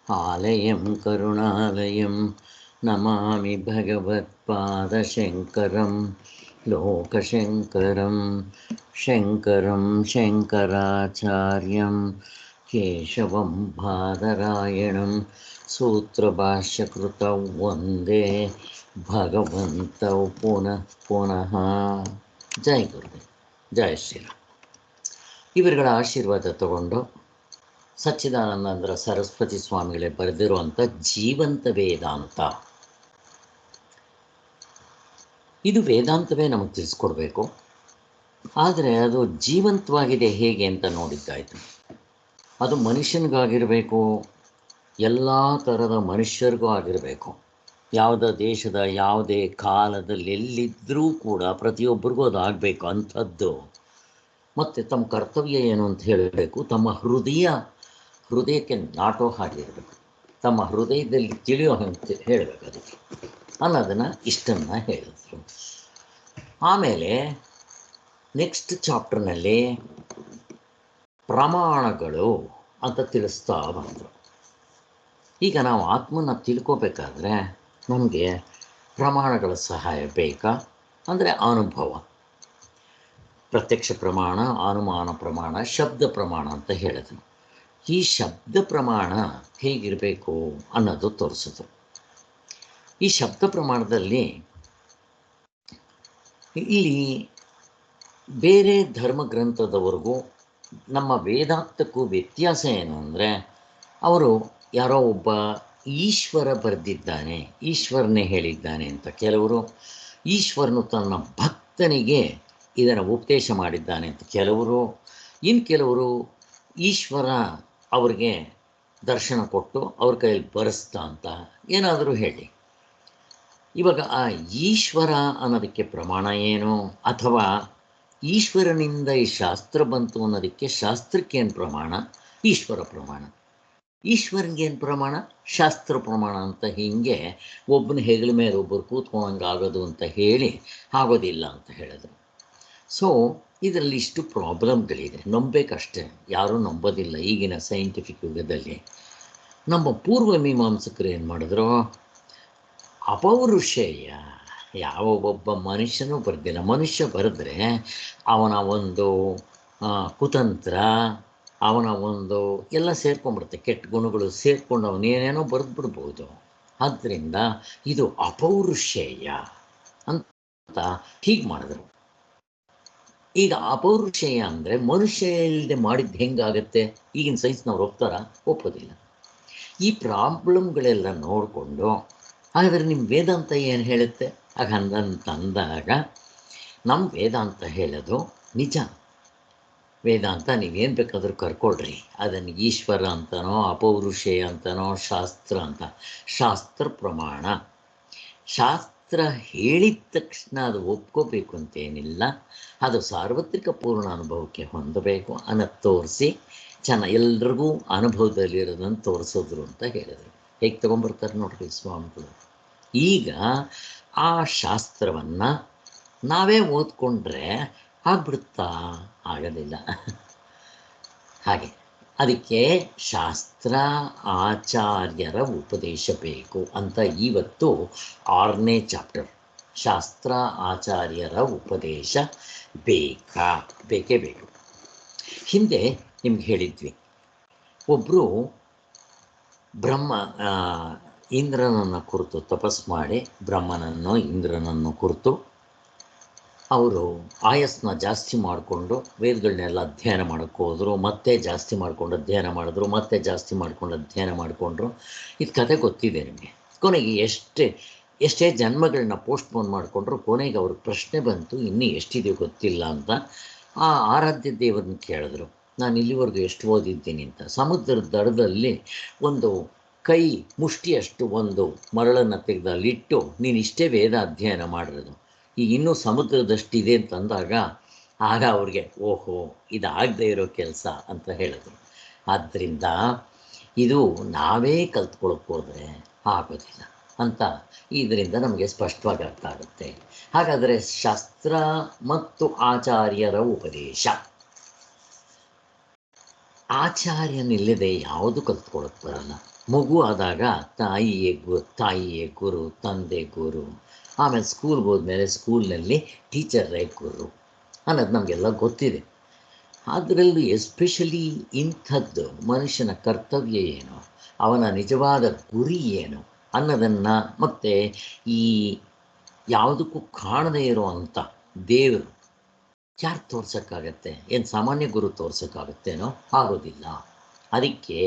ಆಲಯಂ ಕರುಣಾಲಯಂ ನಮಾಮಿ ಭಗವತ್ಪಾದಶಂಕರಂ ಲೋಕಶಂಕರಂ ಶಂಕರಂ ಶಂಕರಾಚಾರ್ಯಂ ಕೇಶವಂ ಬಾದರಾಯಣಂ ಸೂತ್ರಭಾಷ್ಯಕೃತೌ ವಂದೇ ಭಗವಂತೌ ಪುನಃ ಪುನಃ. ಜೈ ಗುರುದೇವ್, ಜೈ ಶ್ರೀರಾಮ್. ಇವರುಗಳ ಆಶೀರ್ವಾದ ತಗೊಂಡು ಸಚ್ಚಿದಾನಂದ ಸರಸ್ವತಿ ಸ್ವಾಮಿಗಳೇ ಬರೆದಿರುವಂಥ ಜೀವಂತ ವೇದಾಂತ, ಇದು ವೇದಾಂತವೇ ನಮಗೆ ತಿಳಿಸ್ಕೊಡ್ಬೇಕು. ಆದರೆ ಅದು ಜೀವಂತವಾಗಿದೆ ಹೇಗೆ ಅಂತ ನೋಡಿದ್ದಾಯಿತು. ಅದು ಮನುಷ್ಯನಿಗಾಗಿರಬೇಕು, ಎಲ್ಲ ಥರದ ಮನುಷ್ಯರಿಗೂ ಆಗಿರಬೇಕು. ಯಾವುದೇ ದೇಶದ ಯಾವುದೇ ಕಾಲದಲ್ಲಿ ಎಲ್ಲಿದ್ದರೂ ಕೂಡ ಪ್ರತಿಯೊಬ್ಬರಿಗೂ ಅದು ಆಗಬೇಕು ಅಂಥದ್ದು. ಮತ್ತು ತಮ್ಮ ಕರ್ತವ್ಯ ಏನು ಅಂತ ಹೇಳಬೇಕು, ತಮ್ಮ ಹೃದಯಕ್ಕೆ ನಾಟೋ ಹಾಗಿರಬೇಕು, ತಮ್ಮ ಹೃದಯದಲ್ಲಿ ತಿಳಿಯೋ ಅಂತ ಹೇಳಬೇಕು ಅದಕ್ಕೆ ಅನ್ನೋದನ್ನು ಇಷ್ಟನ್ನು ಹೇಳಿದ್ರು. ಆಮೇಲೆ ನೆಕ್ಸ್ಟ್ ಚಾಪ್ಟರ್ನಲ್ಲಿ ಪ್ರಮಾಣಗಳು ಅಂತ ತಿಳಿಸ್ತಾ ಬಂದರು. ಈಗ ನಾವು ಆತ್ಮನ ತಿಳ್ಕೋಬೇಕಾದ್ರೆ ನಮಗೆ ಪ್ರಮಾಣಗಳ ಸಹಾಯ ಬೇಕಾ? ಅಂದರೆ ಅನುಭವ, ಪ್ರತ್ಯಕ್ಷ ಪ್ರಮಾಣ, ಅನುಮಾನ ಪ್ರಮಾಣ, ಶಬ್ದ ಪ್ರಮಾಣ ಅಂತ ಹೇಳಿದ್ರು. ಈ ಶಬ್ದ ಪ್ರಮಾಣ ಹೇಗಿರಬೇಕು ಅನ್ನೋದು ತೋರಿಸಿದ್ರು. ಈ ಶಬ್ದ ಪ್ರಮಾಣದಲ್ಲಿ ಇಲ್ಲಿ ಬೇರೆ ಧರ್ಮಗ್ರಂಥದವರೆಗೂ ನಮ್ಮ ವೇದಾಂತಕ್ಕೂ ವ್ಯತ್ಯಾಸ ಏನು ಅಂದರೆ, ಅವರು ಯಾರೋ ಒಬ್ಬ ಈಶ್ವರ ಬರೆದಿದ್ದಾನೆ, ಈಶ್ವರನೇ ಹೇಳಿದ್ದಾನೆ ಅಂತ. ಕೆಲವರು ಈಶ್ವರನು ತನ್ನ ಭಕ್ತನಿಗೆ ಇದನ್ನು ಉಪದೇಶ ಮಾಡಿದ್ದಾನೆ ಅಂತ ಕೆಲವರು, ಇನ್ನು ಕೆಲವರು ಈಶ್ವರ ಅವ್ರಿಗೆ ದರ್ಶನ ಕೊಟ್ಟು ಅವ್ರ ಕೈಯಲ್ಲಿ ಬರೆಸ್ತಾ ಅಂತ ಏನಾದರೂ ಹೇಳಿ. ಇವಾಗ ಆ ಈಶ್ವರ ಅನ್ನೋದಕ್ಕೆ ಪ್ರಮಾಣ ಏನು, ಅಥವಾ ಈಶ್ವರನಿಂದ ಈ ಶಾಸ್ತ್ರ ಬಂತು ಅನ್ನೋದಕ್ಕೆ ಶಾಸ್ತ್ರಕ್ಕೇನು ಪ್ರಮಾಣ, ಈಶ್ವರ ಪ್ರಮಾಣ, ಈಶ್ವರನಿಗೇನು ಪ್ರಮಾಣ, ಶಾಸ್ತ್ರ ಪ್ರಮಾಣ ಅಂತ ಹೀಗೆ ಒಬ್ಬನ ಹೆಗಲ ಮೇಲೆ ಒಬ್ಬರು ಕೂತ್ಕೊಂಡಂಗೆ ಆಗೋದು ಅಂತ ಹೇಳಿ ಆಗೋದಿಲ್ಲ ಅಂತ ಹೇಳಿದ್ರು. ಸೊ ಇದರಲ್ಲಿ ಇಷ್ಟು ಪ್ರಾಬ್ಲಮ್ಗಳಿದೆ, ನಂಬಬೇಕಷ್ಟೇ, ಯಾರೂ ನಂಬೋದಿಲ್ಲ ಈಗಿನ ಸೈಂಟಿಫಿಕ್ ಯುಗದಲ್ಲಿ. ನಮ್ಮ ಪೂರ್ವ ಮೀಮಾಂಸಕರು ಏನು ಮಾಡಿದ್ರು, ಅಪೌರುಷೇಯ ಯಾವ ಒಬ್ಬ ಮನುಷ್ಯನೂ ಬರೆದಿಲ್ಲ. ಮನುಷ್ಯ ಬರೆದ್ರೆ ಅವನ ಒಂದು ಕುತಂತ್ರ, ಅವನ ಒಂದು ಎಲ್ಲ ಸೇರ್ಕೊಂಡ್ಬಿಡುತ್ತೆ, ಕೆಟ್ಟ ಗುಣಗಳು ಸೇರ್ಕೊಂಡು ಅವನೇನೇನೋ ಬರೆದ್ಬಿಡ್ಬೋದು. ಆದ್ದರಿಂದ ಇದು ಅಪೌರುಷೇಯ ಅಂತ ಹೀಗೆ ಮಾಡಿದ್ರು. ಈಗ ಅಪೌರುಷೇಯ ಅಂದರೆ ಮನುಷ್ಯ ಇಲ್ಲದೆ ಮಾಡಿದ್ದು ಹೆಂಗಾಗತ್ತೆ? ಈಗಿನ ಸೈನ್ಸ್ನವ್ರು ಒಪ್ತಾರಾ? ಒಪ್ಪೋದಿಲ್ಲ. ಈ ಪ್ರಾಬ್ಲಮ್ಗಳೆಲ್ಲ ನೋಡಿಕೊಂಡು ಹಾಗಾದರೆ ನಿಮ್ಮ ವೇದಾಂತ ಏನು ಹೇಳುತ್ತೆ ಹಾಗಂತಂದಾಗ, ನಮ್ಮ ವೇದಾಂತ ಹೇಳೋದು ನಿಜ. ವೇದಾಂತ ನೀವೇನು ಬೇಕಾದರೂ ಕರ್ಕೊಳ್ರಿ, ಅದನ್ನು ಈಶ್ವರ ಅಂತನೋ ಅಪೌರುಷೇಯ ಅಂತನೋ ಶಾಸ್ತ್ರ ಅಂತ. ಶಾಸ್ತ್ರ ಪ್ರಮಾಣ, ಶಾಸ್ತ್ರ ಹೇಳಿದ ತಕ್ಷಣ ಅದು ಒಪ್ಕೋಬೇಕು ಅಂತೇನಿಲ್ಲ, ಅದು ಸಾರ್ವತ್ರಿಕ ಪೂರ್ಣ ಅನುಭವಕ್ಕೆ ಹೊಂದಬೇಕು ಅನ್ನೋದು ತೋರಿಸಿ ಎಲ್ರಿಗೂ ಅನುಭವದಲ್ಲಿರೋದನ್ನು ತೋರಿಸೋದ್ರು ಅಂತ ಹೇಳಿದರು. ಹೇಗೆ ತೊಗೊಂಬರ್ತಾರೆ ನೋಡ್ರಿ ಸ್ವಾಮಿಗಳು. ಈಗ ಆ ಶಾಸ್ತ್ರವನ್ನು ನಾವೇ ಓದ್ಕೊಂಡ್ರೆ ಆಗ್ಬಿಡುತ್ತಾ? ಆಗೋದಿಲ್ಲ. ಹಾಗೆ ಅದಕ್ಕೆ ಶಾಸ್ತ್ರ ಆಚಾರ್ಯರ ಉಪದೇಶ ಬೇಕು ಅಂತ ಇವತ್ತು 6ನೇ ಚಾಪ್ಟರ್, ಶಾಸ್ತ್ರ ಆಚಾರ್ಯರ ಉಪದೇಶ ಬೇಕೇ ಬೇಕು. ಹಿಂದೆ ನಿಮ್ಗೆ ಹೇಳಿದ್ವಿ, ಒಬ್ಬರು ಇಂದ್ರನನ್ನು ಕುರಿತು ತಪಸ್ ಮಾಡಿ ಬ್ರಹ್ಮನನ್ನು ಇಂದ್ರನನ್ನು ಕುರಿತು ಅವರು ಆಯಸ್ಸನ್ನ ಜಾಸ್ತಿ ಮಾಡಿಕೊಂಡು ವೇದಗಳನ್ನೆಲ್ಲ ಅಧ್ಯಯನ ಮಾಡೋಕ್ಕೆ ಹೋದರು. ಮತ್ತೆ ಜಾಸ್ತಿ ಮಾಡ್ಕೊಂಡು ಅಧ್ಯಯನ ಮಾಡಿದ್ರು, ಮತ್ತೆ ಜಾಸ್ತಿ ಮಾಡ್ಕೊಂಡು ಅಧ್ಯಯನ ಮಾಡಿಕೊಂಡ್ರು. ಇದು ಕತೆ ಗೊತ್ತಿದೆ ನಿಮಗೆ. ಕೊನೆಗೆ ಎಷ್ಟೇ ಜನ್ಮಗಳನ್ನ ಪೋಸ್ಟ್ಪೋನ್ ಮಾಡಿಕೊಂಡ್ರು, ಕೊನೆಗೆ ಅವ್ರಿಗೆ ಪ್ರಶ್ನೆ ಬಂತು, ಇನ್ನೂ ಎಷ್ಟಿದೆಯೋ ಗೊತ್ತಿಲ್ಲ ಅಂತ. ಆ ಆರಾಧ್ಯ ದೇವರನ್ನ ಕೇಳಿದ್ರು, ನಾನು ಇಲ್ಲಿವರೆಗೂ ಎಷ್ಟು ಓದಿದ್ದೀನಿ ಅಂತ. ಸಮುದ್ರದ ದಡದಲ್ಲಿ ಒಂದು ಕೈ ಮುಷ್ಟಿಯಷ್ಟು ಒಂದು ಮರಳನ್ನು ತೆಗೆದಲ್ಲಿಟ್ಟು, ನೀನು ಇಷ್ಟೇ ವೇದ ಅಧ್ಯಯನ ಮಾಡಿರೋದು, ಈಗ ಇನ್ನೂ ಸಮುದ್ರದಷ್ಟಿದೆ ಅಂತಂದಾಗ ಆಗ ಅವ್ರಿಗೆ ಓಹೋ ಇದಾಗದೇ ಇರೋ ಕೆಲಸ ಅಂತ ಹೇಳಿದ್ರು. ಆದ್ದರಿಂದ ಇದು ನಾವೇ ಕಲ್ತ್ಕೊಳಕ್ಕೆ ಹೋದರೆ ಆಗೋದಿಲ್ಲ ಅಂತ ಇದರಿಂದ ನಮಗೆ ಸ್ಪಷ್ಟವಾಗಿ ಅರ್ಥ ಆಗುತ್ತೆ. ಹಾಗಾದರೆ ಶಾಸ್ತ್ರ ಮತ್ತು ಆಚಾರ್ಯರ ಉಪದೇಶ ಆಚಾರ್ಯನಿಲ್ಲದೆ ಯಾವುದು ಕಲ್ತ್ಕೊಳ್ಳೋಕೆ ಬರಲ್ಲ. ಮಗು ಆದಾಗ ತಾಯಿಯೇ ಗುರು, ತಂದೆ ಗುರು, ಆಮೇಲೆ ಸ್ಕೂಲ್ಗೆ ಹೋದ್ಮೇಲೆ ಸ್ಕೂಲ್ನಲ್ಲಿ ಟೀಚರೇ ಗುರು ಅನ್ನೋದು ನಮಗೆಲ್ಲ ಗೊತ್ತಿದೆ. ಅದರಲ್ಲೂ ಎಸ್ಪೆಷಲಿ ಇಂಥದ್ದು ಮನುಷ್ಯನ ಕರ್ತವ್ಯ ಏನು, ಅವನ ನಿಜವಾದ ಗುರಿ ಏನು ಅನ್ನೋದನ್ನು, ಮತ್ತು ಈ ಯಾವುದಕ್ಕೂ ಕಾಣದೇ ಇರುವಂಥ ದೇವರು ಯಾರು ತೋರ್ಸೋಕ್ಕಾಗತ್ತೆ? ಏನು ಸಾಮಾನ್ಯ ಗುರು ತೋರ್ಸೋಕ್ಕಾಗತ್ತೇನೋ? ಆಗೋದಿಲ್ಲ. ಅದಕ್ಕೆ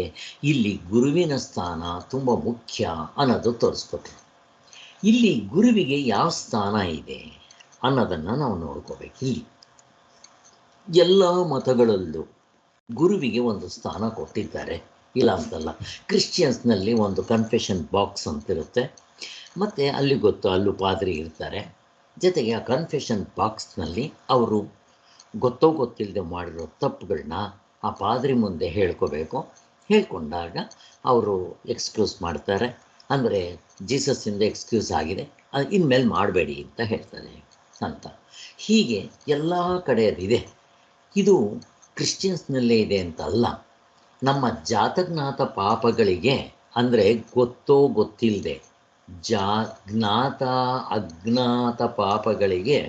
ಇಲ್ಲಿ ಗುರುವಿನ ಸ್ಥಾನ ತುಂಬ ಮುಖ್ಯ ಅನ್ನೋದು ತೋರಿಸ್ಕೊಟ್ರು. ಇಲ್ಲಿ ಗುರುವಿಗೆ ಯಾವ ಸ್ಥಾನ ಇದೆ ಅನ್ನೋದನ್ನು ನಾವು ನೋಡ್ಕೋಬೇಕು. ಇಲ್ಲಿ ಎಲ್ಲ ಮತಗಳಲ್ಲೂ ಗುರುವಿಗೆ ಒಂದು ಸ್ಥಾನ ಕೊಟ್ಟಿದ್ದಾರೆ, ಇಲ್ಲ ಅಂತಲ್ಲ. ಕ್ರಿಶ್ಚಿಯನ್ಸ್ನಲ್ಲಿ ಒಂದು ಕನ್ಫೆಷನ್ ಬಾಕ್ಸ್ ಅಂತಿರುತ್ತೆ, ಮತ್ತು ಅಲ್ಲಿ ಅಲ್ಲೂ ಪಾದ್ರಿ ಇರ್ತಾರೆ. ಜೊತೆಗೆ ಆ ಕನ್ಫೆಷನ್ ಬಾಕ್ಸ್ನಲ್ಲಿ ಅವರು ಗೊತ್ತಿಲ್ಲದೆ ಮಾಡಿರೋ ತಪ್ಪುಗಳನ್ನ ಆ ಪಾದ್ರಿ ಮುಂದೆ ಹೇಳ್ಕೋಬೇಕು. ಹೇಳ್ಕೊಂಡಾಗ ಅವರು ಎಕ್ಸ್ಕ್ಯೂಸ್ ಮಾಡ್ತಾರೆ. ಅಂದರೆ ಜೀಸಸ್ಸಿಂದ ಎಕ್ಸ್ಕ್ಯೂಸ್ ಆಗಿದೆ, ಇನ್ಮೇಲೆ ಮಾಡಬೇಡಿ ಅಂತ ಹೇಳ್ತಾರೆ ಅಂತ. ಹೀಗೆ ಎಲ್ಲ ಕಡೆಯದಿದೆ. ಇದು ಕ್ರಿಶ್ಚಿಯನ್ಸ್ನಲ್ಲೇ ಇದೆ ಅಂತ ಅಲ್ಲ. ನಮ್ಮ ಜಾತಜ್ಞಾತ ಪಾಪಗಳಿಗೆ, ಅಂದರೆ ಗೊತ್ತಿಲ್ಲದೆ ಜ್ಞಾತ ಅಜ್ಞಾತ ಪಾಪಗಳಿಗೆ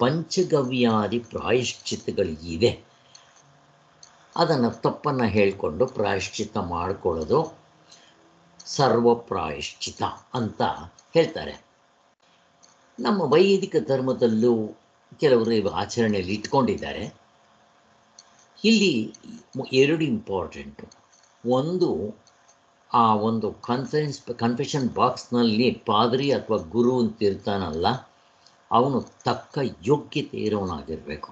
ಪಂಚಗವ್ಯಾದಿ ಪ್ರಾಯಶ್ಚಿತ್ತಗಳಿದೆ. ಅದನ್ನು ತಪ್ಪನ್ನು ಹೇಳಿಕೊಂಡು ಪ್ರಾಯಶ್ಚಿತ್ತ ಮಾಡಿಕೊಳ್ಳೋದು ಸರ್ವ ಪ್ರಾಯಶ್ಚಿತ ಅಂತ ಹೇಳ್ತಾರೆ. ನಮ್ಮ ವೈದಿಕ ಧರ್ಮದಲ್ಲೂ ಕೆಲವರು ಆಚರಣೆಯಲ್ಲಿ ಇಟ್ಕೊಂಡಿದ್ದಾರೆ. ಇಲ್ಲಿ ಎರಡು ಇಂಪಾರ್ಟೆಂಟು. ಒಂದು, ಆ ಒಂದು ಕನ್ಫೆಷನ್ ಬಾಕ್ಸ್ನಲ್ಲಿ ಪಾದ್ರಿ ಅಥವಾ ಗುರು ಅಂತ ಇರ್ತಾನಲ್ಲ, ಅವನು ತಕ್ಕ ಯೋಗ್ಯತೆ ಇರೋನಾಗಿರಬೇಕು.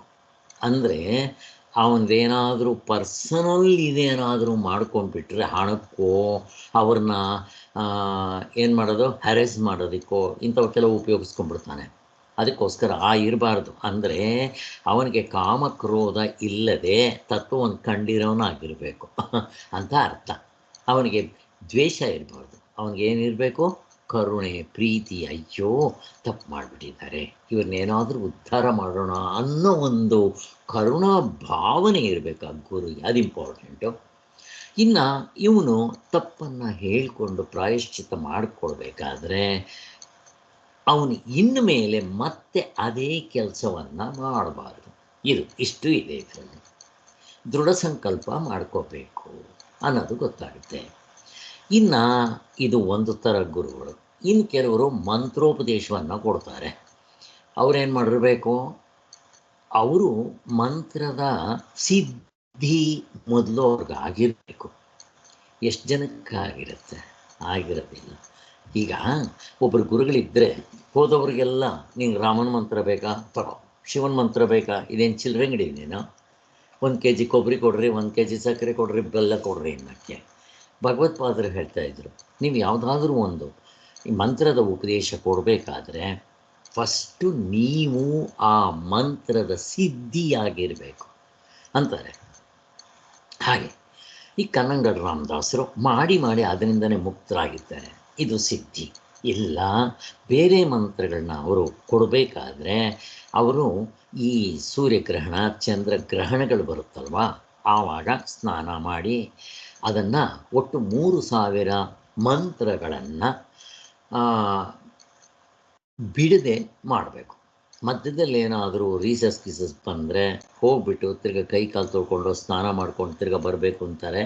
ಅಂದರೆ ಅವನದೇನಾದರೂ ಪರ್ಸನಲ್ ಇದೇನಾದರೂ ಮಾಡ್ಕೊಂಡ್ಬಿಟ್ರೆ ಹಣಕ್ಕೋ ಅವ್ರನ್ನ ಏನು ಮಾಡೋದು, ಹ್ಯಾರೆಸ್ ಮಾಡೋದಕ್ಕೋ ಇಂಥವು ಕೆಲವು ಉಪಯೋಗಿಸ್ಕೊಂಡ್ಬಿಡ್ತಾನೆ. ಅದಕ್ಕೋಸ್ಕರ ಇರಬಾರ್ದು. ಅಂದರೆ ಅವನಿಗೆ ಕಾಮಕ್ರೋಧ ಇಲ್ಲದೆ ತತ್ವವನ್ನು ಕಂಡಿರೋನಾಗಿರಬೇಕು ಅಂತ ಅರ್ಥ. ಅವನಿಗೆ ದ್ವೇಷ ಇರಬಾರ್ದು. ಅವನಿಗೇನಿರಬೇಕು? ಕರುಣೆ, ಪ್ರೀತಿ. ಅಯ್ಯೋ ತಪ್ಪು ಮಾಡಿಬಿಟ್ಟಿದ್ದಾರೆ, ಇವ್ರನ್ನೇನಾದರೂ ಉದ್ಧಾರ ಮಾಡೋಣ ಅನ್ನೋ ಒಂದು ಕರುಣಾ ಭಾವನೆ ಇರಬೇಕು ಆ ಗುರುಗೆ. ಅದು ಇಂಪಾರ್ಟೆಂಟು. ಇನ್ನು ಇವನು ತಪ್ಪನ್ನು ಹೇಳಿಕೊಂಡು ಪ್ರಾಯಶ್ಚಿತ್ತ ಮಾಡಿಕೊಡ್ಬೇಕಾದ್ರೆ ಅವನು ಇನ್ಮೇಲೆ ಮತ್ತೆ ಅದೇ ಕೆಲಸವನ್ನು ಮಾಡಬಾರ್ದು. ಇಷ್ಟು ಇದೆ ಇದರಲ್ಲಿ. ದೃಢ ಸಂಕಲ್ಪ ಮಾಡ್ಕೋಬೇಕು ಅನ್ನೋದು ಗೊತ್ತಾಗುತ್ತೆ. ಇನ್ನು ಇದು ಒಂದು ಥರ ಗುರುಗಳು. ಇನ್ನು ಕೆಲವರು ಮಂತ್ರೋಪದೇಶವನ್ನು ಕೊಡ್ತಾರೆ. ಅವರೇನು ಮಾಡಿರಬೇಕು? ಅವರು ಮಂತ್ರದ ಸಿದ್ಧಿ ಮೊದಲು ಅವ್ರಿಗೆ ಆಗಿರಬೇಕು. ಎಷ್ಟು ಜನಕ್ಕಾಗಿರುತ್ತೆ? ಆಗಿರೋದಿಲ್ಲ. ಈಗ ಒಬ್ಬರು ಗುರುಗಳಿದ್ದರೆ ಹೋದವ್ರಿಗೆಲ್ಲ ನಿಂಗೆ ರಾಮನ ಮಂತ್ರ ಬೇಕಾ ತಗೋ, ಶಿವನ ಮಂತ್ರ ಬೇಕಾ, ಇದೇನು ಚಿಲ್ಲರೆ ಅಂಗಡಿ ನೀನು, 1 kg ಕೊಬ್ಬರಿ ಕೊಡ್ರಿ, 1 kg ಸಕ್ಕರೆ ಕೊಡ್ರಿ, ಬೆಲ್ಲ ಕೊಡ್ರಿ ಅನ್ನೋಕ್ಕೆ. ಭಗವತ್ಪಾದರು ಹೇಳ್ತಾಯಿದ್ರು, ನೀವು ಯಾವುದಾದ್ರೂ ಒಂದು ಈ ಮಂತ್ರದ ಉಪದೇಶ ಕೊಡಬೇಕಾದ್ರೆ ಫಸ್ಟು ನೀವು ಆ ಮಂತ್ರದ ಸಿದ್ಧಿಯಾಗಿರಬೇಕು ಅಂತಾರೆ. ಹಾಗೆ ಈ ಕನ್ನಂಗಡ ರಾಮದಾಸರು ಮಾಡಿ ಅದರಿಂದನೇ ಮುಕ್ತರಾಗಿದ್ದಾರೆ. ಇದು ಸಿದ್ಧಿ. ಇಲ್ಲ ಬೇರೆ ಮಂತ್ರಗಳನ್ನ ಅವರು ಕೊಡಬೇಕಾದ್ರೆ ಅವರು ಈ ಸೂರ್ಯಗ್ರಹಣ ಚಂದ್ರಗ್ರಹಣಗಳು ಬರುತ್ತಲ್ವ, ಆವಾಗ ಸ್ನಾನ ಮಾಡಿ ಅದನ್ನು ಒಟ್ಟು 3000 ಮಂತ್ರಗಳನ್ನು ಬಿಡದೆ ಮಾಡಬೇಕು. ಮಧ್ಯದಲ್ಲಿ ಏನಾದರೂ ರೀಸಸ್ ಬಂದರೆ ಹೋಗ್ಬಿಟ್ಟು ತಿರ್ಗಿ ಕೈ ಕಾಲು ತೊಳ್ಕೊಂಡು ಸ್ನಾನ ಮಾಡ್ಕೊಂಡು ತಿರ್ಗಿ ಬರಬೇಕು ಅಂತಾರೆ.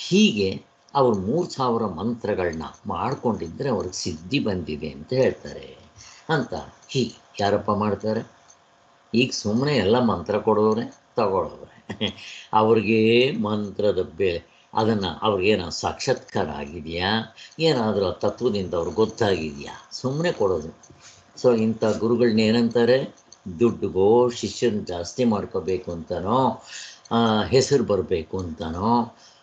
ಹೀಗೆ ಅವರು 3000 ಮಂತ್ರಗಳನ್ನ ಮಾಡ್ಕೊಂಡಿದ್ದರೆ ಅವ್ರಿಗೆ ಸಿದ್ಧಿ ಬಂದಿದೆ ಅಂತ ಹೇಳ್ತಾರೆ ಅಂತ. ಹೀಗೆ ಯಾರಪ್ಪ ಮಾಡ್ತಾರೆ? ಈಗ ಸುಮ್ಮನೆ ಎಲ್ಲ ಮಂತ್ರ ಕೊಡೋರೆ ತಗೊಳ್ಳೋರೆ. ಅವ್ರಿಗೆ ಮಂತ್ರದ ಅದನ್ನು ಅವ್ರಿಗೇನೋ ಸಾಕ್ಷಾತ್ಕಾರ ಆಗಿದೆಯಾ, ಏನಾದರೂ ಆ ತತ್ವದಿಂದ ಅವ್ರಿಗೆ ಗೊತ್ತಾಗಿದೆಯಾ? ಸುಮ್ಮನೆ ಕೊಡೋದು. ಸೊ ಇಂಥ ಗುರುಗಳನ್ನ ಏನಂತಾರೆ? ದುಡ್ಡುಗೋ ಶಿಷ್ಯನ ಜಾಸ್ತಿ ಮಾಡ್ಕೋಬೇಕು ಅಂತನೋ, ಹೆಸರು ಬರಬೇಕು ಅಂತನೋ,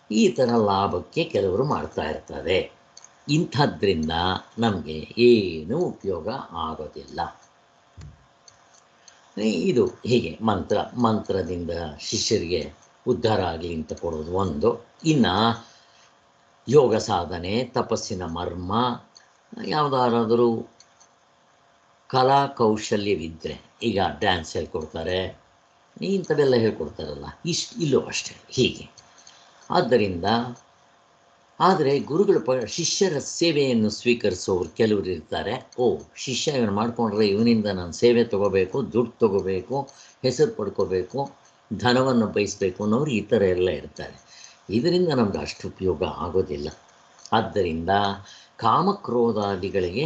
ಈ ಥರ ಲಾಭಕ್ಕೆ ಕೆಲವರು ಮಾಡ್ತಾ ಇರ್ತಾರೆ. ಇಂಥದ್ರಿಂದ ನಮಗೆ ಏನೂ ಉಪಯೋಗ ಆಗೋದಿಲ್ಲ. ಇದು ಹೀಗೆ ಮಂತ್ರದಿಂದ ಶಿಷ್ಯರಿಗೆ ಉದ್ಧಾರ ಆಗಲಿ ಅಂತ ಕೊಡೋದು ಒಂದು. ಇನ್ನು ಯೋಗ ಸಾಧನೆ, ತಪಸ್ಸಿನ ಮರ್ಮ, ಯಾವುದಾದ್ರೂ ಕಲಾ ಕೌಶಲ್ಯವಿದ್ದರೆ, ಈಗ ಡ್ಯಾನ್ಸ್ ಹೇಳ್ಕೊಡ್ತಾರೆ, ಇಂಥವೆಲ್ಲ ಹೇಳ್ಕೊಡ್ತಾರಲ್ಲ, ಇಲ್ಲೂ ಅಷ್ಟೇ. ಹೀಗೆ ಆದ್ದರಿಂದ ಆದರೆ ಗುರುಗಳ ಶಿಷ್ಯರ ಸೇವೆಯನ್ನು ಸ್ವೀಕರಿಸೋರು ಕೆಲವರು ಇರ್ತಾರೆ. ಶಿಷ್ಯ ಇವನು ಮಾಡಿಕೊಂಡ್ರೆ ಇವನಿಂದ ನಾನು ಸೇವೆ ತೊಗೋಬೇಕು, ದುಡ್ಡು ತೊಗೋಬೇಕು, ಹೆಸರು ಪಡ್ಕೋಬೇಕು, ಧನವನ್ನು ಬಯಸಬೇಕು ಅನ್ನೋರು ಈ ಥರ ಎಲ್ಲ ಇರ್ತಾರೆ. ಇದರಿಂದ ನಮ್ಗೆ ಅಷ್ಟು ಉಪಯೋಗ ಆಗೋದಿಲ್ಲ. ಆದ್ದರಿಂದ ಕಾಮಕ್ರೋಧಾದಿಗಳಿಗೆ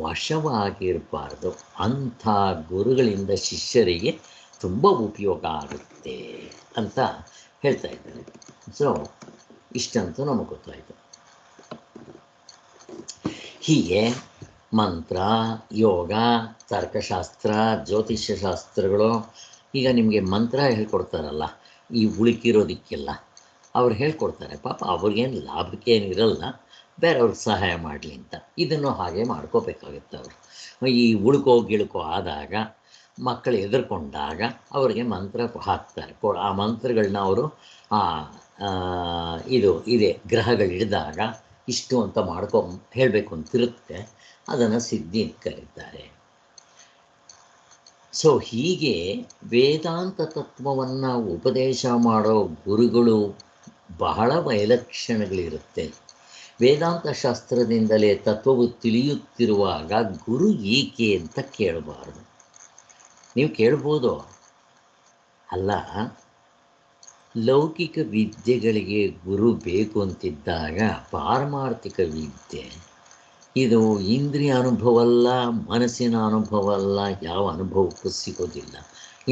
ವಶವಾಗಿರಬಾರ್ದು. ಅಂಥ ಗುರುಗಳಿಂದ ಶಿಷ್ಯರಿಗೆ ತುಂಬ ಉಪಯೋಗ ಆಗುತ್ತೆ ಅಂತ ಹೇಳ್ತಾ ಇದ್ದಾರೆ. ಸೊ ಇಷ್ಟಂತೂ ನಮಗೆ ಗೊತ್ತಾಯಿತು. ಹೀಗೆ ಮಂತ್ರ, ಯೋಗ, ತರ್ಕಶಾಸ್ತ್ರ, ಜ್ಯೋತಿಷ್ಯ ಶಾಸ್ತ್ರಗಳು, ಈಗ ನಿಮಗೆ ಮಂತ್ರ ಹೇಳ್ಕೊಡ್ತಾರಲ್ಲ, ಈ ಉಳುಕಿರೋದಕ್ಕೆಲ್ಲ ಅವ್ರು ಹೇಳ್ಕೊಡ್ತಾರೆ. ಪಾಪ ಅವ್ರಿಗೇನು ಲಾಭಕ್ಕೆ ಏನಿರಲ್ಲ, ಬೇರೆಯವ್ರಿಗೆ ಸಹಾಯ ಮಾಡಲಿ ಅಂತ. ಇದನ್ನು ಹಾಗೆ ಮಾಡ್ಕೋಬೇಕಾಗುತ್ತೆ. ಅವರು ಈ ಗಿಳುಕೋ ಆದಾಗ ಮಕ್ಕಳು ಎದುರ್ಕೊಂಡಾಗ ಅವರಿಗೆ ಮಂತ್ರ ಹಾಕ್ತಾರೆ. ಆ ಮಂತ್ರಗಳನ್ನ ಅವರು ಇದೆ ಗ್ರಹಗಳಿಡಿದಾಗ ಇಷ್ಟು ಅಂತ ಹೇಳಬೇಕು ಅಂತಿರುತ್ತೆ. ಅದನ್ನು ಸಿದ್ಧಿ ಅಂತ ಕರೀತಾರೆ. ಸೊ ಹೀಗೆ ವೇದಾಂತ ತತ್ವವನ್ನು ಉಪದೇಶ ಮಾಡೋ ಗುರುಗಳು ಬಹಳ ವೈಲಕ್ಷಣಗಳಿರುತ್ತೆ. ವೇದಾಂತ ಶಾಸ್ತ್ರದಿಂದಲೇ ತತ್ವವು ತಿಳಿಯುತ್ತಿರುವಾಗ ಗುರು ಏಕೆ ಅಂತ ಕೇಳಬಾರ್ದು. ನೀವು ಕೇಳ್ಬೋದು, ಅಲ್ಲ ಲೌಕಿಕ ವಿದ್ಯೆಗಳಿಗೆ ಗುರು ಬೇಕು ಅಂತಿದ್ದಾಗ ಪಾರಮಾರ್ಥಿಕ ವಿದ್ಯೆ ಇದು ಇಂದ್ರಿಯ ಅನುಭವ ಅಲ್ಲ, ಮನಸ್ಸಿನ ಅನುಭವ ಅಲ್ಲ, ಯಾವ ಅನುಭವಕ್ಕೂ ಸಿಗೋದಿಲ್ಲ.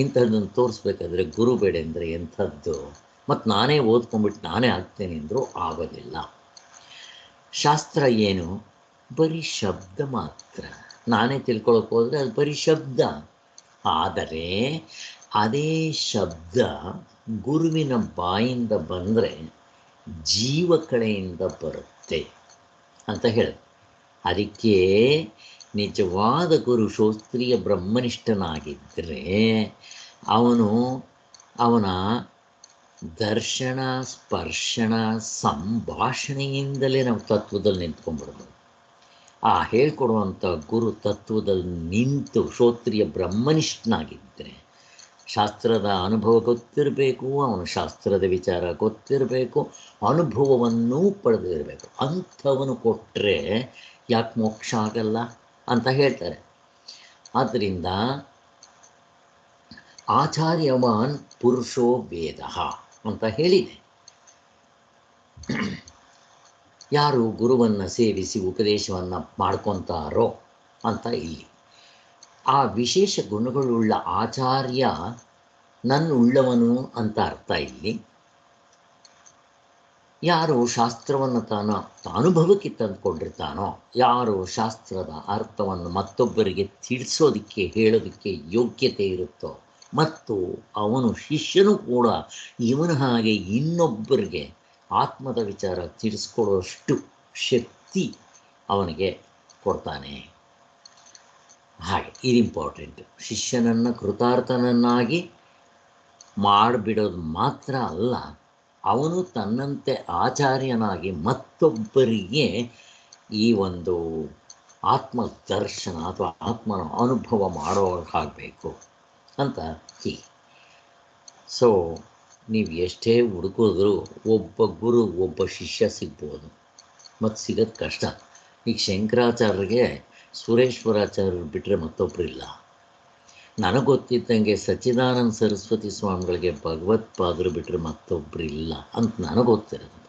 ಇಂಥದ್ದನ್ನು ತೋರಿಸ್ಬೇಕಾದ್ರೆ ಗುರು ಬೇಡ ಅಂದರೆ ಎಂಥದ್ದು? ಮತ್ತು ನಾನೇ ಓದ್ಕೊಂಡ್ಬಿಟ್ಟು ನಾನೇ ಆಗ್ತೇನೆ ಅಂದರೂ ಆಗೋದಿಲ್ಲ. ಶಾಸ್ತ್ರ ಏನು? ಬರೀ ಶಬ್ದ ಮಾತ್ರ. ನಾನೇ ತಿಳ್ಕೊಳಕ್ಕೆ ಹೋದರೆ ಅದು ಬರೀ ಶಬ್ದ. ಆದರೆ ಅದೇ ಶಬ್ದ ಗುರುವಿನ ಬಾಯಿಂದ ಬಂದರೆ ಜೀವ ಕಡೆಯಿಂದ ಬರುತ್ತೆ ಅಂತ ಹೇಳಿ. ಅದಕ್ಕೆ ನಿಜವಾದ ಗುರು ಶ್ರೋತ್ರಿಯ ಬ್ರಹ್ಮನಿಷ್ಠನಾಗಿದ್ದರೆ ಅವನ ದರ್ಶನ, ಸ್ಪರ್ಶನ, ಸಂಭಾಷಣೆಯಿಂದಲೇ ನಾವು ತತ್ವದಲ್ಲಿ ನಿಂತ್ಕೊಂಡ್ಬಿಡ್ಬೋದು. ಹೇಳ್ಕೊಡುವಂಥ ಗುರು ತತ್ವದಲ್ಲಿ ನಿಂತು ಶ್ರೋತ್ರಿಯ ಬ್ರಹ್ಮನಿಷ್ಠನಾಗಿದ್ದರೆ ಶಾಸ್ತ್ರದ ಅನುಭವ ಗೊತ್ತಿರಬೇಕು, ಅವನ ಶಾಸ್ತ್ರದ ವಿಚಾರ ಗೊತ್ತಿರಬೇಕು, ಅನುಭವವನ್ನೂ ಪಡೆದಿರಬೇಕು. ಅಂಥವನು ಕೊಟ್ಟರೆ ಯಾಕೆ ಮೋಕ್ಷ ಆಗಲ್ಲ ಅಂತ ಹೇಳ್ತಾರೆ. ಆದ್ದರಿಂದ ಆಚಾರ್ಯವಾನ್ ಪುರುಷೋ ವೇದ ಅಂತ ಹೇಳಿದೆ. ಯಾರು ಗುರುವನ್ನು ಸೇವಿಸಿ ಉಪದೇಶವನ್ನು ಮಾಡ್ಕೊತಾರೋ ಅಂತ ಇಲ್ಲಿ ಆ ವಿಶೇಷ ಗುಣಗಳುಳ್ಳ ಆಚಾರ್ಯ ನನ್ನುಳ್ಳವನು ಅಂತ ಅರ್ಥ. ಇಲ್ಲಿ ಯಾರು ಶಾಸ್ತ್ರವನ್ನು ತಾನು ಅನುಭವಕ್ಕೆ ತಂದುಕೊಂಡಿರ್ತಾನೋ, ಯಾರು ಶಾಸ್ತ್ರದ ಅರ್ಥವನ್ನು ಮತ್ತೊಬ್ಬರಿಗೆ ತಿಳಿಸೋದಕ್ಕೆ ಹೇಳೋದಕ್ಕೆ ಯೋಗ್ಯತೆ ಇರುತ್ತೋ, ಮತ್ತು ಅವನು ಶಿಷ್ಯನೂ ಕೂಡ ಇವನ ಹಾಗೆ ಇನ್ನೊಬ್ಬರಿಗೆ ಆತ್ಮದ ವಿಚಾರ ತಿಳಿಸ್ಕೊಡೋಷ್ಟು ಶಕ್ತಿ ಅವನಿಗೆ ಕೊಡ್ತಾನೆ. ಹಾಗೆ ಇದು ಇಂಪಾರ್ಟೆಂಟ್. ಶಿಷ್ಯನನ್ನು ಕೃತಾರ್ಥನನ್ನಾಗಿ ಮಾಡಿಬಿಡೋದು ಮಾತ್ರ ಅಲ್ಲ, ಅವನು ತನ್ನಂತೆ ಆಚಾರ್ಯನಾಗಿ ಮತ್ತೊಬ್ಬರಿಗೆ ಈ ಒಂದು ಆತ್ಮದರ್ಶನ ಅಥವಾ ಆತ್ಮನ ಅನುಭವ ಮಾಡೋ ಆಗಬೇಕು ಅಂತ ಹೀಗೆ. ಸೊ ನೀವು ಎಷ್ಟೇ ಹುಡುಕಿದ್ರೂ ಒಬ್ಬ ಗುರು, ಒಬ್ಬ ಶಿಷ್ಯ ಸಿಗ್ಬೋದು, ಮತ್ತು ಸಿಗೋದು ಕಷ್ಟ. ಈಗ ಶಂಕರಾಚಾರ್ಯರಿಗೆ ಸುರೇಶ್ವರಾಚಾರ್ಯರು ಬಿಟ್ಟರೆ ಮತ್ತೊಬ್ಬರು ಇಲ್ಲ. ನನಗೆ ಗೊತ್ತಿದ್ದಂಗೆ ಸಚ್ಚಿದಾನಂದ ಸರಸ್ವತಿ ಸ್ವಾಮಿಗಳಿಗೆ ಭಗವತ್ಪಾದರು ಬಿಟ್ಟರೆ ಮತ್ತೊಬ್ಬರು ಇಲ್ಲ ಅಂತ ನನಗೆ ಗೊತ್ತಿರೋದು.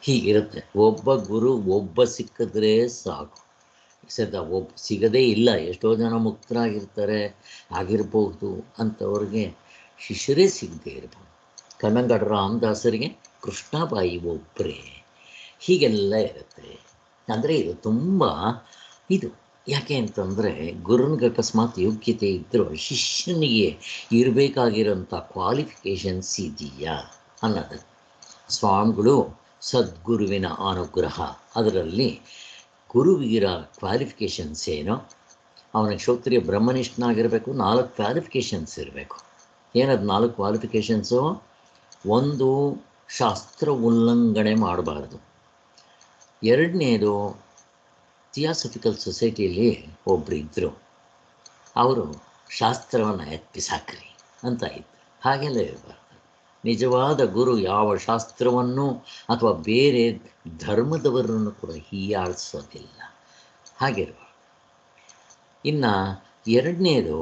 ಹೀಗಿರುತ್ತೆ. ಒಬ್ಬ ಗುರು ಒಬ್ಬ ಸಿಕ್ಕಿದ್ರೆ ಸಾಕು. ಒಬ್ಬ ಸಿಗದೇ ಇಲ್ಲ, ಎಷ್ಟೋ ಜನ ಮುಕ್ತರಾಗಿರ್ತಾರೆ, ಆಗಿರ್ಬೋದು, ಅಂಥವ್ರಿಗೆ ಶಿಷ್ಯರೇ ಸಿಗದೇ ಇರ್ಬೋದು. ಕನ್ನಂಗಡ ರಾಮದಾಸರಿಗೆ ಕೃಷ್ಣಬಾಯಿ ಒಬ್ಬರೇ. ಹೀಗೆಲ್ಲ ಇರುತ್ತೆ. ಅಂದರೆ ಇದು ತುಂಬ ಇದು ಯಾಕೆ ಅಂತಂದರೆ ಗುರುನಿಗೆ ಅಕಸ್ಮಾತ್ ಯೋಗ್ಯತೆ ಇದ್ದರೂ ಶಿಷ್ಯನಿಗೆ ಇರಬೇಕಾಗಿರೋಂಥ ಕ್ವಾಲಿಫಿಕೇಷನ್ಸ್ ಇದೆಯಾ ಅನ್ನೋದು. ಸ್ವಾಮಿಗಳು ಸದ್ಗುರುವಿನ ಅನುಗ್ರಹ, ಅದರಲ್ಲಿ ಗುರುವಿಗಿರೋ ಕ್ವಾಲಿಫಿಕೇಷನ್ಸ್ ಏನೋ, ಅವನಿಗೆ ಶ್ರೋತ್ರಿಯ ಬ್ರಹ್ಮನಿಷ್ಠನಾಗಿರಬೇಕು. 4 ಕ್ವಾಲಿಫಿಕೇಷನ್ಸ್ ಇರಬೇಕು. ಏನದು 4 ಕ್ವಾಲಿಫಿಕೇಷನ್ಸು? 1, ಶಾಸ್ತ್ರ ಉಲ್ಲಂಘನೆ ಮಾಡಬಾರ್ದು. 2ನೇದು, ಥಿಯಾಸಫಿಕಲ್ ಸೊಸೈಟಿಯಲ್ಲಿ ಒಬ್ಬರು ಇದ್ದರು, ಅವರು ಶಾಸ್ತ್ರವನ್ನು ಎತ್ತಿಸಾಕ್ರಿ ಅಂತ ಇತ್ತು. ಹಾಗೆಲ್ಲ ಇರಬಾರ್ದು. ನಿಜವಾದ ಗುರು ಯಾವ ಶಾಸ್ತ್ರವನ್ನು ಅಥವಾ ಬೇರೆ ಧರ್ಮದವರನ್ನು ಕೂಡ ಹೀಯಾಳಿಸೋದಿಲ್ಲ. ಹಾಗಿರುವ ಇನ್ನು ಎರಡನೇದು,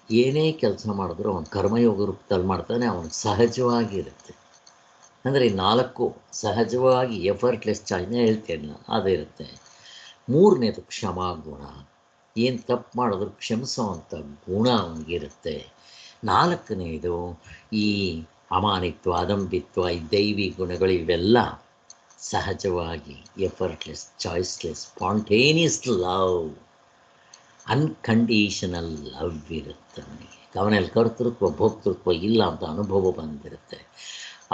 ಏನೇ ಕೆಲಸ ಮಾಡಿದ್ರು ಅವನು ಕರ್ಮಯೋಗ ರೂಪದಲ್ಲಿ ಮಾಡ್ತಾನೆ, ಅವನು ಸಹಜವಾಗಿರುತ್ತೆ. ಅಂದರೆ 4 ಸಹಜವಾಗಿ ಎಫರ್ಟ್ಲೆಸ್ ಚಾಯ್ನ ಹೇಳ್ತೇನೆ ನಾನು, ಅದಿರುತ್ತೆ. ಮೂರನೇದು ಕ್ಷಮಾಗುಣ, ಏನು ತಪ್ಪು ಮಾಡಿದ್ರು ಕ್ಷಮಿಸೋವಂಥ ಗುಣ ಅವನಿಗಿರುತ್ತೆ. 4ನೇದು ಈ ಅಮಾನಿತ್ವ, ಅದಂಬಿತ್ವ, ಈ ದೈವಿ ಗುಣಗಳು ಇವೆಲ್ಲ ಸಹಜವಾಗಿ effortless, choiceless, spontaneous love, unconditional love ಇರುತ್ತೆ ಅವನಿಗೆ. ಅವನಲ್ಲಿ ಕರ್ತೃತ್ವ ಭೋಕ್ತೃತ್ವ ಇಲ್ಲ ಅಂತ ಅನುಭವ ಬಂದಿರುತ್ತೆ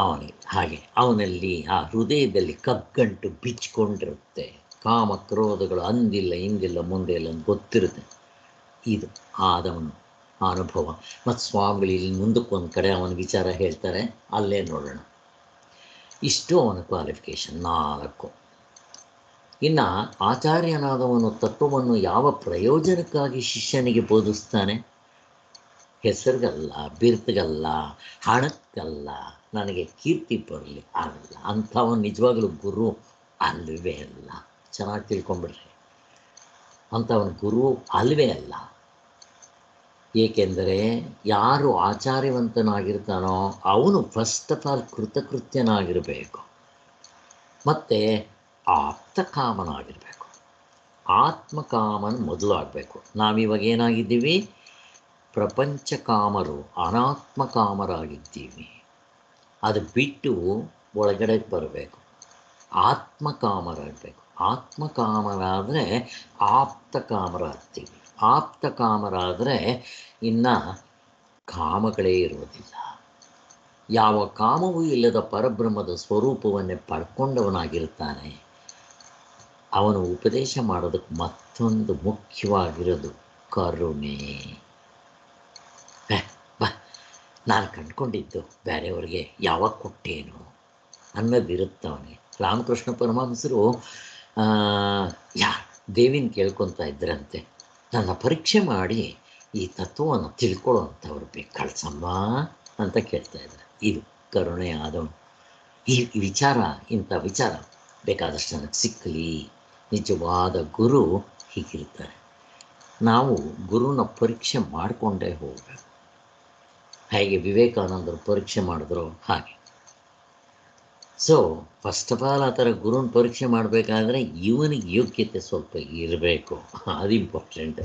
ಅವನಿಗೆ. ಹಾಗೆ ಅವನಲ್ಲಿ ಆ ಹೃದಯದಲ್ಲಿ ಕಗ್ಗಂಟು ಬಿಚ್ಕೊಂಡಿರುತ್ತೆ, ಕಾಮ ಕ್ರೋಧಗಳು ಅಂದಿಲ್ಲ ಇಂದಿಲ್ಲ ಮುಂದೆ ಇಲ್ಲ ಅಂತ ಗೊತ್ತಿರುತ್ತೆ. ಇದು ಆದವನು ಅನುಭವ. ಮತ್ತು ಸ್ವಾಮಿಗಳು ಇಲ್ಲಿ ಮುಂದಕ್ಕೆ ಒಂದು ಕಡೆ ಅವನ ವಿಚಾರ ಹೇಳ್ತಾರೆ, ಅಲ್ಲೇ ನೋಡೋಣ. ಇಷ್ಟು ಅವನ ಕ್ವಾಲಿಫಿಕೇಷನ್ 4. ಇನ್ನು ಆಚಾರ್ಯನಾದವನು ತತ್ವವನ್ನು ಯಾವ ಪ್ರಯೋಜನಕ್ಕಾಗಿ ಶಿಷ್ಯನಿಗೆ ಬೋಧಿಸ್ತಾನೆ? ಹೆಸರಿಗಲ್ಲ, ಬಿರುತಿಗಲ್ಲ, ಹಣಕ್ಕಲ್ಲ, ನನಗೆ ಕೀರ್ತಿ ಬರಲಿ ಅಲ್ಲ. ಅಂಥವನು ನಿಜವಾಗಲೂ ಗುರು ಅಲ್ವೇ ಅಲ್ಲ. ಚೆನ್ನಾಗಿ ತಿಳ್ಕೊಂಬಿಡ್ರಿ, ಅಂಥವನು ಗುರು ಅಲ್ವೇ ಅಲ್ಲ. ಏಕೆಂದರೆ ಯಾರು ಆಚಾರ್ಯವಂತನಾಗಿರ್ತಾನೋ ಅವನು ಫಸ್ಟ್ ಆಫ್ ಆಲ್ ಕೃತಕೃತ್ಯನಾಗಿರಬೇಕು, ಮತ್ತು ಆಪ್ತಕಾಮನಾಗಿರಬೇಕು. ಆತ್ಮಕಾಮನ ಮೊದಲಾಗಬೇಕು. ನಾವಿವಾಗ ಏನಾಗಿದ್ದೀವಿ? ಪ್ರಪಂಚಕಾಮರು, ಅನಾತ್ಮಕಾಮರಾಗಿದ್ದೀವಿ. ಅದು ಬಿಟ್ಟು ಒಳಗಡೆ ಬರಬೇಕು, ಆತ್ಮಕಾಮರಾಗಬೇಕು. ಆತ್ಮಕಾಮರಾದರೆ ಆಪ್ತಕಾಮರಾಗ್ತೀವಿ. ಆಪ್ತಕಾಮರಾದರೆ ಇನ್ನು ಕಾಮಗಳೇ ಇರೋದಿಲ್ಲ. ಯಾವ ಕಾಮವೂ ಇಲ್ಲದ ಪರಬ್ರಹ್ಮದ ಸ್ವರೂಪವನ್ನೇ ಪಡ್ಕೊಂಡವನಾಗಿರ್ತಾನೆ. ಅವನು ಉಪದೇಶ ಮಾಡೋದಕ್ಕೆ ಮತ್ತೊಂದು ಮುಖ್ಯವಾಗಿರೋದು ಕರುಣೆ. ಬಾ, ನಾನು ಕಂಡುಕೊಂಡಿದ್ದು ಬೇರೆಯವ್ರಿಗೆ ಯಾವಾಗ ಕೊಟ್ಟೇನು ಅನ್ನೋದಿರುತ್ತೆ ಅವನಿಗೆ. ರಾಮಕೃಷ್ಣ ಪರಮಹಂಸರು ದೇವಿನ ಕೇಳ್ಕೊತಾ ಇದ್ರಂತೆ, ನನ್ನ ಪರೀಕ್ಷೆ ಮಾಡಿ ಈ ತತ್ವವನ್ನು ತಿಳ್ಕೊಳ್ಳೋವಂಥವ್ರು ಬೇಕು ಕಳ್ಸಮ್ಮ ಅಂತ ಕೇಳ್ತಾ ಇದ್ದಾರೆ. ಇದು ಕರುಣೆ ಆದವನು. ಈ ವಿಚಾರ, ಇಂಥ ವಿಚಾರ ಬೇಕಾದಷ್ಟು ನನಗೆ ಸಿಕ್ಕಲಿ. ನಿಜವಾದ ಗುರು ಹೀಗಿರ್ತಾರೆ. ನಾವು ಗುರುನ ಪರೀಕ್ಷೆ ಮಾಡಿಕೊಂಡೇ ಹೋಗಬೇಕು. ಹೇಗೆ ವಿವೇಕಾನಂದರು ಪರೀಕ್ಷೆ ಮಾಡಿದ್ರು ಹಾಗೆ. ಸೊ ಫಸ್ಟ್ ಆಫ್ ಆಲ್ ಆ ಥರ ಗುರುನ ಪರೀಕ್ಷೆ ಮಾಡಬೇಕಾದ್ರೆ ಇವನಿಗೆ ಯೋಗ್ಯತೆ ಸ್ವಲ್ಪ ಇರಬೇಕು, ಅದು ಇಂಪಾರ್ಟೆಂಟ್.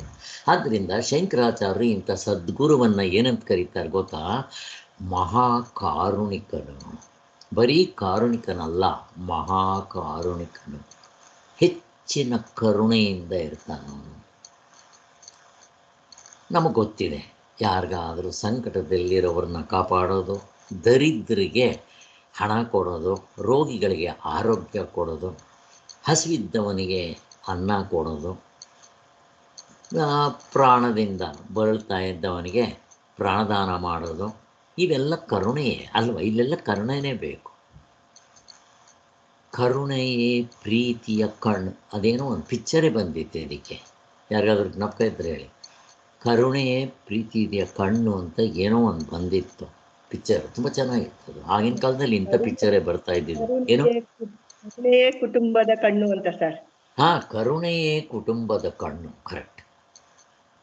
ಆದ್ದರಿಂದ ಶಂಕರಾಚಾರ್ಯರು ಇಂಥ ಸದ್ಗುರುವನ್ನು ಏನಂತ ಕರೀತಾರೆ ಗೊತ್ತಾ? ಮಹಾಕಾರುಣಿಕನು. ಬರೀ ಕಾರುಣಿಕನಲ್ಲ, ಮಹಾಕಾರುಣಿಕನು. ಹೆಚ್ಚಿನ ಕರುಣೆಯಿಂದ ಇರ್ತಾನವನು. ನಮಗೆ ಗೊತ್ತಿದೆ, ಯಾರಿಗಾದರೂ ಸಂಕಟದಲ್ಲಿರೋವ್ರನ್ನ ಕಾಪಾಡೋದು, ದರಿದ್ರಿಗೆ ಹಣ ಕೊಡೋದು, ರೋಗಿಗಳಿಗೆ ಆರೋಗ್ಯ ಕೊಡೋದು, ಹಸಿವಿದ್ದವನಿಗೆ ಅನ್ನ ಕೊಡೋದು, ಪ್ರಾಣದಿಂದ ಬಳಲ್ತಾ ಇದ್ದವನಿಗೆ ಪ್ರಾಣದಾನ ಮಾಡೋದು, ಇವೆಲ್ಲ ಕರುಣೆಯೇ ಅಲ್ವ? ಇಲ್ಲೆಲ್ಲ ಕರುಣೆನೇ ಬೇಕು. ಕರುಣೆಯೇ ಪ್ರೀತಿಯ ಕಣ್ಣು. ಅದೇನೋ ಒಂದು ಪಿಕ್ಚರೇ ಬಂದಿತ್ತು ಇದಕ್ಕೆ, ಯಾರಿಗಾದ್ರೂ ಜ್ಞಾಪಕ ಇದ್ರೆ ಹೇಳಿ. ಕರುಣೆಯೇ ಪ್ರೀತಿಯ ಕಣ್ಣು ಅಂತ ಏನೋ ಒಂದು ಬಂದಿತ್ತು ಪಿಕ್ಚರ್, ತುಂಬ ಚೆನ್ನಾಗಿತ್ತು. ಆಗಿನ ಕಾಲದಲ್ಲಿ ಇಂಥ ಪಿಕ್ಚರೇ ಬರ್ತಾ ಇದ್ದಿದ್ದು. ಏನು? ಕುಟುಂಬದ ಕಣ್ಣು ಅಂತ ಸರ್. ಕರುಣೆಯೇ ಕುಟುಂಬದ ಕಣ್ಣು, ಕರೆಕ್ಟ್.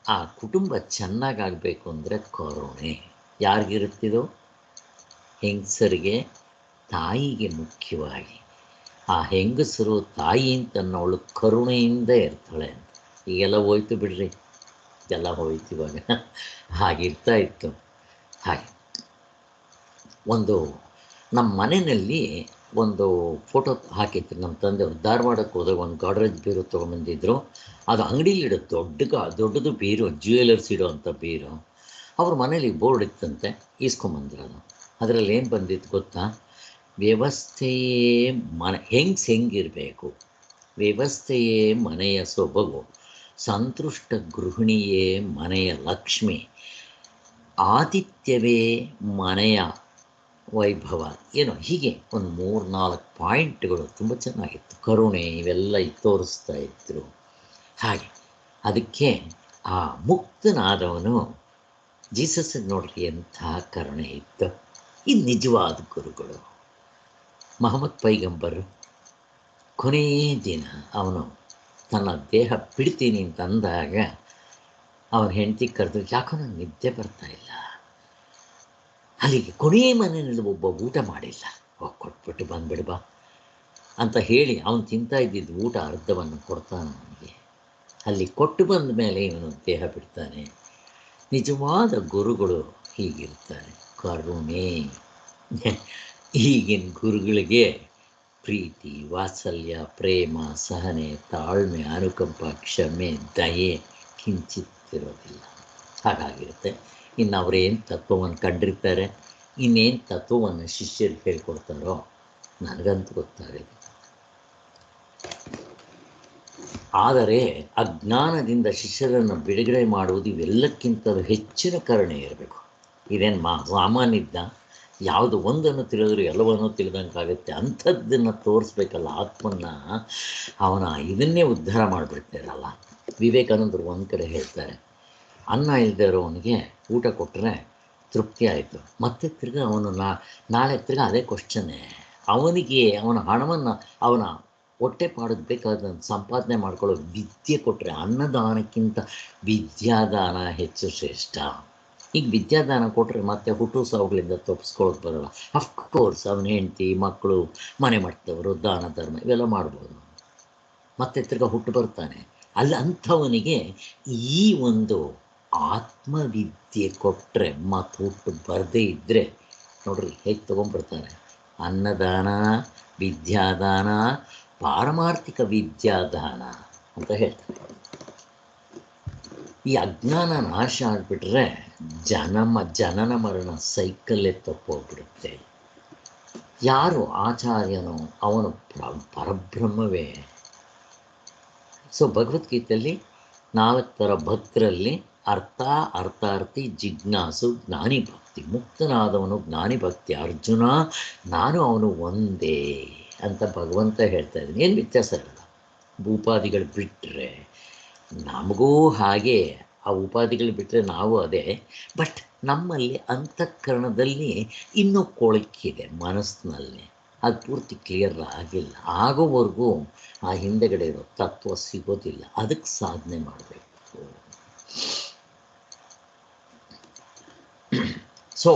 ಆ ಕುಟುಂಬ ಚೆನ್ನಾಗಾಗಬೇಕು ಅಂದರೆ ಕರುಣೆ ಯಾರಿಗಿರುತ್ತಿದೋ? ಹೆಂಗಸರಿಗೆ, ತಾಯಿಗೆ ಮುಖ್ಯವಾಗಿ. ಆ ಹೆಂಗಸರು ತಾಯಿ ಅಂತನ್ನೋಳು ಕರುಣೆಯಿಂದ ಇರ್ತಾಳೆ ಅಂತ. ಈಗೆಲ್ಲ ಹೋಯ್ತು ಬಿಡ್ರಿ, ಎಲ್ಲ ಹೋಯ್ತು ಇವಾಗ. ಹಾಗಿರ್ತಾ ಇತ್ತು. ಹಾಗೆ ಒಂದು ನಮ್ಮ ಮನೆಯಲ್ಲಿ ಒಂದು ಫೋಟೋ ಹಾಕಿತ್ತು. ನಮ್ಮ ತಂದೆಯವರು ಧಾರವಾಡಕ್ಕೆ ಹೋದಾಗ ಒಂದು ಗಾಡ್ರೇಜ್ ಬೀರು ತೊಗೊಂಬಂದಿದ್ರು. ಅದು ಅಂಗಡೀಲಿ ಇಡೋ ದೊಡ್ಡದು ಬೀರು, ಜ್ಯುವೆಲರ್ಸ್ ಇಡೋ ಅಂಥ ಬೀರು. ಅವ್ರ ಮನೇಲಿ ಬೋರ್ಡ್ ಇತ್ತಂತೆ, ಈಸ್ಕೊಂಬಂದಿರೋದು. ಅದರಲ್ಲಿ ಏನು ಬಂದಿತ್ತು ಗೊತ್ತಾ? ವ್ಯವಸ್ಥೆಯೇ ಹೆಂಗಿರಬೇಕು, ವ್ಯವಸ್ಥೆಯೇ ಮನೆಯ ಸೊಬಗು, ಸಂತುಷ್ಟ ಗೃಹಿಣಿಯೇ ಮನೆಯ ಲಕ್ಷ್ಮಿ, ಆತಿಥ್ಯವೇ ಮನೆಯ ವೈಭವ. ಏನೋ ಹೀಗೆ ಒಂದು 3-4 ಪಾಯಿಂಟ್ಗಳು ತುಂಬ ಚೆನ್ನಾಗಿತ್ತು. ಕರುಣೆ ಇವೆಲ್ಲ ತೋರಿಸ್ತಾ ಇದ್ರು. ಹಾಗೆ ಅದಕ್ಕೆ ಆ ಮುಕ್ತನಾದವನು ಜೀಸಸ್ಸಿಗೆ ನೋಡ್ರಿ ಎಂಥ ಕರುಣೆ ಇತ್ತು. ಈ ನಿಜವಾದ ಗುರುಗಳು. ಮಹಮ್ಮದ್ ಪೈಗಂಬರ್ ಕೊನೆಯ ದಿನ ಅವನು ತನ್ನ ದೇಹ ಬಿಡ್ತೀನಿ ಅಂತ ಅಂದಾಗ ಅವನ ಹೆಂಡತಿ ಕರೆದು, ಯಾಕೋ ನನಗೆ ನಿದ್ದೆ ಬರ್ತಾ ಇಲ್ಲ, ಅಲ್ಲಿಗೆ ಕೊನೆಯ ಮನೆಯಲ್ಲಿ ಒಬ್ಬ ಊಟ ಮಾಡಿಲ್ಲ, ಕೊಟ್ಬಿಟ್ಟು ಬಂದ್ಬಿಡು ಬಾ ಅಂತ ಹೇಳಿ ಅವನು ತಿಂತಾ ಇದ್ದಿದ್ದು ಊಟ ಅರ್ಧವನ್ನು ಕೊಡ್ತಾನೆ ಅವನಿಗೆ. ಅಲ್ಲಿ ಕೊಟ್ಟು ಬಂದ ಮೇಲೆ ಇವನು ದೇಹ ಬಿಡ್ತಾನೆ. ನಿಜವಾದ ಗುರುಗಳು ಹೀಗಿರ್ತಾರೆ, ಕರುಣೆ. ಈಗಿನ ಗುರುಗಳಿಗೆ ಪ್ರೀತಿ, ವಾತ್ಸಲ್ಯ, ಪ್ರೇಮ, ಸಹನೆ, ತಾಳ್ಮೆ, ಅನುಕಂಪ, ಕ್ಷಮೆ, ದಯೆ ಕಿಂಚಿತ್ತಿರೋದಿಲ್ಲ. ಹಾಗಾಗಿರುತ್ತೆ. ಇನ್ನು ಅವರೇನು ತತ್ವವನ್ನು ಕಂಡಿರ್ತಾರೆ, ಇನ್ನೇನು ತತ್ವವನ್ನು ಶಿಷ್ಯರಿಗೆ ಹೇಳ್ಕೊಡ್ತಾರೋ ನನಗಂತೂ ಗೊತ್ತಾಗಲಿಲ್ಲ. ಆದರೆ ಅಜ್ಞಾನದಿಂದ ಶಿಷ್ಯರನ್ನು ಬಿಡುಗಡೆ ಮಾಡುವುದು ಇವೆಲ್ಲಕ್ಕಿಂತಲೂ ಹೆಚ್ಚಿನ ಕರುಣೆ ಇರಬೇಕು. ಇದೇನು ಸಾಮಾನ್ಯದ್ದ, ಯಾವುದು ಒಂದನ್ನು ತಿಳಿದ್ರು ಎಲ್ಲವನ್ನೂ ತಿಳಿದಂಗಾಗುತ್ತೆ. ಅಂಥದ್ದನ್ನು ತೋರಿಸ್ಬೇಕಲ್ಲ, ಆತ್ಮನ್ನ ಅವನ ಇದನ್ನೇ ಉದ್ಧಾರ ಮಾಡಿಬಿಡ್ತಾರಲ್ಲ. ವಿವೇಕಾನಂದರು ಒಂದು ಕಡೆ ಹೇಳ್ತಾರೆ, ಅನ್ನ ಇಲ್ಲದೆ ಇರೋವನಿಗೆ ಊಟ ಕೊಟ್ಟರೆ ತೃಪ್ತಿ ಆಯಿತು, ಮತ್ತೆ ತಿರ್ಗಿ ಅವನು ನಾಳೆ ತಿರ್ಗಿ ಅದೇ ಕ್ವಶನ್ನೇ. ಅವನಿಗೆ ಅವನ ಹಣವನ್ನು ಅವನ ಹೊಟ್ಟೆ ಪಾಡೋದು ಬೇಕಾದಂಥ ಸಂಪಾದನೆ ಮಾಡ್ಕೊಳ್ಳೋ ವಿದ್ಯೆ ಕೊಟ್ಟರೆ, ಅನ್ನದಾನಕ್ಕಿಂತ ವಿದ್ಯಾದಾನ ಹೆಚ್ಚು ಶ್ರೇಷ್ಠ. ಈಗ ವಿದ್ಯಾದಾನ ಕೊಟ್ಟರೆ ಮತ್ತೆ ಹುಟ್ಟು ಸಾವುಗಳಿಂದ ತಪ್ಪಿಸ್ಕೊಳ್ಳೋದು ಬರೋಲ್ಲ. ಅಫ್ಕೋರ್ಸ್ ಅವನ ಹೆಂಡತಿ, ಮಕ್ಕಳು, ಮನೆ ಮಟ್ಟದವರು, ದಾನ ಧರ್ಮ ಇವೆಲ್ಲ ಮಾಡ್ಬೋದು, ಮತ್ತೆ ತಿರ್ಗಿ ಹುಟ್ಟು ಬರ್ತಾನೆ. ಅಲ್ಲಿ ಅಂಥವನಿಗೆ ಈ ಒಂದು ಆತ್ಮವಿದ್ಯೆ ಕೊಟ್ಟರೆ ಮತ್ತು ಹುಟ್ಟು ಬರದೇ ಇದ್ದರೆ ನೋಡ್ರಿ ಹೇಗೆ ತೊಗೊಂಡ್ಬರ್ತಾನೆ. ಅನ್ನದಾನ, ವಿದ್ಯಾದಾನ, ಪಾರಮಾರ್ಥಿಕ ವಿದ್ಯಾದಾನ ಅಂತ ಹೇಳ್ತಾರೆ. ಈ ಅಜ್ಞಾನ ನಾಶ ಆಗಿಬಿಟ್ರೆ ಜನನ ಮರಣ ಸೈಕಲ್ಲೇ ತಪ್ಪೋಗ್ಬಿಡುತ್ತೆ. ಯಾರು ಆಚಾರ್ಯನೋ ಅವನು ಪರಬ್ರಹ್ಮವೇ. ಸೊ ಭಗವದ್ಗೀತೆಯಲ್ಲಿ 4 ಥರ ಭಕ್ತರಲ್ಲಿ ಅರ್ಥಾರ್ಥಿ, ಜಿಜ್ಞಾಸು, ಜ್ಞಾನಿ ಭಕ್ತಿ. ಮುಕ್ತನಾದವನು ಜ್ಞಾನಿ ಭಕ್ತಿ. ಅರ್ಜುನ, ನಾನು ಅವನು ಒಂದೇ ಅಂತ ಭಗವಂತ ಹೇಳ್ತಾ ಇದ್ದೀನಿ. ಏನು ವ್ಯತ್ಯಾಸ ಇರಲ್ಲ. ಉಪಾಧಿಗಳು ಬಿಟ್ಟರೆ ನಮಗೂ ಹಾಗೆ ಆ ಉಪಾಧಿಗಳು ಬಿಟ್ಟರೆ ನಾವು ಅದೇ. ಬಟ್ ನಮ್ಮಲ್ಲಿ ಅಂತಃಕರಣದಲ್ಲಿ ಇನ್ನೂ ಕೊಳಕಿದೆ, ಮನಸ್ಸಿನಲ್ಲಿ ಅದು ಪೂರ್ತಿ ಕ್ಲಿಯರ್ ಆಗಿಲ್ಲ. ಆಗೋವರೆಗೂ ಆ ಹಿಂದೆಗಡೆ ಇರೋ ತತ್ವ ಸಿಗೋದಿಲ್ಲ. ಅದಕ್ಕೆ ಸಾಧನೆ ಮಾಡಬೇಕು. ಸೊ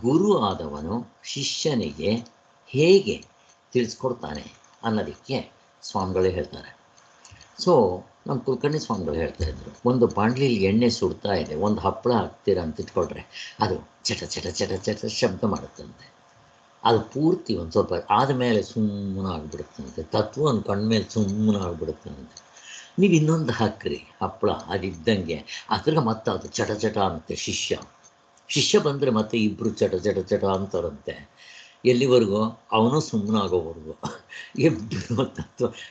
ಗುರು ಆದವನು ಶಿಷ್ಯನಿಗೆ ಹೇಗೆ ತಿಳಿಸ್ಕೊಡ್ತಾನೆ ಅನ್ನೋದಕ್ಕೆ ಸ್ವಾಮಿಗಳೇ ಹೇಳ್ತಾರೆ. ಸೊ ನಮ್ಮ ಕುಲಕರ್ಣಿ ಸ್ವಾಮಿಗಳು ಹೇಳ್ತಾ ಇದ್ರು, ಒಂದು ಬಾಂಡ್ಲಿಲಿ ಎಣ್ಣೆ ಸುಡ್ತಾ ಇದೆ, ಒಂದು ಹಪ್ಪಳ ಹಾಕ್ತೀರ ಅಂತ ಇಟ್ಕೊಳ್ರೆ ಅದು ಚಟ ಚಟ ಚಟ ಚಟ ಶಬ್ದ ಮಾಡುತ್ತಂತೆ. ಅದು ಪೂರ್ತಿ ಒಂದು ಸ್ವಲ್ಪ ಆದಮೇಲೆ ಸುಮ್ಮನೆ ಆಗಿಬಿಡುತ್ತಂತೆ. ತತ್ವ ಒಂದು ಕಣ್ಮೇಲೆ ಸುಮ್ಮನೆ ಆಗಿಬಿಡುತ್ತಂತೆ. ನೀವು ಇನ್ನೊಂದು ಹಾಕ್ರಿ ಹಪ್ಪಳ, ಅದಿದ್ದಂಗೆ ಅದ್ರಾಗ ಮತ್ತೆ ಅದು ಚಟ ಚಟ ಅಂತೆ. ಶಿಷ್ಯ ಬಂದರೆ ಮತ್ತೆ ಇಬ್ಬರು ಚಟ ಚಟ ಚಟ ಅಂತಾರಂತೆ. ಎಲ್ಲಿವರೆಗೂ? ಅವನು ಸುಮ್ಮನೆ ಆಗೋವರೆಗೂ. ಇಬ್ಬರು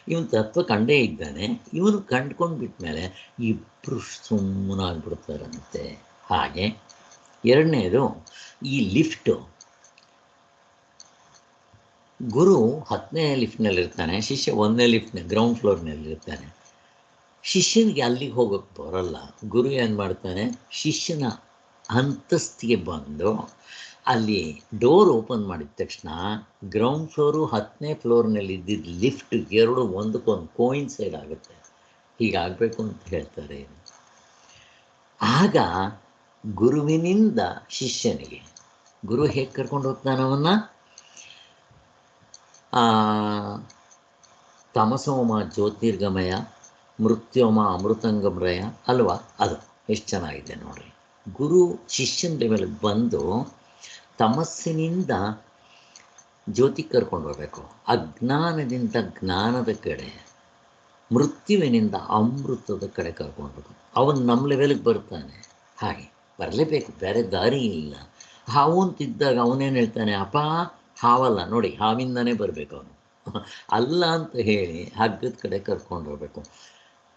ಇವನು ತತ್ವ ಕಂಡೇ ಇದ್ದಾನೆ, ಇವನು ಕಂಡ್ಕೊಂಡು ಬಿಟ್ಮೇಲೆ ಇಬ್ಬರು ಸುಮ್ಮನೆ ಆಗಿಬಿಡ್ತಾರಂತೆ. ಹಾಗೆ ಎರಡನೇದು ಈ ಲಿಫ್ಟು. ಗುರು 10ನೇ ಲಿಫ್ಟ್ನಲ್ಲಿರ್ತಾನೆ, ಶಿಷ್ಯ 1ನೇ ಲಿಫ್ಟ್ನ ಗ್ರೌಂಡ್ ಫ್ಲೋರ್ನಲ್ಲಿರ್ತಾನೆ. ಶಿಷ್ಯನಿಗೆ ಅಲ್ಲಿಗೆ ಹೋಗೋಕ್ಕೆ ಬರೋಲ್ಲ. ಗುರು ಏನು ಮಾಡ್ತಾನೆ, ಶಿಷ್ಯನ ಅಂತಸ್ತಿಗೆ ಬಂದು ಅಲ್ಲಿ ಡೋರ್ ಓಪನ್ ಮಾಡಿದ ತಕ್ಷಣ ಗ್ರೌಂಡ್ ಫ್ಲೋರು 10ನೇ ಫ್ಲೋರ್ನಲ್ಲಿ ಇದ್ದಿದ್ದು ಲಿಫ್ಟ್ ಎರಡು ಒಂದಕ್ಕೊಂದು ಕೋಯಿನ್ಸೈಡ್ ಆಗುತ್ತೆ. ಹೀಗಾಗಬೇಕು ಅಂತ ಹೇಳ್ತಾರೆ. ಆಗ ಗುರುವಿನಿಂದ ಶಿಷ್ಯನಿಗೆ ಗುರು ಹೇಗೆ ಕರ್ಕೊಂಡು ಹೋಗ್ತಾನೆ ಅವನ್ನ? ತಮಸೋಮ ಜ್ಯೋತಿರ್ಗಮಯ, ಮೃತ್ಯೋಮ ಅಮೃತಂಗಮಯ ಅಲ್ವಾ? ಅದು ಎಷ್ಟು ಚೆನ್ನಾಗಿದೆ ನೋಡ್ರಿ. ಗುರು ಶಿಷ್ಯನ ಲೆವೆಲ್ಗೆ ಬಂದು ತಮಸ್ಸಿನಿಂದ ಜ್ಯೋತಿ ಕರ್ಕೊಂಡು ಹೋಗಬೇಕು, ಅಜ್ಞಾನದಿಂದ ಜ್ಞಾನದ ಕಡೆ, ಮೃತ್ಯುವಿನಿಂದ ಅಮೃತದ ಕಡೆ ಕರ್ಕೊಂಡು ಹೋಗಬೇಕು. ಅವನು ನಮ್ಮ ಲೆವೆಲ್ಗೆ ಬರ್ತಾನೆ. ಹಾಗೆ ಬರಲೇಬೇಕು, ಬೇರೆ ದಾರಿ ಇಲ್ಲ. ಹಾವು ಅಂತಿದ್ದಾಗ ಅವನೇನು ಹೇಳ್ತಾನೆ, ಅಪ್ಪ ಹಾವಲ್ಲ ನೋಡಿ, ಹಾವಿಂದನೇ ಬರಬೇಕು ಅವನು. ಅಲ್ಲ ಅಂತ ಹೇಳಿ ಹಗ್ಗದ ಕಡೆ ಕರ್ಕೊಂಡು ಹೋಗಬೇಕು.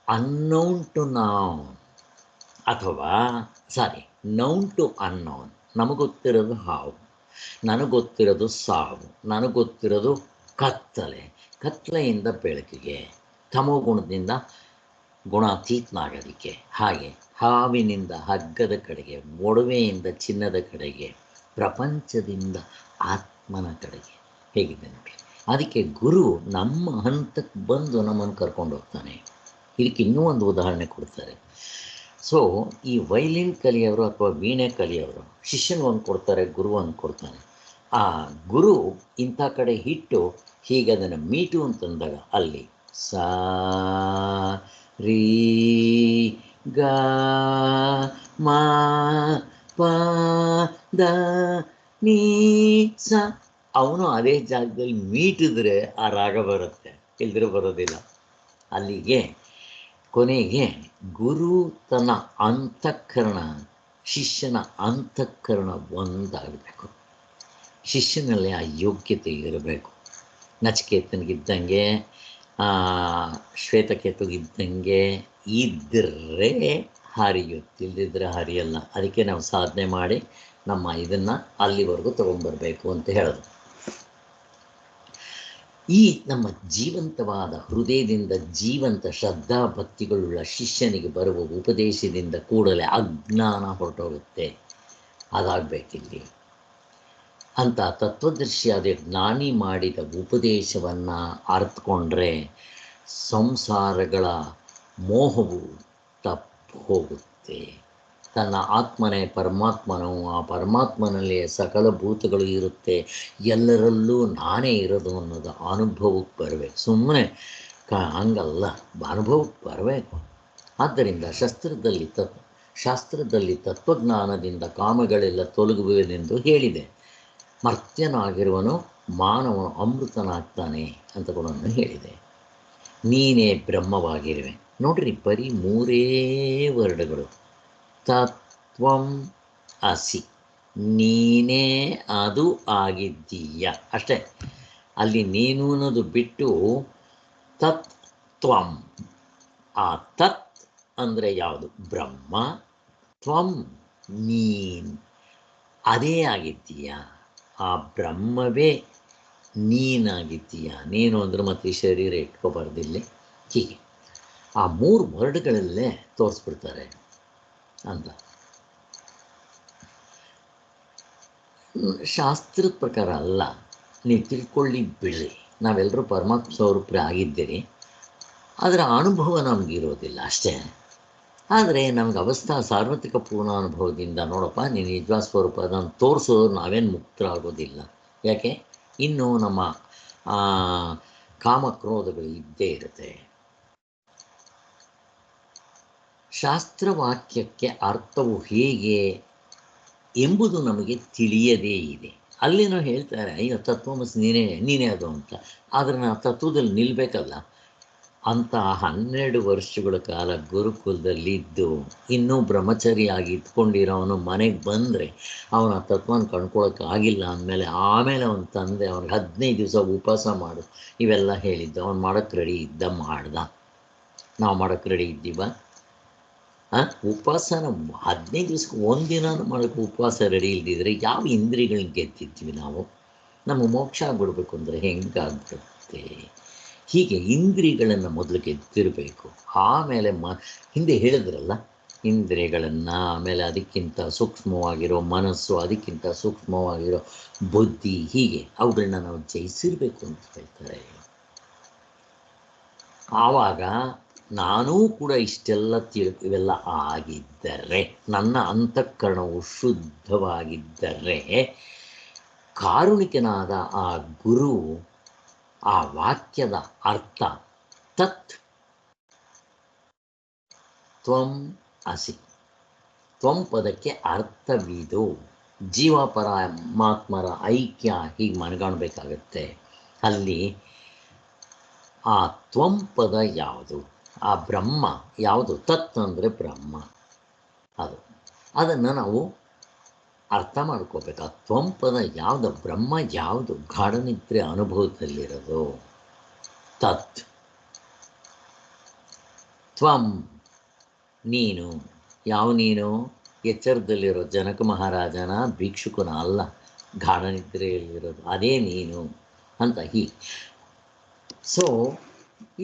ಅನ್ನೌನ್ ಟು ನೌನ್, ಅಥವಾ ನೌನ್ ಟು ಅನ್ನೌನ್. ನಮಗೊತ್ತಿರೋದು ಹಾವು, ನನಗೊತ್ತಿರೋದು ಸಾವು, ನನಗೊತ್ತಿರೋದು ಕತ್ತಲೆಯಿಂದ ಬೆಳಕಿಗೆ, ತಮೋಗುಣದಿಂದ ಗುಣಾತೀತನಾಗೋದಕ್ಕೆ. ಹಾಗೆ ಹಾವಿನಿಂದ ಹಗ್ಗದ ಕಡೆಗೆ, ಒಡವೆಯಿಂದ ಚಿನ್ನದ ಕಡೆಗೆ, ಪ್ರಪಂಚದಿಂದ ಆತ್ಮನ ಕಡೆಗೆ. ಹೇಗಿದೆ ನೋಡಿ. ಅದಕ್ಕೆ ಗುರು ನಮ್ಮ ಹಂತಕ್ಕೆ ಬಂದು ನಮ್ಮನ್ನು ಕರ್ಕೊಂಡು ಹೋಗ್ತಾನೆ. ಇದಕ್ಕೆ ಇನ್ನೂ ಒಂದು ಉದಾಹರಣೆ ಕೊಡ್ತಾರೆ. ಸೊ ಈ ವೈಲಿನ್ ಕಲಿಯೋರು ಅಥವಾ ವೀಣೆ ಕಲಿಯೋರು ಶಿಷ್ಯನ ಒಂದು ಕೊಡ್ತಾರೆ, ಗುರು ಒಂದು ಕೊಡ್ತಾನೆ. ಆ ಗುರು ಇಂಥ ಕಡೆ ಹಿಟ್ಟು ಹೀಗೆ ಅದನ್ನು ಮೀಟು ಅಂತಂದಾಗ ಅಲ್ಲಿ ಸಾ ರೀ ಗ ಮಾ ಪ ದ ನೀ ಸ, ಅವನು ಅದೇ ಜಾಗದಲ್ಲಿ ಮೀಟಿದ್ರೆ ಆ ರಾಗ ಬರುತ್ತೆ, ಇಲ್ದಿರ ಬರೋದಿಲ್ಲ. ಅಲ್ಲಿಗೆ ಕೊನೆಗೆ ಗುರು ತನ್ನ ಅಂತಃಕರಣ ಶಿಷ್ಯನ ಅಂತಃಕರಣ ಒಂದಾಗಬೇಕು. ಶಿಷ್ಯನಲ್ಲಿ ಆ ಯೋಗ್ಯತೆ ಇರಬೇಕು. ನಚಿಕೇತನಿಗಿದ್ದಂಗೆ ಶ್ವೇತಕೇತುಗಿದ್ದಂಗೆ ಇದ್ದರೆ ಹರಿಯುತ್ತಿಲ್ಲದಿದ್ದರೆ ಹರಿಯಲ್ಲ. ಅದಕ್ಕೆ ನಾವು ಸಾಧನೆ ಮಾಡಿ ನಮ್ಮ ಇದನ್ನು ಅಲ್ಲಿವರೆಗೂ ತೊಗೊಂಡ್ಬರ್ಬೇಕು ಅಂತ ಹೇಳೋದು. ಈ ನಮ್ಮ ಜೀವಂತವಾದ ಹೃದಯದಿಂದ ಜೀವಂತ ಶ್ರದ್ಧಾ ಭಕ್ತಿಗಳುಳ್ಳ ಶಿಷ್ಯನಿಗೆ ಬರುವ ಉಪದೇಶದಿಂದ ಕೂಡಲೇ ಅಜ್ಞಾನ ಹೊರಟೋಗುತ್ತೆ. ಅದಾಗಬೇಕಿಲ್ಲಿ ಅಂತ ತತ್ವದರ್ಶಿಯಾದ ಜ್ಞಾನಿ ಮಾಡಿದ ಉಪದೇಶವನ್ನು ಅರ್ಥಕೊಂಡ್ರೆ ಸಂಸಾರಗಳ ಮೋಹವು ತಪ್ಪು ಹೋಗುತ್ತೆ. ತನ್ನ ಆತ್ಮನೇ ಪರಮಾತ್ಮನು, ಆ ಪರಮಾತ್ಮನಲ್ಲಿ ಸಕಲ ಭೂತಗಳು ಇರುತ್ತೆ, ಎಲ್ಲರಲ್ಲೂ ನಾನೇ ಇರೋದು ಅನ್ನೋದು ಅನುಭವಕ್ಕೆ ಬರಬೇಕು. ಸುಮ್ಮನೆ ಹಂಗಲ್ಲ, ಅನುಭವಕ್ಕೆ ಬರಬೇಕು. ಆದ್ದರಿಂದ ಶಾಸ್ತ್ರದಲ್ಲಿ ತತ್ವಜ್ಞಾನದಿಂದ ಕಾಮಗಳೆಲ್ಲ ತೊಲಗುವುದೆಂದು ಹೇಳಿದೆ. ಮರ್ತ್ಯನಾಗಿರುವನು ಮಾನವನು ಅಮೃತನಾಗ್ತಾನೆ ಅಂತ ಕೂಡ ಹೇಳಿದೆ. ನೀನೇ ಬ್ರಹ್ಮವಾಗಿರುವೆ. ನೋಡ್ರಿ, ಬರೀ 3 ವರ್ಡ್ಗಳು. ತತ್ವಂ ಅಸಿ, ನೀನೇ ಅದು ಆಗಿದ್ದೀಯ ಅಷ್ಟೇ. ಅಲ್ಲಿ ನೀನು ಅನ್ನೋದು ಬಿಟ್ಟು ತತ್ವಂ, ಆ ತತ್ ಅಂದರೆ ಯಾವುದು? ಬ್ರಹ್ಮ. ತ್ವಂ ನೀನ್ ಅದೇ ಆಗಿದ್ದೀಯ, ಆ ಬ್ರಹ್ಮವೇ ನೀನಾಗಿದ್ದೀಯ. ನೀನು ಅಂದ್ರೆ ಮತ್ತೆ ಈ ಶರೀರ ಇಟ್ಕೋಬಾರ್ದಿಲ್ಲ. ಹೀಗೆ ಆ 3 ವರ್ಡ್ಗಳಲ್ಲೇ ತೋರಿಸ್ಬಿಡ್ತಾರೆ ಅಂತ. ಶಾಸ್ತ್ರದ ಪ್ರಕಾರ ಅಲ್ಲ, ನೀವು ತಿಳ್ಕೊಳ್ಳಿ ಬಿಡ್ರಿ. ನಾವೆಲ್ಲರೂ ಪರಮಾತ್ಮ ಸ್ವರೂಪರೇ ಆಗಿದ್ದೀರಿ, ಅದರ ಅನುಭವ ನಮಗಿರೋದಿಲ್ಲ ಅಷ್ಟೇ. ಆದರೆ ನಮ್ಗೆ ಅವಸ್ಥಾ ಸಾರ್ವತ್ರಿಕ ಪೂರ್ಣಾನುಭವದಿಂದ ನೋಡಪ್ಪ ನೀನು ನಿಜವಾದ ಸ್ವರೂಪ ಅದನ್ನು ತೋರಿಸೋದು ನಾವೇನು ಮುಕ್ತರಾಗೋದಿಲ್ಲ. ಯಾಕೆ? ಇನ್ನೂ ನಮ್ಮ ಕಾಮಕ್ರೋಧಗಳು ಇದ್ದೇ ಇರುತ್ತೆ. ಶಾಸ್ತ್ರವಾಕ್ಯಕ್ಕೆ ಅರ್ಥವು ಹೇಗೆ ಎಂಬುದು ನಮಗೆ ತಿಳಿಯದೇ ಇದೆ. ಅಲ್ಲೇನೋ ಹೇಳ್ತಾರೆ, ಅಯ್ಯೋ ತತ್ವಮಸಿ ನೀನೇ ಅದು ಅಂತ. ಆದರೆ ನಾವು ತತ್ವದಲ್ಲಿ ನಿಲ್ಲಬೇಕಲ್ಲ. ಅಂತ 12 ವರ್ಷಗಳ ಕಾಲ ಗುರುಕುಲದಲ್ಲಿದ್ದು ಇನ್ನೂ ಬ್ರಹ್ಮಚರಿಯಾಗಿ ಇದ್ಕೊಂಡಿರೋವನು ಮನೆಗೆ ಬಂದರೆ ಅವನ ತತ್ವನ ಕಂಡ್ಕೊಳ್ಳೋಕ್ಕಾಗಿಲ್ಲ ಅಂದಮೇಲೆ ಆಮೇಲೆ ಅವನ ತಂದೆ ಅವ್ನಿಗೆ 15 ದಿವಸ ಉಪವಾಸ ಮಾಡು ಇವೆಲ್ಲ ಹೇಳಿದ್ದ. ಅವ್ನು ಮಾಡೋಕ್ಕೆ ರೆಡಿ ಇದ್ದ, ಮಾಡ್ದ. ನಾವು ಮಾಡೋಕ್ಕೆ ರೆಡಿ ಇದ್ದೀವ? ಉಪವಾಸನ 15 ದಿವಸಕ್ಕೆ ಒಂದಿನಾನು ಮಾಡೋಕ್ಕೆ ಉಪವಾಸ ರೆಡಿ ಇಲ್ದಿದ್ರೆ ಯಾವ ಇಂದ್ರಿಯಗಳನ್ನ ಗೆದ್ದಿದ್ವಿ ನಾವು? ನಮ್ಮ ಮೋಕ್ಷ ಆಗ್ಬಿಡ್ಬೇಕು ಅಂದರೆ ಹೆಂಗಾಗ್ಬಿಡುತ್ತೆ? ಹೀಗೆ ಇಂದ್ರಿಯಗಳನ್ನು ಮೊದಲು ಗೆದ್ದಿರಬೇಕು. ಆಮೇಲೆ ಹಿಂದೆ ಹೇಳಿದ್ರಲ್ಲ, ಇಂದ್ರಿಯಗಳನ್ನು, ಆಮೇಲೆ ಅದಕ್ಕಿಂತ ಸೂಕ್ಷ್ಮವಾಗಿರೋ ಮನಸ್ಸು, ಅದಕ್ಕಿಂತ ಸೂಕ್ಷ್ಮವಾಗಿರೋ ಬುದ್ಧಿ, ಹೀಗೆ ಅವುಗಳನ್ನ ನಾವು ಜಯಿಸಿರಬೇಕು ಅಂತ ಹೇಳ್ತಾರೆ. ಆವಾಗ ನಾನೂ ಕೂಡ ಇಷ್ಟೆಲ್ಲ ಇವೆಲ್ಲ ಆಗಿದ್ದರೆ, ನನ್ನ ಅಂತಃಕರಣವು ಶುದ್ಧವಾಗಿದ್ದರೆ, ಕಾರುಣಿಕನಾದ ಆ ಗುರು ಆ ವಾಕ್ಯದ ಅರ್ಥ ತತ್ ತ್ವಂ ಅಸಿ, ತ್ವಂ ಪದಕ್ಕೆ ಅರ್ಥವಿದು. ಜೀವ ಪರಮಾತ್ಮರ ಐಕ್ಯ ಹೀಗೆ ಮನಗಾಣಬೇಕಾಗತ್ತೆ. ಅಲ್ಲಿ ಆ ತ್ವಂ ಪದ ಯಾವುದು? ಆ ಬ್ರಹ್ಮ ಯಾವುದು? ತತ್ ಅಂದರೆ ಬ್ರಹ್ಮ. ಅದನ್ನು ನಾವು ಅರ್ಥ ಮಾಡ್ಕೋಬೇಕು. ಆ ತ್ವಂ ಪದ ಯಾವುದು? ಬ್ರಹ್ಮ ಯಾವುದು? ಗಾಢನಿದ್ರೆ ಅನುಭವದಲ್ಲಿರೋದು ತತ್. ತ್ವಂ ನೀನು. ಯಾವ ನೀನು? ಎಚ್ಚರದಲ್ಲಿರೋ ಜನಕ ಮಹಾರಾಜನ ಭಿಕ್ಷುಕನ ಅಲ್ಲ, ಗಾಢನಿದ್ರೆಯಲ್ಲಿರೋದು ಅದೇ ನೀನು ಅಂತ ಹೀಗೆ. ಸೊ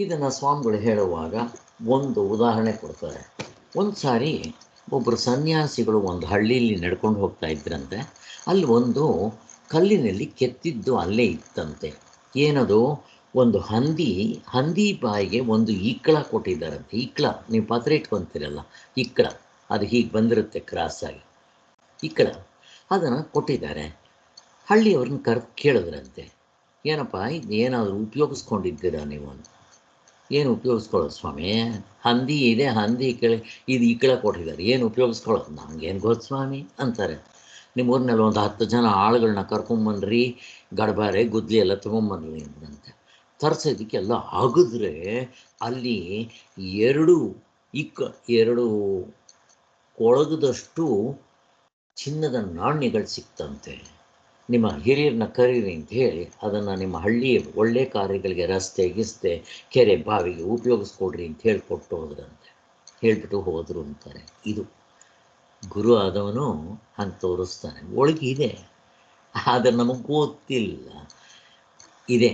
ಇದನ್ನು ಸ್ವಾಮಿಗಳು ಹೇಳುವಾಗ ಒಂದು ಉದಾಹರಣೆ ಕೊಡ್ತಾರೆ. ಒಂದು ಸಾರಿ ಒಬ್ಬರು ಸನ್ಯಾಸಿಗಳು ಒಂದು ಹಳ್ಳಿಯಲ್ಲಿ ನಡ್ಕೊಂಡು ಹೋಗ್ತಾ ಇದ್ರಂತೆ. ಅಲ್ಲಿ ಒಂದು ಕಲ್ಲಿನಲ್ಲಿ ಕೆತ್ತಿದ್ದು ಅಲ್ಲೇ ಇತ್ತಂತೆ. ಏನದು? ಒಂದು ಹಂದಿ ಬಾಯಿಗೆ ಒಂದು ಇಕ್ಕಳ ಕೊಟ್ಟಿದ್ದಾರಂತೆ. ಇಕ್ಕಳ, ನೀವು ಪಾತ್ರೆ ಇಟ್ಕೊತೀರಲ್ಲ, ಇಕ್ಕಳ, ಅದು ಹೀಗೆ ಬಂದಿರುತ್ತೆ ಕ್ರಾಸಾಗಿ, ಇಕ್ಕಳ, ಅದನ್ನು ಕೊಟ್ಟಿದ್ದಾರೆ. ಹಳ್ಳಿಯವ್ರನ್ನ ಕರೆದು ಕೇಳಿದ್ರಂತೆ, ಏನಪ್ಪ ಇದು ಏನಾದರೂ ಉಪಯೋಗಿಸ್ಕೊಂಡಿದ್ದೀರಾ ನೀವು ಅಂತ. ಏನು ಉಪಯೋಗಿಸ್ಕೊಳ್ಳೋದು ಸ್ವಾಮಿ? ಹಂದಿ ಇದೆ, ಹಂದಿ ಕೇಳಿ ಇದು ಇಕ್ಕಳ ಕೊಟ್ಟಿದ್ದಾರೆ, ಏನು ಉಪಯೋಗಿಸ್ಕೊಳ್ಳೋದು? ನಮಗೇನು ಗೊತ್ತು ಸ್ವಾಮಿ ಅಂತಾರೆ. ನಿಮ್ಮ ಊರಿನಲ್ಲಿ ಒಂದು 10 ಜನ ಆಳುಗಳನ್ನ ಕರ್ಕೊಂಬನ್ರಿ, ಗಡ್ಬಾರೆ ಗುದ್ಲಿ ಎಲ್ಲ ತೊಗೊಂಬನ್ರಿ ಅಂದಂತೆ. ತರಿಸೋದಕ್ಕೆಲ್ಲ ಅಗಿದ್ರೆ ಅಲ್ಲಿ ಎರಡು ಕೊಳಗದಷ್ಟು ಚಿನ್ನದ ನಾಣ್ಯಗಳು ಸಿಕ್ತಂತೆ. ನಿಮ್ಮ ಹಿರಿಯರನ್ನ ಕರೀರಿ ಅಂತ ಹೇಳಿ ಅದನ್ನು ನಿಮ್ಮ ಹಳ್ಳಿ ಒಳ್ಳೆ ಕಾರ್ಯಗಳಿಗೆ, ರಸ್ತೆ ಗಿಸ್ತೆ ಕೆರೆ ಬಾವಿಗೆ ಉಪಯೋಗಿಸ್ಕೊಡ್ರಿ ಅಂತ ಹೇಳಿಕೊಟ್ಟು ಹೋದ್ರಂತೆ. ಹೇಳಿಬಿಟ್ಟು ಹೋದರು ಅಂತಾರೆ. ಇದು ಗುರು ಆದವನು ಹಂಗೆ ತೋರಿಸ್ತಾನೆ. ಒಳಗಿದೆ, ಆದರೆ ನಮಗೆ ಗೊತ್ತಿಲ್ಲ. ಇದೆ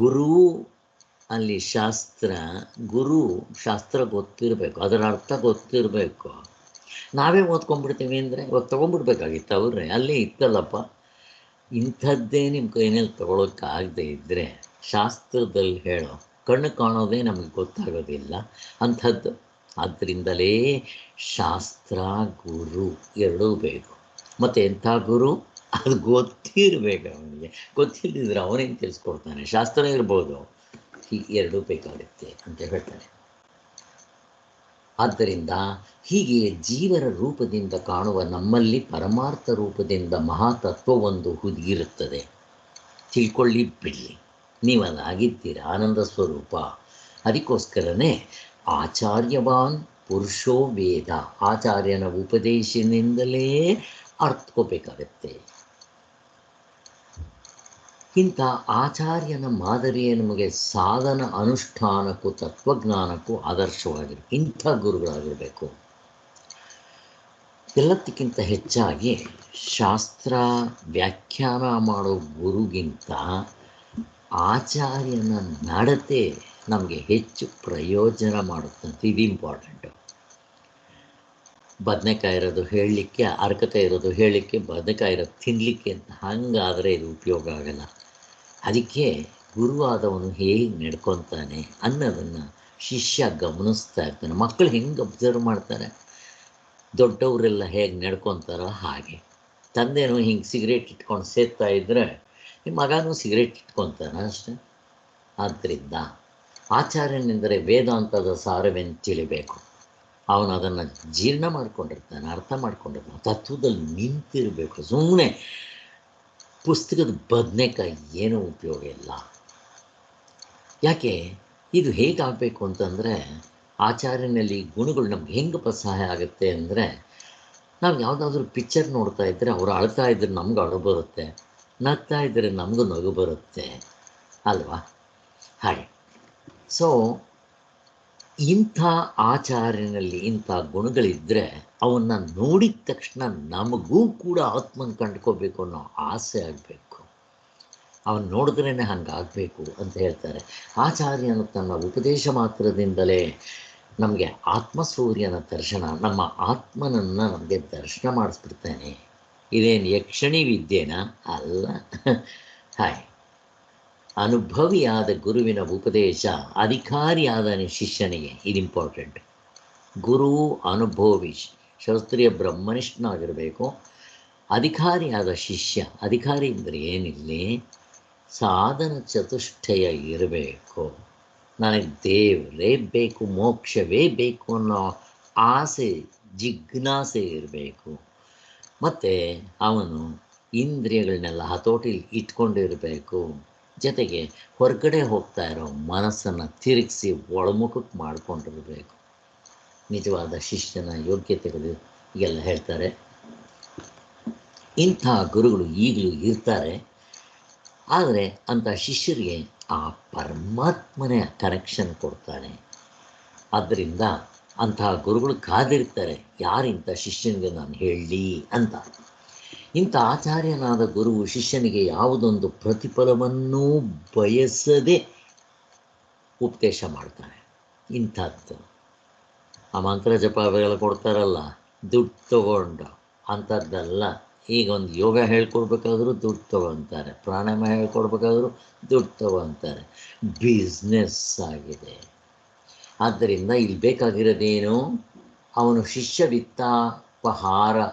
ಗುರು. ಅಲ್ಲಿ ಗುರು ಶಾಸ್ತ್ರ ಗೊತ್ತಿರಬೇಕು, ಅದರ ಅರ್ಥ ಗೊತ್ತಿರಬೇಕು. ನಾವೇ ಓದ್ಕೊಂಡ್ಬಿಡ್ತೀವಿ ಅಂದರೆ ಇವಾಗ ತೊಗೊಂಡ್ಬಿಡ್ಬೇಕಾಗಿತ್ತು. ಅವ್ರೆ ಅಲ್ಲೇ ಇತ್ತಲ್ಲಪ್ಪ. ಇಂಥದ್ದೇ ನಿಮ್ಮ ಕೈನಲ್ಲಿ ತೊಗೊಳೋಕ್ಕಾಗದೇ ಇದ್ದರೆ ಶಾಸ್ತ್ರದಲ್ಲಿ ಹೇಳೋ ಕಣ್ಣು ಕಾಣೋದೇ ನಮಗೆ ಗೊತ್ತಾಗೋದಿಲ್ಲ ಅಂಥದ್ದು. ಆದ್ದರಿಂದಲೇ ಶಾಸ್ತ್ರ, ಗುರು ಎರಡೂ ಬೇಕು. ಮತ್ತು ಎಂಥ ಗುರು? ಅದು ಗೊತ್ತಿರಬೇಕು ಅವನಿಗೆ. ಗೊತ್ತಿಲ್ಲದಿದ್ರೆ ಅವನೇನು ತಿಳಿಸ್ಕೊಡ್ತಾನೆ? ಶಾಸ್ತ್ರ ಇರ್ಬೋದು, ಈ ಎರಡೂ ಬೇಕಾಗುತ್ತೆ ಅಂತ ಹೇಳ್ತಾನೆ. ಆದ್ದರಿಂದ ಹೀಗೆ ಜೀವರ ರೂಪದಿಂದ ಕಾಣುವ ನಮ್ಮಲ್ಲಿ ಪರಮಾರ್ಥ ರೂಪದಿಂದ ಮಹಾತತ್ವವೊಂದು ಹುದುಗಿರುತ್ತದೆ. ತಿಳ್ಕೊಳ್ಳಿ, ಬಿಡಲಿ, ನೀವು ಅದಾಗಿದ್ದೀರ, ಆನಂದ ಸ್ವರೂಪ. ಅದಕ್ಕೋಸ್ಕರನೇ ಆಚಾರ್ಯವಾನ್ ಪುರುಷೋ ವೇದ, ಆಚಾರ್ಯನ ಉಪದೇಶದಿಂದಲೇ ಅರ್ಥಕೋಬೇಕಾಗತ್ತೆ. ಇಂಥ ಆಚಾರ್ಯನ ಮಾದರಿಯೇ ನಮಗೆ ಸಾಧನ ಅನುಷ್ಠಾನಕ್ಕೂ ತತ್ವಜ್ಞಾನಕ್ಕೂ ಆದರ್ಶವಾಗಿರುತ್ತೆ. ಇಂಥ ಗುರುಗಳಾಗಿರಬೇಕು. ಎಲ್ಲದಕ್ಕಿಂತ ಹೆಚ್ಚಾಗಿ ಶಾಸ್ತ್ರ ವ್ಯಾಖ್ಯಾನ ಮಾಡೋ ಗುರುಗಿಂತ ಆಚಾರ್ಯನ ನಡತೆ ನಮಗೆ ಹೆಚ್ಚು ಪ್ರಯೋಜನ ಮಾಡುತ್ತಂತೆ. ಇದು ಇಂಪಾರ್ಟೆಂಟು. ಬದನೆಕಾಯಿ ಇರೋದು ಹೇಳಲಿಕ್ಕೆ, ಅರ್ಕತೆ ಇರೋದು ಹೇಳಲಿಕ್ಕೆ, ಬದನೆಕಾಯಿ ಇರೋದು ತಿನ್ನಲಿಕ್ಕೆ ಅಂತ. ಹಾಗಾದರೆ ಇದು ಉಪಯೋಗ ಆಗಲ್ಲ. ಅದಕ್ಕೆ ಗುರುವಾದವನು ಹೇಗೆ ನಡ್ಕೊತಾನೆ ಅನ್ನೋದನ್ನು ಶಿಷ್ಯ ಗಮನಿಸ್ತಾ ಇರ್ತಾನೆ. ಮಕ್ಕಳು ಹೆಂಗೆ ಅಬ್ಸರ್ವ್ ಮಾಡ್ತಾರೆ, ದೊಡ್ಡವರೆಲ್ಲ ಹೇಗೆ ನಡ್ಕೊತಾರೋ ಹಾಗೆ. ತಂದೆನೂ ಹಿಂಗೆ ಸಿಗರೇಟ್ ಇಟ್ಕೊಂಡು ಸೇರ್ತಾ ಇದ್ದರೆ ನಿಮ್ಮ ಮಗನೂ ಸಿಗರೇಟ್ ಇಟ್ಕೊತಾನೆ ಅಷ್ಟೆ. ಆದ್ದರಿಂದ ಆಚಾರ್ಯನೆಂದರೆ ವೇದಾಂತದ ಸಾರವೆಂದು ತಿಳಿಬೇಕು. ಅವನು ಅದನ್ನು ಜೀರ್ಣ ಮಾಡ್ಕೊಂಡಿರ್ತಾನೆ, ಅರ್ಥ ಮಾಡ್ಕೊಂಡಿರ್ತಾನೆ, ತತ್ವದಲ್ಲಿ ನಿಂತಿರಬೇಕು. ಸುಮ್ಮನೆ ಪುಸ್ತಕದ ಬದನೆಕಾಯಿ ಏನೂ ಉಪಯೋಗ ಇಲ್ಲ. ಯಾಕೆ ಇದು ಹೇಗಾಗಬೇಕು ಅಂತಂದರೆ, ಆಚಾರ್ಯನಲ್ಲಿ ಗುಣಗಳು ನಮ್ಗೆ ಹೆಂಗೆ ಸಹಾಯ ಆಗುತ್ತೆ ಅಂದರೆ, ನಾವು ಯಾವುದಾದ್ರೂ ಪಿಕ್ಚರ್ ನೋಡ್ತಾ ಇದ್ದರೆ ಅವರು ಅಳ್ತಾ ಇದ್ರೆ ನಮ್ಗೆ ಅಳು ಬರುತ್ತೆ, ನಗ್ತಾ ಇದ್ದರೆ ನಮಗೂ ನಗು ಬರುತ್ತೆ ಅಲ್ವಾ? ಹಾಗೆ ಸೊ ಇಂಥ ಆಚಾರ್ಯನಲ್ಲಿ ಇಂಥ ಗುಣಗಳಿದ್ದರೆ ಅವನ್ನ ನೋಡಿದ ತಕ್ಷಣ ನಮಗೂ ಕೂಡ ಆತ್ಮನ ಕಂಡ್ಕೋಬೇಕು ಅನ್ನೋ ಆಸೆ ಆಗಬೇಕು. ಅವನು ನೋಡಿದ್ರೇ ಹಂಗಾಗಬೇಕು ಅಂತ ಹೇಳ್ತಾರೆ. ಆಚಾರ್ಯನು ತನ್ನ ಉಪದೇಶ ಮಾತ್ರದಿಂದಲೇ ನಮಗೆ ಆತ್ಮಸೂರ್ಯನ ದರ್ಶನ, ನಮ್ಮ ಆತ್ಮನನ್ನು ನಮಗೆ ದರ್ಶನ ಮಾಡಿಸ್ಬಿಡ್ತಾನೆ. ಇದೇನು ಯಕ್ಷಣಿ ವಿದ್ಯೆನಾ? ಅಲ್ಲ. ಹಾಯ್, ಅನುಭವಿಯಾದ ಗುರುವಿನ ಉಪದೇಶ ಅಧಿಕಾರಿಯಾದ ಶಿಷ್ಯನಿಗೆ, ಇದು ಇಂಪಾರ್ಟೆಂಟ್. ಗುರು ಅನುಭವಿ, ಶಾಸ್ತ್ರೀಯ ಬ್ರಹ್ಮನಿಷ್ಠನಾಗಿರಬೇಕು. ಅಧಿಕಾರಿಯಾದ ಶಿಷ್ಯ, ಅಧಿಕಾರಿ ಅಂದರೆ ಏನಿಲ್ಲಿ, ಸಾಧನ ಚತುಷ್ಟಯ ಇರಬೇಕು. ನನಗೆ ದೇವರೇ ಬೇಕು, ಮೋಕ್ಷವೇ ಬೇಕು ಅನ್ನೋ ಆಸೆ, ಜಿಜ್ಞಾಸೆ ಇರಬೇಕು. ಮತ್ತು ಅವನು ಇಂದ್ರಿಯಗಳನ್ನೆಲ್ಲ ಹತೋಟಿಲಿ ಇಟ್ಕೊಂಡಿರಬೇಕು. ಜೊತೆಗೆ ಹೊರಗಡೆ ಹೋಗ್ತಾ ಇರೋ ಮನಸ್ಸನ್ನು ತಿರುಗಿಸಿ ಒಳಮುಖಕ್ಕೆ ಮಾಡಿಕೊಂಡಿರಬೇಕು. ನಿಜವಾದ ಶಿಷ್ಯನ ಯೋಗ್ಯತೆಗಳು ಎಲ್ಲ ಹೇಳ್ತಾರೆ. ಇಂಥ ಗುರುಗಳು ಈಗಲೂ ಇರ್ತಾರೆ. ಆದರೆ ಅಂಥ ಶಿಷ್ಯರಿಗೆ ಆ ಪರಮಾತ್ಮನೇ ಕನೆಕ್ಷನ್ ಕೊಡ್ತಾನೆ. ಆದ್ದರಿಂದ ಅಂಥ ಗುರುಗಳು ಕಾದಿರ್ತಾರೆ, ಯಾರಿಂಥ ಶಿಷ್ಯನಿಗೆ ನಾನು ಹೇಳಲಿ ಅಂತ. ಇಂಥ ಆಚಾರ್ಯನಾದ ಗುರುವು ಶಿಷ್ಯನಿಗೆ ಯಾವುದೊಂದು ಪ್ರತಿಫಲವನ್ನೂ ಬಯಸದೆ ಉಪದೇಶ ಮಾಡ್ತಾನೆ. ಇಂಥದ್ದು ಆ ಮಂತ್ರ ಜಪ ಅವೆಲ್ಲ ಕೊಡ್ತಾರಲ್ಲ, ದುಡ್ಡು ತಗೊಂಡ ಅಂಥದ್ದಲ್ಲ. ಈಗ ಒಂದು ಯೋಗ ಹೇಳ್ಕೊಡ್ಬೇಕಾದ್ರೂ ದುಡ್ಡು ತೊಗೊತಾರೆ, ಪ್ರಾಣಾಯಾಮ ಹೇಳ್ಕೊಡ್ಬೇಕಾದ್ರೂ ದುಡ್ಡು ತೊಗೊತಾರೆ. ಬಿಸ್ನೆಸ್ ಆಗಿದೆ. ಆದ್ದರಿಂದ ಇಲ್ಲಿ ಬೇಕಾಗಿರೋದೇನು? ಅವನು ಶಿಷ್ಯ ವಿತ್ತಾಪಹಾರಕ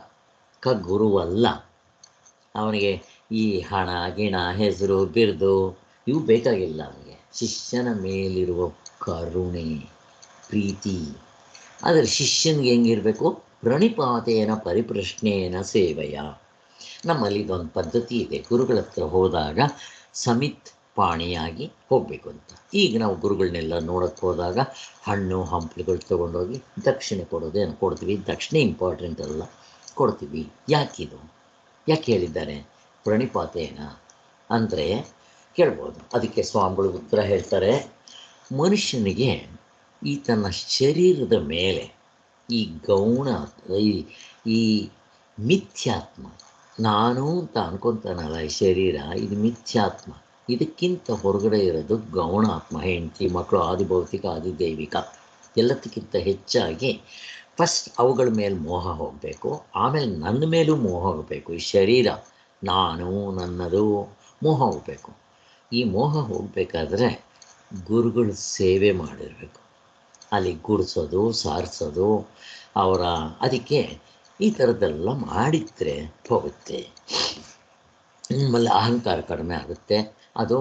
ಗುರುವಲ್ಲ. ಅವನಿಗೆ ಈ ಹಣ ಗಿಣ ಹೆಸರು ಬಿರುದು ಇವು ಬೇಕಾಗಿಲ್ಲ. ಅವನಿಗೆ ಶಿಷ್ಯನ ಮೇಲಿರುವ ಕರುಣೆ, ಪ್ರೀತಿ. ಆದರೆ ಶಿಷ್ಯನಿಗೆ ಹೆಂಗಿರಬೇಕು? ಪ್ರಣಿಪಾತೇನ ಪರಿಪ್ರಶ್ನೇನ ಸೇವೆಯ. ನಮ್ಮಲ್ಲಿ ಇದೊಂದು ಪದ್ಧತಿ ಇದೆ, ಗುರುಗಳ ಹತ್ರ ಹೋದಾಗ ಸಮಿತ್ ಪಾಣಿಯಾಗಿ ಹೋಗಬೇಕು ಅಂತ. ಈಗ ನಾವು ಗುರುಗಳನ್ನೆಲ್ಲ ನೋಡೋಕ್ಕೆ ಹೋದಾಗ ಹಣ್ಣು ಹಂಪಲುಗಳು ತೊಗೊಂಡೋಗಿ ದಕ್ಷಿಣೆ ಕೊಡೋದೇನು ಕೊಡ್ತೀವಿ. ದಕ್ಷಿಣೆ ಇಂಪಾರ್ಟೆಂಟ್ ಅಲ್ಲ, ಕೊಡ್ತೀವಿ. ಯಾಕಿದು? ಯಾಕೆ ಹೇಳಿದ್ದಾರೆ ಪ್ರಣಿಪಾತೇನ ಅಂದರೆ? ಕೇಳ್ಬೋದು. ಅದಕ್ಕೆ ಸ್ವಾಮಿಗಳು ಉತ್ತರ ಹೇಳ್ತಾರೆ. ಮನುಷ್ಯನಿಗೆ ಈ ತನ್ನ ಶರೀರದ ಮೇಲೆ ಈ ಗೌಣ, ಈ ಮಿಥ್ಯಾತ್ಮ, ನಾನು ಅಂತ ಅನ್ಕೊತಾನಲ್ಲ, ಈ ಶರೀರ ಇದು ಮಿಥ್ಯಾತ್ಮ. ಇದಕ್ಕಿಂತ ಹೊರಗಡೆ ಇರೋದು ಗೌಣಾತ್ಮ, ಹೆಂಡತಿ ಮಕ್ಕಳು, ಆದಿಭೌತಿಕ ಆದಿದೈವಿಕ. ಎಲ್ಲದಕ್ಕಿಂತ ಹೆಚ್ಚಾಗಿ ಫಸ್ಟ್ ಅವುಗಳ ಮೇಲೆ ಮೋಹ ಹೋಗಬೇಕು, ಆಮೇಲೆ ನನ್ನ ಮೇಲೂ ಮೋಹ ಹೋಗಬೇಕು. ಈ ಶರೀರ ನಾನು ನನ್ನದು ಮೋಹ ಹೋಗಬೇಕು. ಈ ಮೋಹ ಹೋಗಬೇಕಾದ್ರೆ ಗುರುಗಳ ಸೇವೆ ಮಾಡಿರಬೇಕು. ಅಲ್ಲಿ ಗುಡಿಸೋದು ಸಾರಿಸೋದು ಅವರ, ಅದಕ್ಕೆ ಈ ಥರದ್ದೆಲ್ಲ ಮಾಡಿದರೆ ಹೋಗುತ್ತೆ. ಆಮೇಲೆ ಅಹಂಕಾರ ಕಡಿಮೆ ಆಗುತ್ತೆ. ಅದು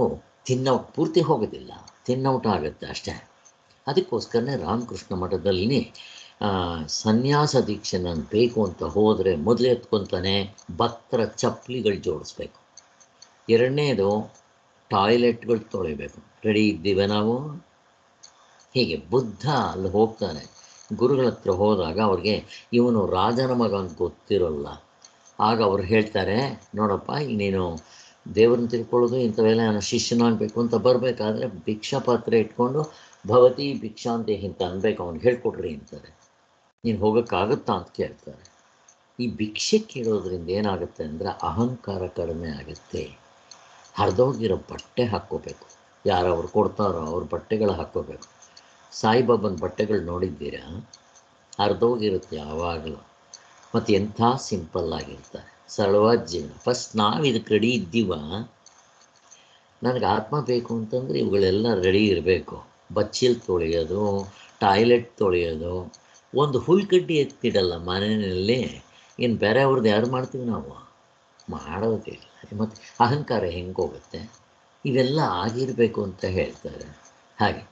ತಿನ್ನೌಟ್ ಪೂರ್ತಿ ಹೋಗೋದಿಲ್ಲ, ತಿನ್ನೌಟ ಆಗುತ್ತೆ ಅಷ್ಟೇ. ಅದಕ್ಕೋಸ್ಕರನೇ ರಾಮಕೃಷ್ಣ ಮಠದಲ್ಲಿ ಸನ್ಯಾಸ ದೀಕ್ಷೆ ನಾನು ಬೇಕು ಅಂತ ಹೋದರೆ ಮೊದಲೇ ಎತ್ಕೊತಾನೆ ಭಕ್ತರ ಚಪ್ಪಲಿಗಳು ಜೋಡಿಸ್ಬೇಕು. ಎರಡನೇದು ಟಾಯ್ಲೆಟ್ಗಳು ತೊಳಿಬೇಕು. ರೆಡಿ ಇದ್ದೀವಿ ನಾವು? ಹೀಗೆ ಬುದ್ಧ ಅಲ್ಲಿ ಹೋಗ್ತಾನೆ. ಗುರುಗಳ ಹತ್ರ ಹೋದಾಗ ಅವ್ರಿಗೆ ಇವನು ರಾಜನ ಮಗ ಅಂತ ಗೊತ್ತಿರೋಲ್ಲ. ಆಗ ಅವ್ರು ಹೇಳ್ತಾರೆ, ನೋಡಪ್ಪ ನೀನು ದೇವ್ರನ್ನ ತಿಳ್ಕೊಳ್ಳೋದು ಇಂಥವೆಲ್ಲ ನಾನು ಶಿಷ್ಯನಾಗಬೇಕು ಅಂತ ಬರಬೇಕಾದ್ರೆ ಭಿಕ್ಷಾ ಪಾತ್ರೆ ಇಟ್ಕೊಂಡು ಭವತಿ ಭಿಕ್ಷಾಂತಿ ಅಂತ ಅನ್ಬೇಕು. ಅವ್ನಿಗೆ ಹೇಳ್ಕೊಡ್ರಿ ಅಂತಾರೆ. ನೀನು ಹೋಗೋಕ್ಕಾಗುತ್ತಾ ಅಂತ ಕೇಳ್ತಾರೆ. ಈ ಭಿಕ್ಷೆ ಕೇಳೋದ್ರಿಂದ ಏನಾಗುತ್ತೆ ಅಂದರೆ ಅಹಂಕಾರ ಕಡಿಮೆ ಆಗುತ್ತೆ. ಹರಿದೋಗಿರೋ ಬಟ್ಟೆ ಹಾಕ್ಕೋಬೇಕು. ಯಾರು ಅವ್ರು ಕೊಡ್ತಾರೋ ಅವ್ರ ಬಟ್ಟೆಗಳು ಹಾಕ್ಕೋಬೇಕು. ಸಾಯಿಬಾಬನ ಬಟ್ಟೆಗಳು ನೋಡಿದ್ದೀರಾ? ಹರಿದೋಗಿರುತ್ತೆ ಯಾವಾಗಲೂ. ಮತ್ತು ಎಂಥ ಸಿಂಪಲ್ಲಾಗಿರ್ತಾರೆ, ಸರಳವಾದ ಜೀವನ. ಫಸ್ಟ್ ನಾವು ಇದಕ್ಕೆ ರೆಡಿ ಇದ್ದೀವ? ನನಗೆ ಆತ್ಮ ಬೇಕು ಅಂತಂದರೆ ಇವುಗಳೆಲ್ಲ ರೆಡಿ ಇರಬೇಕು. ಬಚ್ಚಲು ತೊಳೆಯೋದು, ಟಾಯ್ಲೆಟ್ ತೊಳೆಯೋದು, ಒಂದು ಹುಲ್ಕಡ್ಡಿ ಎತ್ತಿಡಲ್ಲ ಮನೆಯಲ್ಲಿ. ಇನ್ನು ಬೇರೆಯವ್ರದ್ದು ಯಾರು ಮಾಡ್ತೀವಿ ನಾವು? ಮಾಡೋದಿಲ್ಲ. ಮತ್ತು ಅಹಂಕಾರ ಹೆಂಗೆ ಹೋಗುತ್ತೆ? ಇವೆಲ್ಲ ಆಗಿರಬೇಕು ಅಂತ ಹೇಳ್ತಾರೆ. ಹಾಗೆ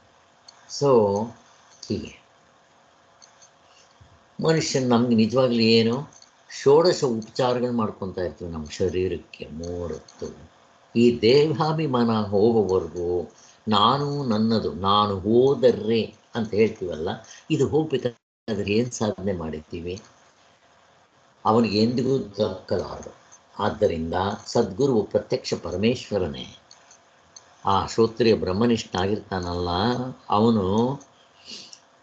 ಹೀಗೆ ಮನುಷ್ಯನ ನಮ್ಗೆ ನಿಜವಾಗ್ಲೂ ಏನು ಷೋಡಶ ಉಪಚಾರಗಳು ಮಾಡ್ಕೊತಾ ಇರ್ತೀವಿ ನಮ್ಮ ಶರೀರಕ್ಕೆ 3 ಹೊತ್ತು. ಈ ದೇಹಾಭಿಮಾನ ಹೋಗೋವರೆಗೂ ನಾನು ನನ್ನದು, ನಾನು ಹೋದರ್ರೆ ಅಂತ ಹೇಳ್ತೀವಲ್ಲ, ಇದು ಹೋಗ್ಬೇಕಾದ್ರೆ ಏನು ಸಾಧನೆ ಮಾಡಿರ್ತೀವಿ? ಅವನಿಗೆ ಎಂದಿಗೂ ದಕ್ಕಲಾರದು. ಆದ್ದರಿಂದ ಸದ್ಗುರು ಪ್ರತ್ಯಕ್ಷ ಪರಮೇಶ್ವರನೇ. ಆ ಶ್ರೋತ್ರಿಯ ಬ್ರಹ್ಮನಿಷ್ಠನಾಗಿರ್ತಾನಲ್ಲ, ಅವನು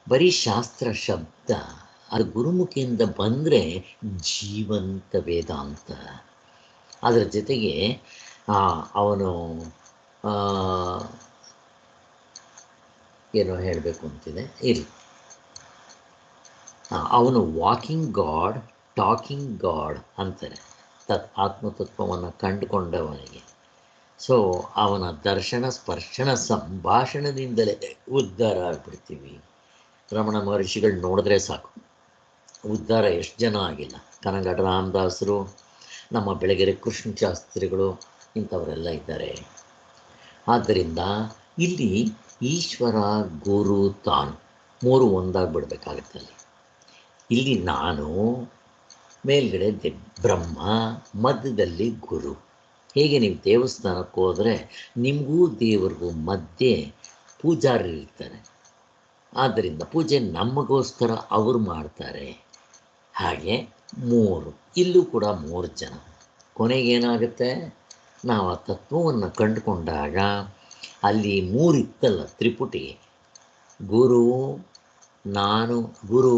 ಬರೀ ಶಾಸ್ತ್ರ ಶಬ್ದ, ಅದು ಗುರುಮುಖಿಯಿಂದ ಬಂದರೆ ಜೀವಂತ ವೇದಾಂತ. ಅದರ ಜೊತೆಗೆ ಅವನು ಏನೋ ಹೇಳಬೇಕು ಅಂತಿದೆ, ಇಲ್ಲಿ ಅವನು ವಾಕಿಂಗ್ ಗಾಡ್, ಟಾಕಿಂಗ್ ಗಾಡ್ ಅಂತಾರೆ. ಆತ್ಮತತ್ವವನ್ನು ಕಂಡುಕೊಂಡವನಿಗೆ. ಅವನ ದರ್ಶನ ಸ್ಪರ್ಶನ ಸಂಭಾಷಣದಿಂದಲೇ ಉದ್ಧಾರ ಆಗ್ಬಿಡ್ತೀವಿ. ರಮಣ ಮಹರ್ಷಿಗಳು ನೋಡಿದ್ರೆ ಸಾಕು, ಉದ್ಧಾರ ಎಷ್ಟು ಜನ ಆಗಿಲ್ಲ. ಕನಗಡ ರಾಮದಾಸರು, ನಮ್ಮ ಬೆಳಗೆರೆ ಕೃಷ್ಣ ಶಾಸ್ತ್ರಿಗಳು, ಇಂಥವರೆಲ್ಲ ಇದ್ದಾರೆ. ಆದ್ದರಿಂದ ಇಲ್ಲಿ ಈಶ್ವರ ಗುರು ತಾನು 3 ಒಂದಾಗ್ಬಿಡ್ಬೇಕಾಗತ್ತಲ್ಲಿ. ಇಲ್ಲಿ ನಾನು, ಮೇಲ್ಗಡೆ ಬ್ರಹ್ಮ, ಮಧ್ಯದಲ್ಲಿ ಗುರು. ಹೇಗೆ ನೀವು ದೇವಸ್ಥಾನಕ್ಕೆ ಹೋದರೆ ನಿಮಗೂ ದೇವರಿಗೂ ಮಧ್ಯೆ ಪೂಜಾರಿ ಇರ್ತಾರೆ. ಆದ್ದರಿಂದ ಪೂಜೆ ನಮಗೋಸ್ಕರ ಅವರು ಮಾಡ್ತಾರೆ. ಹಾಗೆ 3 ಇಲ್ಲೂ ಕೂಡ 3 ಜನ. ಕೊನೆಗೇನಾಗುತ್ತೆ? ನಾವು ಆ ತತ್ವವನ್ನು ಕಂಡುಕೊಂಡಾಗ ಅಲ್ಲಿ 3 ಇತ್ತಲ್ಲ ತ್ರಿಪುಟಿ, ಗುರು, ನಾನು, ಗುರು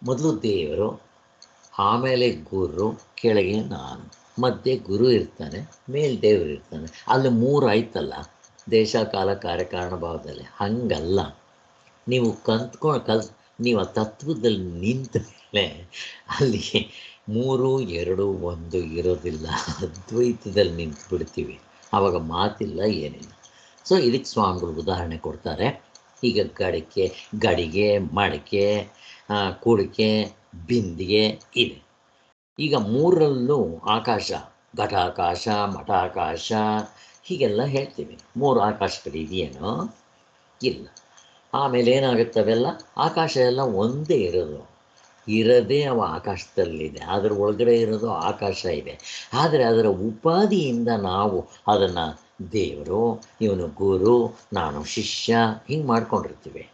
ಮೊದಲು ದೇವರು, ಆಮೇಲೆ ಗುರು, ಕೆಳಗೆ ನಾನು, ಮಧ್ಯೆ ಗುರು ಇರ್ತಾನೆ, ಮೇಲೆ ದೇವರು ಇರ್ತಾನೆ. ಅಲ್ಲಿ 3 ಆಯ್ತಲ್ಲ, ದೇಶ ಕಾಲ ಕಾರ್ಯಕಾರಣ ಭಾವದಲ್ಲಿ. ಹಂಗಲ್ಲ. ನೀವು ನೀವು ಆ ತತ್ವದಲ್ಲಿ ನಿಂತ ಮೇಲೆ ಅಲ್ಲಿ 3, 2, 1 ಇರೋದಿಲ್ಲ. ಅದ್ವೈತದಲ್ಲಿ ನಿಂತು ಬಿಡ್ತೀವಿ. ಆವಾಗ ಮಾತಿಲ್ಲ, ಏನಿಲ್ಲ. ಸೊ ಇದಕ್ಕೆ ಸ್ವಾಮಿಗಳು ಉದಾಹರಣೆ ಕೊಡ್ತಾರೆ. ಈಗ ಗಡಿಗೆ, ಮಡಿಕೆ, ಕುಡಿಕೆ, ಬಿಂದಿಗೆ ಇದೆ. ಈಗ ಮೂರರಲ್ಲೂ ಆಕಾಶ, ಘಟಾಕಾಶ, ಮಠಾಕಾಶ ಹೀಗೆಲ್ಲ ಹೇಳ್ತೀವಿ. 3 ಆಕಾಶಗಳಿದೆಯೇನೋ? ಇಲ್ಲ. ಆಮೇಲೆ ಏನಾಗುತ್ತವೆಲ್ಲ ಆಕಾಶ ಎಲ್ಲ ಒಂದೇ ಇರೋದೇ ಅವ ಆಕಾಶದಲ್ಲಿದೆ. ಅದರ ಒಳಗಡೆ ಇರೋದು ಆಕಾಶ ಇದೆ. ಆದರೆ ಅದರ ಉಪಾಧಿಯಿಂದ ನಾವು ಅದನ್ನು ದೇವರು, ಇವನು ಗುರು, ನಾನು ಶಿಷ್ಯ ಹಿಂಗೆ ಮಾಡ್ಕೊಂಡಿರ್ತೀವಿ.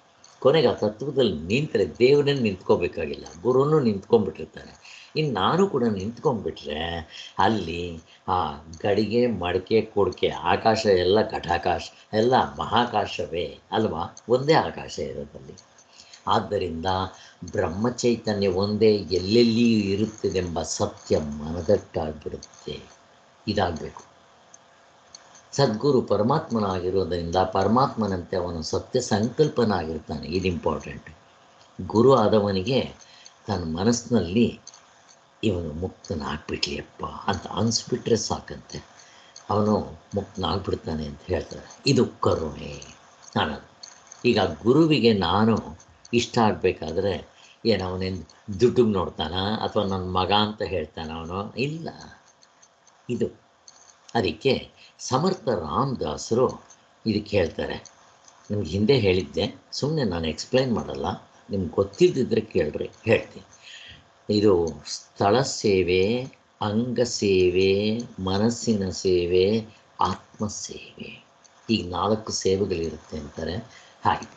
ಕೊನೆಗೆ ಆ ತತ್ವದಲ್ಲಿ ನಿಂತರೆ ದೇವರನ್ನು ನಿಂತ್ಕೋಬೇಕಾಗಿಲ್ಲ, ಗುರುನೂ ನಿಂತ್ಕೊಂಡ್ಬಿಟ್ಟಿರ್ತಾನೆ. ಇನ್ನು ನಾನು ಕೂಡ ನಿಂತ್ಕೊಂಡ್ಬಿಟ್ರೆ ಅಲ್ಲಿ ಆ ಗಡಿಗೆ, ಮಡಿಕೆ, ಕುಡಿಕೆ, ಆಕಾಶ ಎಲ್ಲ ಘಟಾಕಾಶ ಎಲ್ಲ ಮಹಾಕಾಶವೇ ಅಲ್ವಾ? ಒಂದೇ ಆಕಾಶ ಇರೋದಲ್ಲಿ. ಆದ್ದರಿಂದ ಬ್ರಹ್ಮಚೈತನ್ಯ ಒಂದೇ, ಎಲ್ಲೆಲ್ಲಿಯೂ ಇರುತ್ತದೆಂಬ ಸತ್ಯ ಮನದಟ್ಟಾಗಿಬಿಡುತ್ತೆ. ಇದಾಗಬೇಕು. ಸದ್ಗುರು ಪರಮಾತ್ಮನಾಗಿರೋದರಿಂದ ಪರಮಾತ್ಮನಂತೆ ಅವನು ಸತ್ಯ ಸಂಕಲ್ಪನಾಗಿರ್ತಾನೆ. ಇದು ಇಂಪಾರ್ಟೆಂಟ್. ಗುರು ಆದವನಿಗೆ ತನ್ನ ಮನಸ್ಸಿನಲ್ಲಿ ಇವನು ಮುಕ್ತನಾಗ್ಬಿಟ್ಲಿಯಪ್ಪ ಅಂತ ಅನಿಸ್ಬಿಟ್ರೆ ಸಾಕಂತೆ, ಅವನು ಮುಕ್ತನಾಗ್ಬಿಡ್ತಾನೆ ಅಂತ ಹೇಳ್ತಾರೆ. ಇದು ಕರುಣೆ ಅನ್ನೋದು. ಈಗ ಗುರುವಿಗೆ ನಾನು ಇಷ್ಟ ಆಗಬೇಕಾದ್ರೆ ಏನು ಅವನೇನು ದುಡ್ಡಿಗೆ ನೋಡ್ತಾನ ಅಥವಾ ನನ್ನ ಮಗ ಅಂತ ಹೇಳ್ತಾನೆ ಅವನು? ಇಲ್ಲ. ಇದು ಅದಕ್ಕೆ ಸಮರ್ಥ ರಾಮದಾಸರು ಇದಕ್ಕೆ ಹೇಳ್ತಾರೆ. ನಿಮ್ಗೆ ಹಿಂದೆ ಹೇಳಿದ್ದೆ, ಸುಮ್ಮನೆ ನಾನು ಎಕ್ಸ್ಪ್ಲೈನ್ ಮಾಡಲ್ಲ, ನಿಮ್ಗೆ ಗೊತ್ತಿದ್ದಿದ್ರೆ ಕೇಳ್ರಿ, ಹೇಳ್ತೀನಿ. ಇದು ಸ್ಥಳ ಸೇವೆ, ಅಂಗ ಸೇವೆ, ಮನಸ್ಸಿನ ಸೇವೆ, ಆತ್ಮ ಸೇವೆ, ಈಗ 4 ಸೇವೆಗಳಿರುತ್ತೆ ಅಂತಾರೆ. ಹಾಗೆ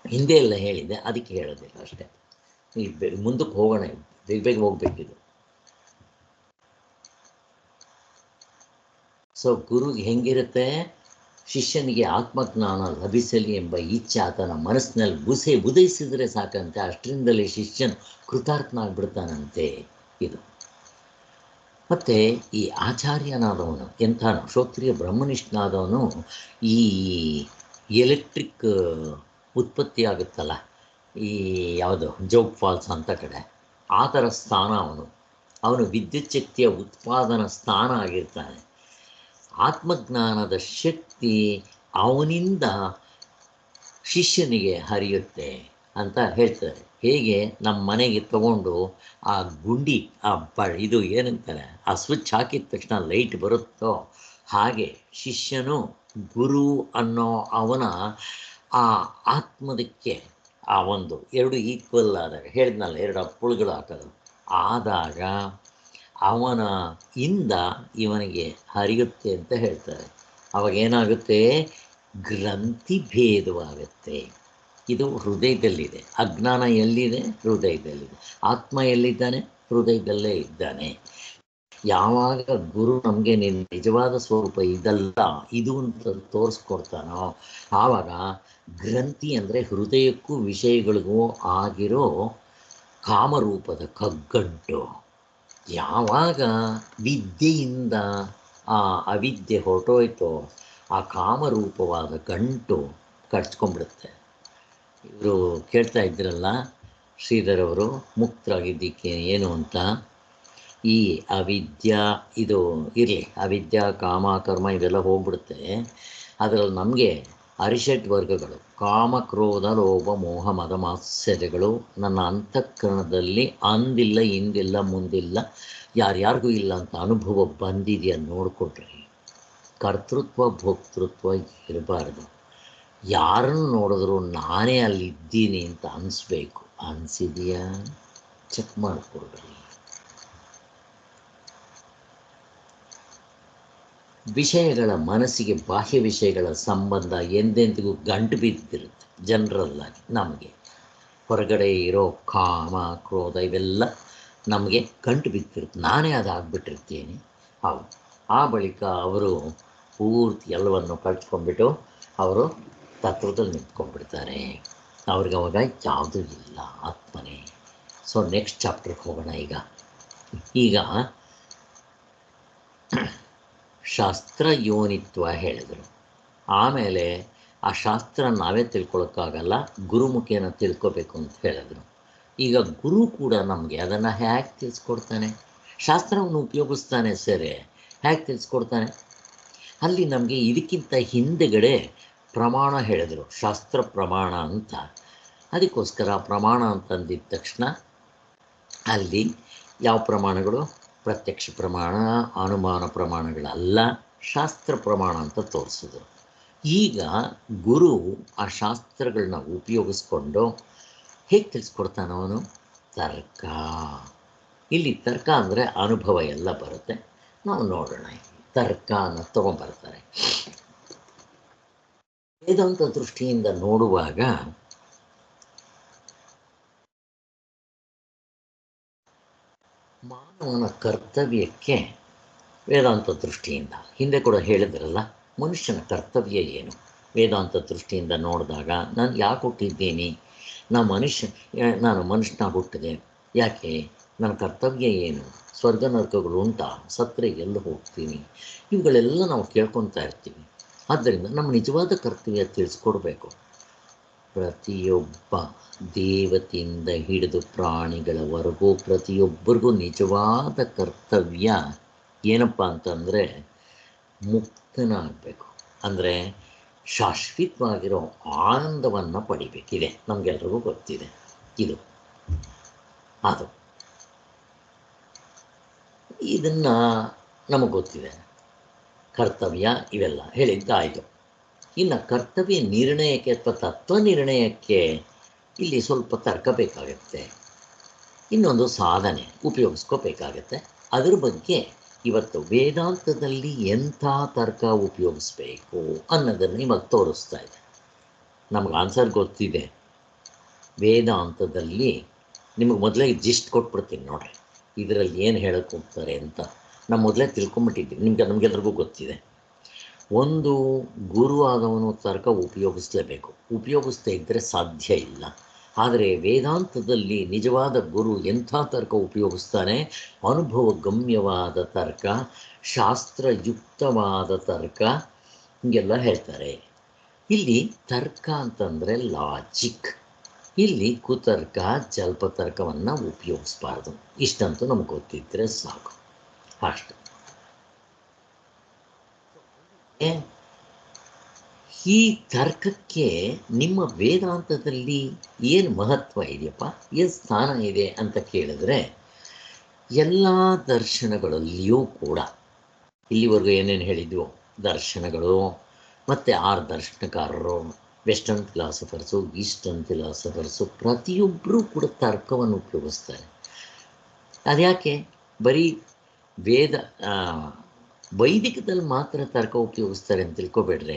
ಹಿಂದೆ ಎಲ್ಲ ಹೇಳಿದ್ದೆ, ಅದಕ್ಕೆ ಹೇಳೋದಿಲ್ಲ ಅಷ್ಟೇ. ಈಗ ಮುಂದಕ್ಕೆ ಹೋಗೋಣ, ಬೇಗ ಹೋಗ್ಬೇಕಿದು. ಸೊ ಗುರುಗೆ ಹೆಂಗಿರುತ್ತೆ? ಶಿಷ್ಯನಿಗೆ ಆತ್ಮಜ್ಞಾನ ಲಭಿಸಲಿ ಎಂಬ ಇಚ್ಛೆ ಆತನ ಮನಸ್ಸಿನಲ್ಲಿ ಉದಯಿಸಿದರೆ ಸಾಕಂತೆ, ಅಷ್ಟರಿಂದಲೇ ಶಿಷ್ಯನು ಕೃತಾರ್ಥನಾಗ್ಬಿಡ್ತಾನಂತೆ. ಇದು ಮತ್ತು ಈ ಆಚಾರ್ಯನಾದವನು ಎಂಥನು? ಶ್ರೋತ್ರಿಯ ಬ್ರಹ್ಮನಿಷ್ಠನಾದವನು ಈ ಎಲೆಕ್ಟ್ರಿಕ್ ಉತ್ಪತ್ತಿ ಆಗುತ್ತಲ್ಲ, ಈ ಯಾವುದು ಜೋಗ್ ಫಾಲ್ಸ್ ಅಂತ ಕಡೆ, ಆ ಥರ ಸ್ಥಾನ ಅವನು ವಿದ್ಯುತ್ ಶಕ್ತಿಯ ಉತ್ಪಾದನಾ ಸ್ಥಾನ ಆಗಿರ್ತಾನೆ. ಆತ್ಮಜ್ಞಾನದ ಶಕ್ತಿ ಅವನಿಂದ ಶಿಷ್ಯನಿಗೆ ಹರಿಯುತ್ತೆ ಅಂತ ಹೇಳ್ತಾರೆ. ಹೇಗೆ ನಮ್ಮ ಮನೆಗೆ ತಗೊಂಡು ಆ ಗುಂಡಿ, ಇದು ಏನಂತಾರೆ, ಆ ಸ್ವಿಚ್ ಹಾಕಿದ ತಕ್ಷಣ ಲೈಟ್ ಬರುತ್ತೋ ಹಾಗೆ ಶಿಷ್ಯನು ಗುರು ಅನ್ನೋ ಅವನ ಆ ಆತ್ಮದಕ್ಕೆ ಆ ಒಂದು 2 ಈಕ್ವಲ್ ಆದಾಗ, ಹೇಳಿದ್ನಲ್ಲ 2 ಅಪ್ಪುಳುಗಳು ಹಾಕೋದು, ಆದಾಗ ಅವನ ಇಂದ ಇವನಿಗೆ ಹರಿಯುತ್ತೆ ಅಂತ ಹೇಳ್ತಾರೆ. ಅವಾಗ ಏನಾಗುತ್ತೆ? ಗ್ರಂಥಿ ಭೇದವಾಗುತ್ತೆ. ಇದು ಹೃದಯದಲ್ಲಿದೆ. ಅಜ್ಞಾನ ಎಲ್ಲಿದೆ? ಹೃದಯದಲ್ಲಿದೆ. ಆತ್ಮ ಎಲ್ಲಿದ್ದಾನೆ? ಹೃದಯದಲ್ಲೇ ಇದ್ದಾನೆ. ಯಾವಾಗ ಗುರು ನಮಗೆ ನಿಜವಾದ ಸ್ವರೂಪ ಇದಲ್ಲ, ಇದು ಅಂತ ತೋರಿಸ್ಕೊಡ್ತಾನೋ ಆವಾಗ ಗ್ರಂಥಿ ಅಂದರೆ ಹೃದಯಕ್ಕೂ ವಿಷಯಗಳಿಗೂ ಆಗಿರೋ ಕಾಮರೂಪದ ಕಗ್ಗಂಟು ಯಾವಾಗ ವಿದ್ಯೆಯಿಂದ ಆ ಅವಿದ್ಯೆ ಹೊರಟೋಯ್ತೋ ಆ ಕಾಮರೂಪವಾದ ಗಂಟು ಕಟ್ಸ್ಕೊಂಡ್ಬಿಡುತ್ತೆ. ಇವರು ಕೇಳ್ತಾ ಇದ್ರಲ್ಲ ಶ್ರೀಧರ್ ಅವರು, ಮುಕ್ತರಾಗಿದ್ದಕ್ಕೆ ಏನು ಅಂತ. ಈ ಅವಿದ್ಯಾ ಇದು ಇರಲಿ, ಅವಿದ್ಯಾ ಕಾಮ ಕರ್ಮ ಇವೆಲ್ಲ ಹೋಗ್ಬಿಡುತ್ತೆ. ಅದರಲ್ಲಿ ನಮಗೆ ಅರಿಷಡ್ ವರ್ಗಗಳು, ಕಾಮ ಕ್ರೋಧ ಲೋಭ ಮೋಹ ಮದ ಮಾತ್ಸರ್ಯಗಳು ನನ್ನ ಅಂತಃಕರಣದಲ್ಲಿ ಅಂದಿಲ್ಲ, ಹಿಂದಿಲ್ಲ, ಮುಂದಿಲ್ಲ, ಯಾರ್ಯಾರಿಗೂ ಇಲ್ಲ ಅಂತ ಅನುಭವ ಬಂದಿದೆಯಾ ನೋಡಿಕೊಟ್ರಿ. ಕರ್ತೃತ್ವ ಭೋಕ್ತೃತ್ವ ಇರಬಾರ್ದು. ಯಾರನ್ನು ನೋಡಿದ್ರು ನಾನೇ ಅಲ್ಲಿದ್ದೀನಿ ಅಂತ ಅನಿಸ್ಬೇಕು. ಅನಿಸಿದೆಯಾ? ಚೆಕ್ ಮಾಡಿಕೊಡ್ರಿ. ವಿಷಯಗಳ ಮನಸ್ಸಿಗೆ ಬಾಹ್ಯ ವಿಷಯಗಳ ಸಂಬಂಧ ಎಂದೆಂದಿಗೂ ಗಂಟು ಬಿದ್ದಿರುತ್ತೆ. ಜನರಲ್ಲಾಗಿ ನಮಗೆ ಹೊರಗಡೆ ಇರೋ ಕಾಮ ಕ್ರೋಧ ಇವೆಲ್ಲ ನಮಗೆ ಗಂಟು ಬಿದ್ದಿರುತ್ತೆ. ನಾನೇ ಅದಾಗ್ಬಿಟ್ಟಿರ್ತೀನಿ. ಹೌದು. ಆ ಬಳಿಕ ಅವರು ಪೂರ್ತಿ ಎಲ್ಲವನ್ನು ಕಳ್ಸ್ಕೊಂಡ್ಬಿಟ್ಟು ಅವರು ತತ್ವದಲ್ಲಿ ನಿಂತ್ಕೊಂಡ್ಬಿಡ್ತಾರೆ. ಅವ್ರಿಗೆ ಅವಾಗ ಯಾವುದೂ ಇಲ್ಲ, ಆತ್ಮನೇ. ಸೊ ನೆಕ್ಸ್ಟ್ ಚಾಪ್ಟರ್ಗೆ ಹೋಗೋಣ. ಈಗ ಶಾಸ್ತ್ರ ಯೋನಿತ್ವ ಹೇಳಿದರು. ಆಮೇಲೆ ಆ ಶಾಸ್ತ್ರ ನಾವೇ ತಿಳ್ಕೊಳಕ್ಕಾಗಲ್ಲ, ಗುರುಮುಖೇನ ತಿಳ್ಕೊಬೇಕು ಅಂತ ಹೇಳಿದ್ರು. ಈಗ ಗುರು ಕೂಡ ನಮಗೆ ಅದನ್ನು ಹೇಗೆ ತಿಳಿಸ್ಕೊಡ್ತಾನೆ? ಶಾಸ್ತ್ರವನ್ನು ಉಪಯೋಗಿಸ್ತಾನೆ ಸರಿ, ಹೇಗೆ ತಿಳಿಸ್ಕೊಡ್ತಾನೆ? ಅಲ್ಲಿ ನಮಗೆ ಇದಕ್ಕಿಂತ ಹಿಂದೆಗಡೆ ಪ್ರಮಾಣ ಹೇಳಿದರು, ಶಾಸ್ತ್ರ ಪ್ರಮಾಣ ಅಂತ. ಅದಕ್ಕೋಸ್ಕರ ಪ್ರಮಾಣ ಅಂತಂದಿದ್ದ ತಕ್ಷಣ ಅಲ್ಲಿ ಯಾವ ಪ್ರಮಾಣಗಳು? ಪ್ರತ್ಯಕ್ಷ ಪ್ರಮಾಣ, ಅನುಮಾನ ಪ್ರಮಾಣಗಳಲ್ಲ, ಶಾಸ್ತ್ರ ಪ್ರಮಾಣ ಅಂತ ತೋರಿಸಿದ್ರು. ಈಗ ಗುರು ಆ ಶಾಸ್ತ್ರಗಳನ್ನ ಉಪಯೋಗಿಸ್ಕೊಂಡು ಹೇಗೆ ತಿಳಿಸ್ಕೊಡ್ತಾನೆ ಅವನು? ತರ್ಕ. ಇಲ್ಲಿ ತರ್ಕ ಅಂದರೆ ಅನುಭವ ಎಲ್ಲ ಬರುತ್ತೆ. ನಾವು ನೋಡೋಣ. ತರ್ಕ ಅನ್ನೋ ತಗೊಂಡ್ಬರ್ತಾರೆ. ವೇದಾಂತ ದೃಷ್ಟಿಯಿಂದ ನೋಡುವಾಗ ಮಾನವನ ಕರ್ತವ್ಯಕ್ಕೆ ವೇದಾಂತ ದೃಷ್ಟಿಯಿಂದ ಹಿಂದೆ ಕೂಡ ಹೇಳಿದ್ರಲ್ಲ, ಮನುಷ್ಯನ ಕರ್ತವ್ಯ ಏನು? ವೇದಾಂತ ದೃಷ್ಟಿಯಿಂದ ನೋಡಿದಾಗ ನಾನು ಯಾಕೆ ಹುಟ್ಟಿದ್ದೀನಿ? ನಾನು ಮನುಷ್ಯನಾಗಿ ಹುಟ್ಟಿದೆ ಯಾಕೆ? ನನ್ನ ಕರ್ತವ್ಯ ಏನು? ಸ್ವರ್ಗ ನರಕಗಳು ಉಂಟಾ? ಸತ್ತರೆ ಎಲ್ಲಿ ಹೋಗ್ತೀನಿ? ಇವುಗಳೆಲ್ಲ ನಾವು ಕೇಳ್ಕೊತಾ ಇರ್ತೀವಿ. ಆದ್ದರಿಂದ ನಮ್ಮ ನಿಜವಾದ ಕರ್ತವ್ಯ ತಿಳಿಸ್ಕೊಡ್ಬೇಕು. ಪ್ರತಿಯೊಬ್ಬ ದೇವತೆಯಿಂದ ಹಿಡಿದು ಪ್ರಾಣಿಗಳವರೆಗೂ ಪ್ರತಿಯೊಬ್ಬರಿಗೂ ನಿಜವಾದ ಕರ್ತವ್ಯ ಏನಪ್ಪ ಅಂತಂದರೆ ಮುಕ್ತನಾಗಬೇಕು. ಅಂದರೆ ಶಾಶ್ವತವಾಗಿರೋ ಆನಂದವನ್ನು ಪಡಿಬೇಕಿದೆ. ನಮಗೆಲ್ರಿಗೂ ಗೊತ್ತಿದೆ ಇದು. ಅದು ಇದನ್ನು ನಮಗೆ ಗೊತ್ತಿದೆ. ಕರ್ತವ್ಯ ಇವೆಲ್ಲ ಹೇಳಿದ್ದಾಯಿತು. ಇನ್ನು ಕರ್ತವ್ಯ ನಿರ್ಣಯಕ್ಕೆ ಅಥವಾ ತತ್ವ ನಿರ್ಣಯಕ್ಕೆ ಇಲ್ಲಿ ಸ್ವಲ್ಪ ತರ್ಕ ಬೇಕಾಗುತ್ತೆ, ಇನ್ನೊಂದು ಸಾಧನೆ ಉಪಯೋಗಿಸ್ಕೋಬೇಕಾಗತ್ತೆ. ಅದ್ರ ಬಗ್ಗೆ ಇವತ್ತು ವೇದಾಂತದಲ್ಲಿ ಎಂಥ ತರ್ಕ ಉಪಯೋಗಿಸ್ಬೇಕು ಅನ್ನೋದನ್ನು ನಿಮಗೆ ತೋರಿಸ್ತಾ ಇದೆ. ನಮಗೆ ಆನ್ಸರ್ ಗೊತ್ತಿದೆ. ವೇದಾಂತದಲ್ಲಿ ನಿಮಗೆ ಮೊದಲೇ ಜಿಸ್ಟ್ ಕೊಟ್ಬಿಡ್ತೀನಿ ನೋಡ್ರಿ, ಇದರಲ್ಲಿ ಏನು ಹೇಳಕ್ಕೆ ಹೋಗ್ತಾರೆ ಅಂತ. ನಾವು ಮೊದಲೇ ತಿಳ್ಕೊಂಬಿಟ್ಟಿದ್ದೀವಿ. ನಮಗೆಲ್ರಿಗೂ ಗೊತ್ತಿದೆ. ಒಂದು ಗುರು ಆದವನು ತರ್ಕ ಉಪಯೋಗಿಸಲೇಬೇಕು. ಉಪಯೋಗಿಸ್ತಾ ಇದ್ದರೆ ಸಾಧ್ಯ ಇಲ್ಲ. ಆದರೆ ವೇದಾಂತದಲ್ಲಿ ನಿಜವಾದ ಗುರು ಎಂಥ ತರ್ಕ ಉಪಯೋಗಿಸ್ತಾನೆ? ಅನುಭವ ಗಮ್ಯವಾದ ತರ್ಕ, ಶಾಸ್ತ್ರಯುಕ್ತವಾದ ತರ್ಕ, ಹೀಗೆಲ್ಲ ಹೇಳ್ತಾರೆ. ಇಲ್ಲಿ ತರ್ಕ ಅಂತಂದರೆ ಲಾಜಿಕ್. ಇಲ್ಲಿ ಕುತರ್ಕ, ಜಲ್ಪತರ್ಕವನ್ನು ಉಪಯೋಗಿಸ್ಬಾರ್ದು. ಇಷ್ಟಂತೂ ನಮಗೆ ಗೊತ್ತಿದ್ದರೆ ಸಾಕು. ಅಷ್ಟೆ. ಈ ತರ್ಕಕ್ಕೆ ನಿಮ್ಮ ವೇದಾಂತದಲ್ಲಿ ಏನು ಮಹತ್ವ ಇದೆಯಪ್ಪ, ಏನು ಸ್ಥಾನ ಇದೆ ಅಂತ ಕೇಳಿದ್ರೆ, ಎಲ್ಲ ದರ್ಶನಗಳಲ್ಲಿಯೂ ಕೂಡ ಇಲ್ಲಿವರೆಗೂ ಏನೇನು ಹೇಳಿದ್ವು ದರ್ಶನಗಳು, ಮತ್ತು 6 ದರ್ಶನಕಾರರು, ವೆಸ್ಟರ್ನ್ ಫಿಲಾಸಫರ್ಸು, ಈಸ್ಟರ್ನ್ ಫಿಲಾಸಫರ್ಸು, ಪ್ರತಿಯೊಬ್ಬರೂ ಕೂಡ ತರ್ಕವನ್ನು ಉಪಯೋಗಿಸ್ತಾರೆ. ಅದ್ಯಾಕೆ? ಬರೀ ವೈದಿಕದಲ್ಲಿ ಮಾತ್ರ ತರ್ಕ ಉಪಯೋಗಿಸ್ತಾರೆ ಅಂತ ತಿಳ್ಕೊಬೇಡ್ರೆ.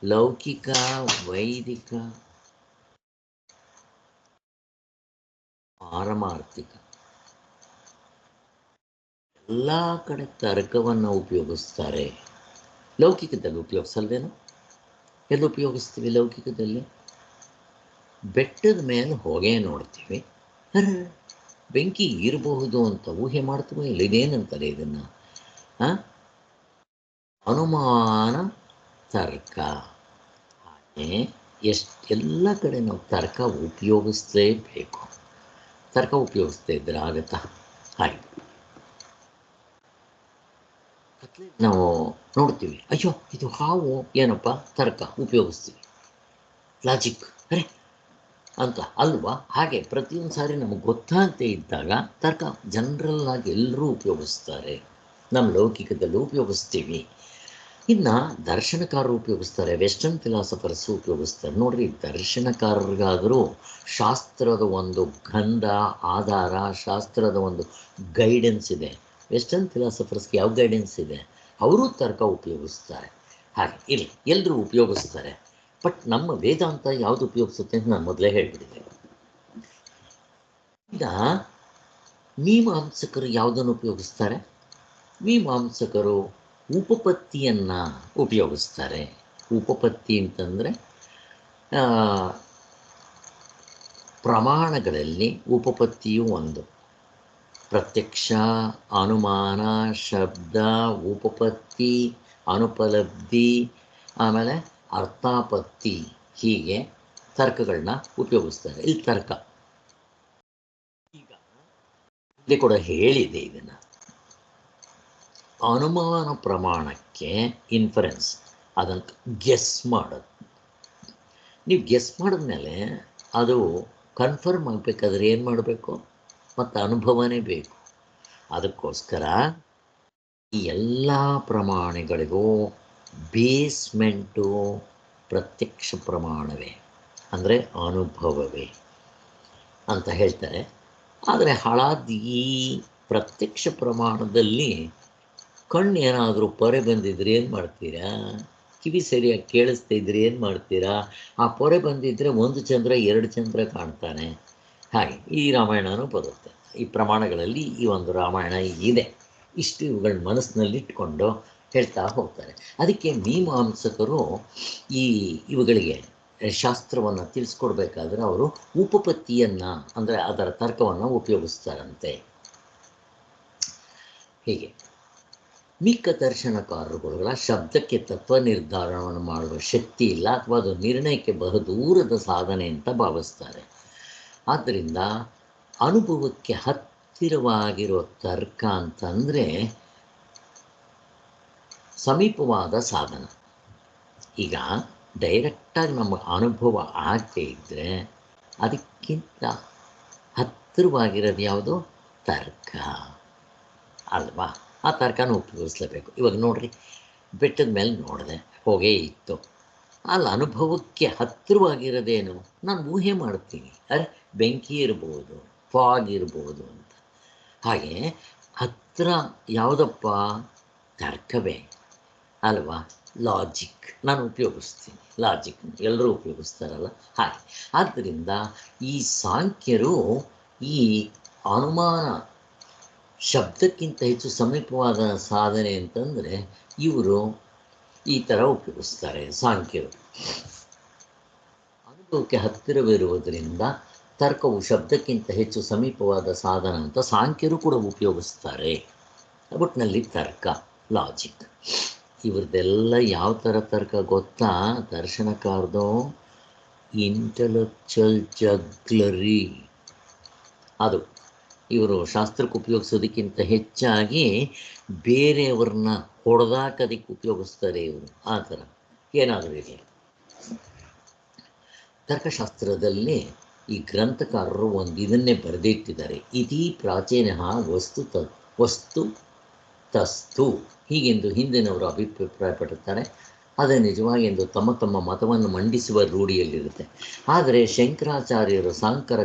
ಲೌಕಿಕ, ವೈದಿಕ, ಪಾರಮಾರ್ಥಿಕ ಎಲ್ಲ ಕಡೆ ತರ್ಕವನ್ನು ಉಪಯೋಗಿಸ್ತಾರೆ. ಲೌಕಿಕದಲ್ಲಿ ಉಪಯೋಗಿಸಲ್ವೇನೋ? ಎಲ್ಲಿ ಉಪಯೋಗಿಸ್ತೀವಿ ಲೌಕಿಕದಲ್ಲಿ? ಬೆಟ್ಟದ ಮೇಲೆ ಹೊಗೆ ನೋಡ್ತೀವಿ, ಬೆಂಕಿ ಇರಬಹುದು ಅಂತ ಊಹೆ ಮಾಡ್ತೀವಿ. ಇಲ್ಲ, ಇದೇನಂತಾರೆ ಇದನ್ನು? ಅನುಮಾನ ತರ್ಕ. ಹಾಗೆ ಎಲ್ಲ ಕಡೆ ನಾವು ತರ್ಕ ಉಪಯೋಗಿಸಲೇಬೇಕು. ತರ್ಕ ಉಪಯೋಗಿಸ್ತಾ ಇದ್ರೆ ಆಗತ್ತಾ? ಹಾಗೆ ನಾವು ನೋಡ್ತೀವಿ, ಅಯ್ಯೋ ಇದು ಹಾವು, ಏನಪ್ಪ? ತರ್ಕ ಉಪಯೋಗಿಸ್ತೀವಿ, ಲಾಜಿಕ್ ಅಂತ ಅಲ್ವಾ? ಹಾಗೆ ಪ್ರತಿಯೊಂದು ಸಾರಿ ನಮಗೆ ಗೊತ್ತಾಗದೇ ಇದ್ದಾಗ ತರ್ಕ ಜನರಲ್ ಆಗಿ ಎಲ್ಲರೂ ಉಪಯೋಗಿಸ್ತಾರೆ. ನಮ್ಮ ಲೌಕಿಕದಲ್ಲೂ ಉಪಯೋಗಿಸ್ತೀವಿ. ಇನ್ನು ದರ್ಶನಕಾರರು ಉಪಯೋಗಿಸ್ತಾರೆ, ವೆಸ್ಟರ್ನ್ ಫಿಲಾಸಫರ್ಸು ಉಪಯೋಗಿಸ್ತಾರೆ. ನೋಡ್ರಿ, ದರ್ಶನಕಾರರಿಗಾದರೂ ಶಾಸ್ತ್ರದ ಒಂದು ಗಂಧ, ಆಧಾರ, ಶಾಸ್ತ್ರದ ಒಂದು ಗೈಡೆನ್ಸ್ ಇದೆ. ವೆಸ್ಟರ್ನ್ ಫಿಲಾಸಫರ್ಸ್ಗೆ ಯಾವ ಗೈಡೆನ್ಸ್ ಇದೆ? ಅವರು ತರ್ಕ ಉಪಯೋಗಿಸ್ತಾರೆ. ಹಾಗೆ ಇಲ್ಲಿ ಎಲ್ಲರೂ ಉಪಯೋಗಿಸ್ತಾರೆ. ಬಟ್ ನಮ್ಮ ವೇದಾಂತ ಯಾವುದು ಉಪಯೋಗಿಸುತ್ತೆ ಅಂತ ನಾನು ಮೊದಲೇ ಹೇಳಿಬಿಟ್ಟಿದ್ದೆ. ಈಗ ಮೀಮಾಂಸಕರು ಯಾವುದನ್ನು ಉಪಯೋಗಿಸ್ತಾರೆ? ಮೀಮಾಂಸಕರು ಉಪಪತ್ತಿಯನ್ನು ಉಪಯೋಗಿಸ್ತಾರೆ. ಉಪಪತ್ತಿ ಅಂತಂದರೆ ಪ್ರಮಾಣಗಳಲ್ಲಿ ಉಪಪತ್ತಿಯು ಒಂದು. ಪ್ರತ್ಯಕ್ಷ, ಅನುಮಾನ, ಶಬ್ದ, ಉಪಪತ್ತಿ, ಅನುಪಲಬ್ಧಿ, ಆಮೇಲೆ ಅರ್ಥಾಪತ್ತಿ ಹೀಗೆ ತರ್ಕಗಳನ್ನ ಉಪಯೋಗಿಸ್ತಾರೆ. ಇಲ್ಲಿ ತರ್ಕ ಈಗ ಇಲ್ಲಿ ಕೂಡ ಹೇಳಿದೆ, ಇದನ್ನು ಅನುಮಾನ ಪ್ರಮಾಣಕ್ಕೆ ಇನ್ಫರೆನ್ಸ್, ಅದನ್ನು ಗೆಸ್ ಮಾಡೋದು. ನೀವು ಗೆಸ್ ಮಾಡಿದ್ಮೇಲೆ ಅದು ಕನ್ಫರ್ಮ್ ಆಗಬೇಕಾದ್ರೆ ಏನು ಮಾಡಬೇಕು? ಮತ್ತು ಅನುಭವನೇ ಬೇಕು. ಅದಕ್ಕೋಸ್ಕರ ಈ ಎಲ್ಲ ಪ್ರಮಾಣಗಳಿಗೂ ಬೇಸ್ಮೆಂಟು ಪ್ರತ್ಯಕ್ಷ ಪ್ರಮಾಣವೇ, ಅಂದರೆ ಅನುಭವವೇ ಅಂತ ಹೇಳ್ತಾರೆ. ಆದರೆ ಹಳಾದ ಈ ಪ್ರತ್ಯಕ್ಷ ಪ್ರಮಾಣದಲ್ಲಿ ಕಣ್ಣು ಏನಾದರೂ ಪೊರೆ ಬಂದಿದ್ರೆ ಏನು ಮಾಡ್ತೀರಾ? ಕಿವಿ ಸರಿಯಾಗಿ ಕೇಳಿಸ್ತಾ ಇದ್ರೆ ಏನು ಮಾಡ್ತೀರಾ? ಆ ಪೊರೆ ಬಂದಿದ್ದರೆ ಒಂದು ಚಂದ್ರ ಎರಡು ಚಂದ್ರ ಕಾಣ್ತಾನೆ. ಹಾಗೆ ಈ ರಾಮಾಯಣನೂ ಬರುತ್ತೆ. ಈ ಪ್ರಮಾಣಗಳಲ್ಲಿ ಈ ಒಂದು ರಾಮಾಯಣ ಇದೆ. ಇಷ್ಟು ಇವುಗಳ ಮನಸ್ಸಿನಲ್ಲಿಟ್ಕೊಂಡು ಹೇಳ್ತಾ ಹೋಗ್ತಾರೆ. ಅದಕ್ಕೆ ಮೀಮಾಂಸಕರು ಇವುಗಳಿಗೆ ಶಾಸ್ತ್ರವನ್ನು ತಿಳಿಸ್ಕೊಡ್ಬೇಕಾದ್ರೆ ಅವರು ಉಪಪತ್ತಿಯನ್ನು, ಅಂದರೆ ಅದರ ತರ್ಕವನ್ನು ಉಪಯೋಗಿಸ್ತಾರಂತೆ. ಹೀಗೆ ಮಿಕ್ಕ ದರ್ಶನಕಾರರುಗಳ ಶಬ್ದಕ್ಕೆ ತತ್ವ ನಿರ್ಧಾರಣವನ್ನು ಮಾಡುವ ಶಕ್ತಿ ಇಲ್ಲ, ಅಥವಾ ಅದು ನಿರ್ಣಯಕ್ಕೆ ಬಹುದೂರದ ಸಾಧನೆ ಅಂತ ಭಾವಿಸ್ತಾರೆ. ಆದ್ದರಿಂದ ಅನುಭವಕ್ಕೆ ಹತ್ತಿರವಾಗಿರೋ ತರ್ಕ ಅಂತಂದರೆ ಸಮೀಪವಾದ ಸಾಧನ. ಈಗ ಡೈರೆಕ್ಟಾಗಿ ನಮ್ಮ ಅನುಭವ ಆಗದೆ ಇದ್ದರೆ ಅದಕ್ಕಿಂತ ಹತ್ತಿರವಾಗಿರೋದು ಯಾವುದು? ತರ್ಕ ಅಲ್ವಾ? ಆ ತರ್ಕನ ಉಪಯೋಗಿಸ್ಲೇಬೇಕು. ಇವಾಗ ನೋಡ್ರಿ, ಬೆಟ್ಟದ ಮೇಲೆ ನೋಡಿದೆ, ಹೊಗೆ ಇತ್ತು. ಅಲ್ಲಿ ಅನುಭವಕ್ಕೆ ಹತ್ತಿರವಾಗಿರೋದೇನು? ನಾನು ಊಹೆ ಮಾಡ್ತೀನಿ, ಅರೆ ಬೆಂಕಿ ಇರ್ಬೋದು, ಫಾಗ್ ಇರ್ಬೋದು ಅಂತ. ಹಾಗೆ ಹತ್ತಿರ ಯಾವುದಪ್ಪ? ತರ್ಕವೇ ಅಲ್ವಾ? ಲಾಜಿಕ್ ನಾನು ಉಪಯೋಗಿಸ್ತೀನಿ. ಲಾಜಿಕ್ ಎಲ್ಲರೂ ಉಪಯೋಗಿಸ್ತಾರಲ್ಲ, ಹಾಗೆ. ಆದ್ದರಿಂದ ಈ ಸಾಂಖ್ಯರು ಈ ಅನುಮಾನ ಶಬ್ದಕ್ಕಿಂತ ಹೆಚ್ಚು ಸಮೀಪವಾದ ಸಾಧನೆ ಅಂತಂದರೆ ಇವರು ಈ ಥರ ಉಪಯೋಗಿಸ್ತಾರೆ. ಸಾಂಖ್ಯರು ಅನುಭವಕ್ಕೆ ಹತ್ತಿರವಿರುವುದರಿಂದ ತರ್ಕವು ಶಬ್ದಕ್ಕಿಂತ ಹೆಚ್ಚು ಸಮೀಪವಾದ ಸಾಧನ ಅಂತ ಸಾಂಖ್ಯರು ಕೂಡ ಉಪಯೋಗಿಸ್ತಾರೆ. ಒಟ್ಟಿನಲ್ಲಿ ತರ್ಕ, ಲಾಜಿಕ್, ಇವ್ರದ್ದೆಲ್ಲ ಯಾವ ಥರ ತರ್ಕ ಗೊತ್ತಾ? ದರ್ಶನಕಾರದು ಇಂಟಲೆಕ್ಚುಯಲ್ ಜಗ್ಲರಿ. ಅದು ಇವರು ಶಾಸ್ತ್ರಕ್ಕೆ ಉಪಯೋಗಿಸೋದಕ್ಕಿಂತ ಹೆಚ್ಚಾಗಿ ಬೇರೆಯವ್ರನ್ನ ಹೊಡೆದಾಕೋದಕ್ಕೆ ಉಪಯೋಗಿಸ್ತಾರೆ ಇವರು. ಆ ಥರ ಏನಾದರೂ ಇದೆ. ತರ್ಕಶಾಸ್ತ್ರದಲ್ಲಿ ಈ ಗ್ರಂಥಕಾರರು ಒಂದು ಇದನ್ನೇ ಬರೆದಿಟ್ಟಿದ್ದಾರೆ. ಇತಿ ಪ್ರಾಚೀನ ವಸ್ತು ತಸ್ತು ಹೀಗೆಂದು ಹಿಂದಿನವರು ಅಭಿಪ್ರಾಯಪಡುತ್ತಾರೆ. ಅದೇ ನಿಜವಾಗಿ ಎಂದು ತಮ್ಮ ತಮ್ಮ ಮತವನ್ನು ಮಂಡಿಸುವ ರೂಢಿಯಲ್ಲಿರುತ್ತೆ. ಆದರೆ ಶಂಕರಾಚಾರ್ಯರು ಸಾಂಖ್ಯರ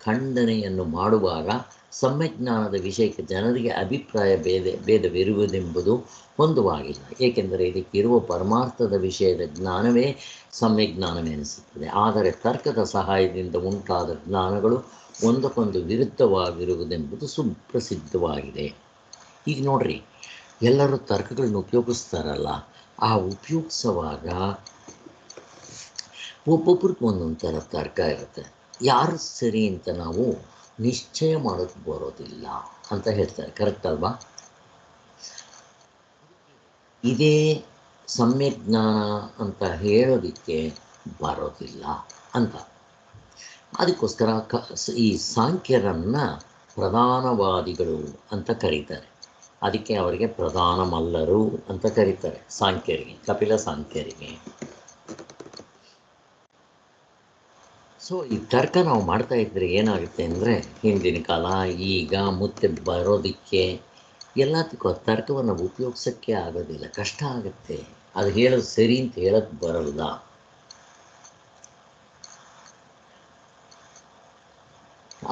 ಖಂಡನೆಯನ್ನು ಮಾಡುವಾಗ ಸಮ್ಯಜ್ಞಾನದ ವಿಷಯಕ್ಕೆ ಜನರಿಗೆ ಅಭಿಪ್ರಾಯ ಭೇದವಿರುವುದೆಂಬುದು ಹೊಂದುವಾಗಿಲ್ಲ. ಏಕೆಂದರೆ ಇದಕ್ಕಿರುವ ಪರಮಾರ್ಥದ ವಿಷಯದ ಜ್ಞಾನವೇ ಸಮ್ಯಜ್ಞಾನವೆನಿಸುತ್ತದೆ. ಆದರೆ ತರ್ಕದ ಸಹಾಯದಿಂದ ಉಂಟಾದ ಜ್ಞಾನಗಳು ಒಂದಕ್ಕೊಂದು ವಿರುದ್ಧವಾಗಿರುವುದೆಂಬುದು ಸುಪ್ರಸಿದ್ಧವಾಗಿದೆ. ಈಗ ನೋಡ್ರಿ, ಎಲ್ಲರೂ ತರ್ಕಗಳನ್ನ ಉಪಯೋಗಿಸ್ತಾರಲ್ಲ, ಆ ಉಪಯೋಗಿಸುವಾಗ ಒಬ್ಬೊಬ್ರಿಗೆ ಒಂದೊಂದು ಥರ ತರ್ಕ ಇರುತ್ತೆ. ಯಾರು ಸರಿ ಅಂತ ನಾವು ನಿಶ್ಚಯ ಮಾಡೋಕ್ಕೆ ಬರೋದಿಲ್ಲ ಅಂತ ಹೇಳ್ತಾರೆ. ಕರೆಕ್ಟ್ ಅಲ್ವಾ? ಇದೇ ಸಮ್ಯಜ್ಞಾನ ಅಂತ ಹೇಳೋದಕ್ಕೆ ಬರೋದಿಲ್ಲ ಅಂತ. ಅದಕ್ಕೋಸ್ಕರ ಈ ಸಾಂಖ್ಯರನ್ನು ಪ್ರಧಾನವಾದಿಗಳು ಅಂತ ಕರೀತಾರೆ. ಅದಕ್ಕೆ ಅವರಿಗೆ ಪ್ರಧಾನ ಮಲ್ಲರು ಅಂತ ಕರೀತಾರೆ. ಸಾಂಖ್ಯರಿಗೆ, ಕಪಿಲ ಸಾಂಖ್ಯರಿಗೆ. ಸೊ ಈ ತರ್ಕ ನಾವು ಮಾಡ್ತಾ ಇದ್ದರೆ ಏನಾಗುತ್ತೆ ಅಂದರೆ, ಹಿಂದಿನ ಕಾಲ ಈಗ ಮುತ್ತೆ ಬರೋದಕ್ಕೆ ಎಲ್ಲದಕ್ಕೂ ತರ್ಕವನ್ನು ಉಪಯೋಗಿಸೋಕ್ಕೆ ಆಗೋದಿಲ್ಲ, ಕಷ್ಟ ಆಗುತ್ತೆ. ಅದು ಹೇಳೋದು ಸರಿ ಅಂತ ಹೇಳೋಕ್ಕೆ ಬರೋಲ್ಲ.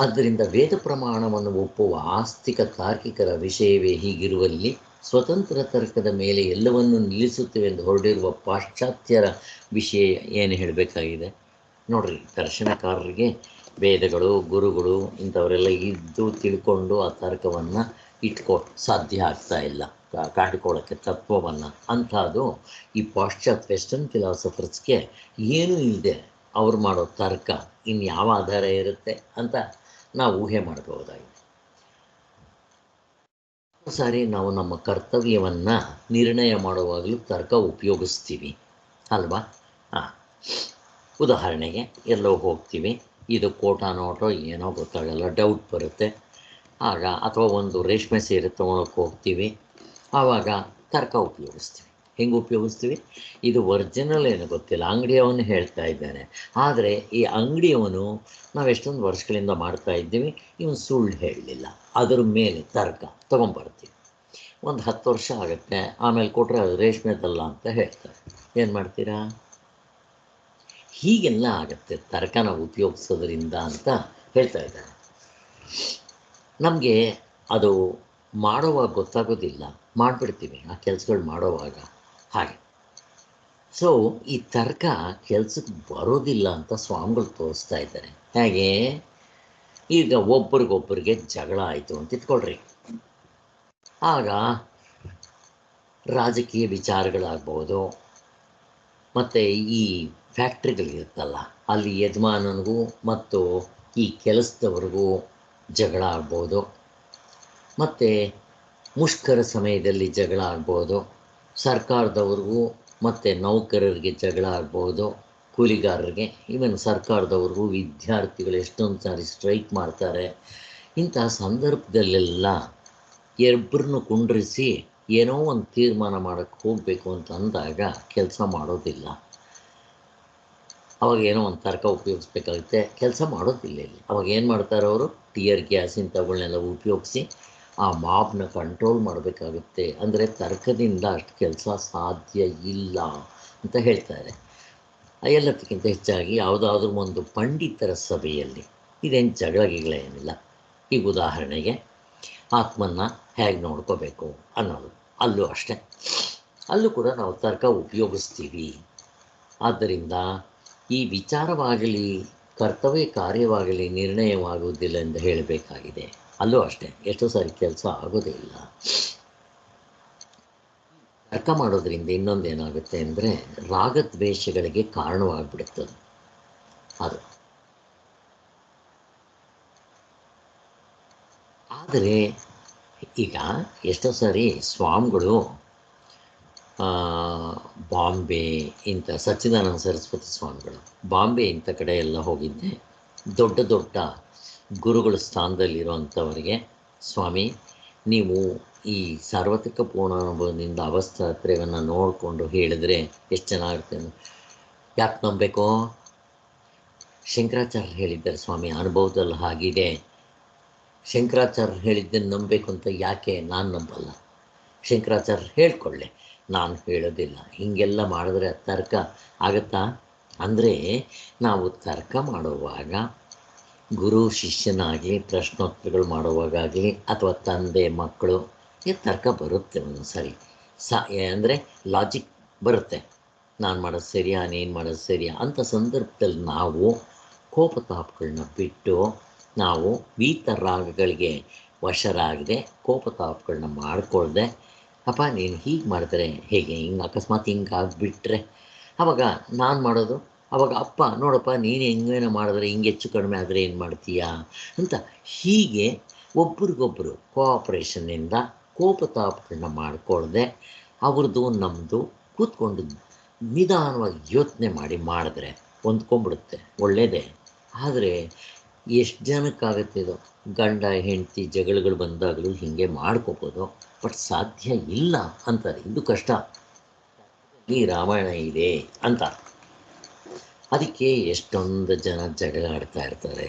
ಆದ್ದರಿಂದ ವೇದ ಪ್ರಮಾಣವನ್ನು ಒಪ್ಪುವ ಆಸ್ತಿಕ ತಾರ್ಕಿಕರ ವಿಷಯವೇ ಹೀಗಿರುವಲ್ಲಿ ಸ್ವತಂತ್ರ ತರ್ಕದ ಮೇಲೆ ಎಲ್ಲವನ್ನೂ ನಿಲ್ಲಿಸುತ್ತೇವೆ ಎಂದು ಹೊರಡಿರುವ ಪಾಶ್ಚಾತ್ಯರ ವಿಷಯ ಏನು ಹೇಳಬೇಕಾಗಿದೆ ನೋಡ್ರಿ. ದರ್ಶನಕಾರರಿಗೆ ವೇದಗಳು, ಗುರುಗಳು ಇಂಥವರೆಲ್ಲ ಇದ್ದು ತಿಳ್ಕೊಂಡು ಆ ತರ್ಕವನ್ನು ಸಾಧ್ಯ ಆಗ್ತಾ ಇಲ್ಲ, ಕಾಟಿಕೊಳ್ಳೋಕ್ಕೆ ತತ್ವವನ್ನು. ಅಂಥದ್ದು ಈ ಪಾಶ್ಚಾತ್ಯ ವೆಸ್ಟರ್ನ್ ಫಿಲಾಸಫರ್ಸ್ಗೆ ಏನೂ ಇಲ್ಲದೆ ಅವ್ರು ಮಾಡೋ ತರ್ಕ ಇನ್ನು ಯಾವ ಆಧಾರ ಇರುತ್ತೆ ಅಂತ ನಾವು ಊಹೆ ಮಾಡ್ಬೋದಾಗಿದೆ. ಸಾರಿ ನಾವು ನಮ್ಮ ಕರ್ತವ್ಯವನ್ನು ನಿರ್ಣಯ ಮಾಡುವಾಗಲೂ ತರ್ಕ ಉಪಯೋಗಿಸ್ತೀವಿ ಅಲ್ವಾ? ಹಾಂ, ಉದಾಹರಣೆಗೆ ಎಲ್ಲೋ ಹೋಗ್ತೀವಿ, ಇದು ಕೋಟಾ ನೋಟೋ ಏನೋ ಗೊತ್ತಾಗಲ್ಲ, ಡೌಟ್ ಬರುತ್ತೆ ಆಗ, ಅಥವಾ ಒಂದು ರೇಷ್ಮೆ ಸೀರೆ ತೊಗೊಳಕ್ಕೆ ಹೋಗ್ತೀವಿ, ಆವಾಗ ತರ್ಕ ಉಪಯೋಗಿಸ್ತೀವಿ. ಹೆಂಗೆ ಉಪಯೋಗಿಸ್ತೀವಿ? ಇದು ಒರಿಜಿನಲ್ ಏನೋ ಗೊತ್ತಿಲ್ಲ, ಅಂಗಡಿಯವನು ಹೇಳ್ತಾ ಇದ್ದಾನೆ, ಆದರೆ ಈ ಅಂಗಡಿಯವನು ನಾವು ಎಷ್ಟೊಂದು ವರ್ಷಗಳಿಂದ ಮಾಡ್ತಾ ಇದ್ದೀವಿ, ಇವನು ಸುಳ್ಳು ಹೇಳಲಿಲ್ಲ, ಅದರ ಮೇಲೆ ತರ್ಕ ತೊಗೊಂಬರ್ತೀವಿ. ಒಂದು 10 ವರ್ಷ ಆಗುತ್ತೆ, ಆಮೇಲೆ ಕೊಟ್ಟರೆ ಅದು ರೇಷ್ಮೆದಲ್ಲ ಅಂತ ಹೇಳ್ತಾರೆ. ಏನು ಮಾಡ್ತೀರಾ? ಹೀಗೆಲ್ಲ ಆಗುತ್ತೆ ತರ್ಕನ ಉಪಯೋಗಿಸೋದ್ರಿಂದ ಅಂತ ಹೇಳ್ತಾ ಇದ್ದಾರೆ. ನಮಗೆ ಅದು ಮಾಡುವಾಗ ಗೊತ್ತಾಗೋದಿಲ್ಲ, ಮಾಡಿಬಿಡ್ತೀವಿ ಆ ಕೆಲಸಗಳು ಮಾಡೋವಾಗ. ಹಾಗೆ ಸೊ ಈ ತರ್ಕ ಕೆಲಸಕ್ಕೆ ಬರೋದಿಲ್ಲ ಅಂತ ಸ್ವಾಮಿಗಳು ತೋರಿಸ್ತಾ ಇದ್ದಾರೆ. ಹೇಗೆ? ಈಗ ಒಬ್ರಿಗೊಬ್ಬರಿಗೆ ಜಗಳ ಆಯಿತು ಅಂತ ಇಟ್ಕೊಳ್ರಿ, ಆಗ ರಾಜಕೀಯ ವಿಚಾರಗಳಾಗ್ಬೋದು, ಮತ್ತು ಈ ಫ್ಯಾಕ್ಟ್ರಿಗಳಿರುತ್ತಲ್ಲ ಅಲ್ಲಿ ಯಜಮಾನನಿಗೂ ಮತ್ತು ಈ ಕೆಲಸದವ್ರಿಗೂ ಜಗಳ ಆಗ್ಬೋದು, ಮತ್ತು ಮುಷ್ಕರ ಸಮಯದಲ್ಲಿ ಜಗಳ ಆಗ್ಬೋದು, ಸರ್ಕಾರದವ್ರಿಗೂ ಮತ್ತು ನೌಕರರಿಗೆ ಜಗಳ ಆಗ್ಬೋದು, ಕೂಲಿಗಾರರಿಗೆ, ಈವನ್ ಸರ್ಕಾರದವ್ರಿಗೂ ವಿದ್ಯಾರ್ಥಿಗಳು ಎಷ್ಟೊಂದು ಸಾರಿ ಸ್ಟ್ರೈಕ್ ಮಾಡ್ತಾರೆ. ಇಂಥ ಸಂದರ್ಭದಲ್ಲೆಲ್ಲ ಇಬ್ಬರನ್ನು ಕುಂಡ್ರಿಸಿ ಏನೋ ಒಂದು ತೀರ್ಮಾನ ಮಾಡೋಕ್ಕೆ ಹೋಗಬೇಕು ಅಂತ ಅಂದಾಗ ಕೆಲಸ ಮಾಡೋದಿಲ್ಲ. ಅವಾಗ ಏನೋ ಒಂದು ತರ್ಕ ಉಪಯೋಗಿಸ್ಬೇಕಾಗುತ್ತೆ, ಕೆಲಸ ಮಾಡೋದಿಲ್ಲ ಇಲ್ಲಿ. ಅವಾಗ ಏನು ಮಾಡ್ತಾರೆ ಅವರು? ಟಿಯರ್ ಗ್ಯಾಸ್ ಇಂಥವುಗಳನ್ನೆಲ್ಲ ಉಪಯೋಗಿಸಿ ಆ ಮಾಬ್ನ ಕಂಟ್ರೋಲ್ ಮಾಡಬೇಕಾಗುತ್ತೆ. ಅಂದರೆ ತರ್ಕದಿಂದ ಅಷ್ಟು ಕೆಲಸ ಸಾಧ್ಯ ಇಲ್ಲ ಅಂತ ಹೇಳ್ತಾರೆ. ಎಲ್ಲದಕ್ಕಿಂತ ಹೆಚ್ಚಾಗಿ ಯಾವುದಾದ್ರೂ ಒಂದು ಪಂಡಿತರ ಸಭೆಯಲ್ಲಿ ಇದೇನು ಜಗಳಗಳೇನಿಲ್ಲ. ಈಗ ಉದಾಹರಣೆಗೆ ಆತ್ಮನ್ನು ಹೇಗೆ ನೋಡ್ಕೋಬೇಕು ಅನ್ನೋದು, ಅಲ್ಲೂ ಅಷ್ಟೆ, ಅಲ್ಲೂ ಕೂಡ ನಾವು ತರ್ಕ ಉಪಯೋಗಿಸ್ತೀವಿ. ಆದ್ದರಿಂದ ಈ ವಿಚಾರವಾಗಲಿ ಕರ್ತವ್ಯ ಕಾರ್ಯವಾಗಲಿ ನಿರ್ಣಯವಾಗುವುದಿಲ್ಲ ಎಂದು ಹೇಳಬೇಕಾಗಿದೆ. ಅಲ್ಲೂ ಅಷ್ಟೇ, ಎಷ್ಟೋ ಸಾರಿ ಕೆಲಸ ಆಗೋದೇ ಇಲ್ಲ. ತರ್ಕ ಮಾಡೋದ್ರಿಂದ ಇನ್ನೊಂದೇನಾಗುತ್ತೆ ಅಂದರೆ ರಾಗದ್ವೇಷಗಳಿಗೆ ಕಾರಣವಾಗಿಬಿಡುತ್ತದೆ. ಅದು ಆದರೆ ಈಗ ಎಷ್ಟೋ ಸಾರಿ ಸ್ವಾಮಿಗಳು ಬಾಂಬೆ ಇಂಥ ಸಚ್ಚಿದಾನಂದ ಸರಸ್ವತಿ ಸ್ವಾಮಿಗಳು ಬಾಂಬೆ ಇಂಥ ಕಡೆ ಎಲ್ಲ ಹೋಗಿದ್ದೆ. ದೊಡ್ಡ ದೊಡ್ಡ ಗುರುಗಳ ಸ್ಥಾನದಲ್ಲಿರುವಂಥವರಿಗೆ, ಸ್ವಾಮಿ ನೀವು ಈ ಸಾರ್ವತ್ರಿಕ ಪೂರ್ಣಾನುಭವದಿಂದ ಅವಸ್ಥಾತ್ರಯವನ್ನು ನೋಡಿಕೊಂಡು ಹೇಳಿದ್ರೆ ಎಷ್ಟು ಚೆನ್ನಾಗಿರುತ್ತೆ. ಯಾಕೆ ನಂಬಬೇಕು? ಶಂಕರಾಚಾರ್ಯ ಹೇಳಿದ್ದಾರೆ ಸ್ವಾಮಿ, ಅನುಭವದಲ್ಲಿ ಆಗಿದೆ. ಶಂಕರಾಚಾರ್ಯ ಹೇಳಿದ್ದನ್ನು ನಂಬಬೇಕು ಅಂತ ಯಾಕೆ ನಾನು ನಂಬಲ್ಲ? ಶಂಕರಾಚಾರ್ಯ ಹೇಳ್ಕೊಳ್ಳೆ, ನಾನು ಹೇಳೋದಿಲ್ಲ. ಹೀಗೆಲ್ಲ ಮಾಡಿದ್ರೆ ತರ್ಕ ಆಗುತ್ತಾ? ಅಂದರೆ ನಾವು ತರ್ಕ ಮಾಡುವಾಗ ಗುರು ಶಿಷ್ಯನಾಗಲಿ, ಪ್ರಶ್ನೋತ್ತರಗಳು ಮಾಡುವಾಗಲಿ, ಅಥವಾ ತಂದೆ ಮಕ್ಕಳು, ತರ್ಕ ಬರುತ್ತೆ ಒಂದು ಸರಿ. ಅಂದರೆ ಲಾಜಿಕ್ ಬರುತ್ತೆ. ನಾನು ಮಾಡೋದು ಸರಿಯಾ, ನೀನು ಮಾಡೋದು ಸರಿಯಾ ಅಂಥ ಸಂದರ್ಭದಲ್ಲಿ ನಾವು ಕೋಪತಾಪಗಳನ್ನ ಬಿಟ್ಟು, ನಾವು ವೀತರಾಗಗಳಿಗೆ ವಶರಾಗದೆ ಕೋಪತಾಪಗಳನ್ನ ಮಾಡಿಕೊಳ್ದೆ, ಅಪ್ಪ ನೀನು ಹೀಗೆ ಮಾಡಿದ್ರೆ ಹೇಗೆ, ಹಿಂಗೆ ಅಕಸ್ಮಾತ್ ಹಿಂಗೆ ಆಗಿಬಿಟ್ರೆ ಆವಾಗ ನಾನು ಮಾಡೋದು, ಆವಾಗ ಅಪ್ಪ ನೋಡಪ್ಪ ನೀನು ಹೆಂಗೇನೋ ಮಾಡಿದ್ರೆ ಹಿಂಗೆ ಹೆಚ್ಚು ಕಡಿಮೆ ಆದರೆ ಏನು ಮಾಡ್ತೀಯಾ ಅಂತ, ಹೀಗೆ ಒಬ್ರಿಗೊಬ್ಬರು ಕೋಆಪ್ರೇಷನ್ನಿಂದ ಕೋಪತಾಪಗಳನ್ನ ಮಾಡಿಕೊಳ್ದೆ ಅವ್ರದ್ದು ನಮ್ಮದು ಕೂತ್ಕೊಂಡು ನಿಧಾನವಾಗಿ ಯೋಚನೆ ಮಾಡಿದ್ರೆ ಹೊಂದ್ಕೊಂಡ್ಬಿಡುತ್ತೆ, ಒಳ್ಳೆಯದೇ. ಆದರೆ ಎಷ್ಟು ಜನಕ್ಕಾಗುತ್ತೆ ಇದು? ಗಂಡ ಹೆಂಡತಿ ಜಗಳಗಳು ಬಂದಾಗಲೂ ಹೀಗೆ ಮಾಡ್ಕೋಬೋದು, ಬಟ್ ಸಾಧ್ಯ ಇಲ್ಲ ಅಂತಾರೆ. ಇದು ಕಷ್ಟ, ಈ ರಾಮಾಯಣ ಇದೆ ಅಂತ. ಅದಕ್ಕೆ ಎಷ್ಟೊಂದು ಜನ ಜಗಳ ಆಡ್ತಾ ಇರ್ತಾರೆ,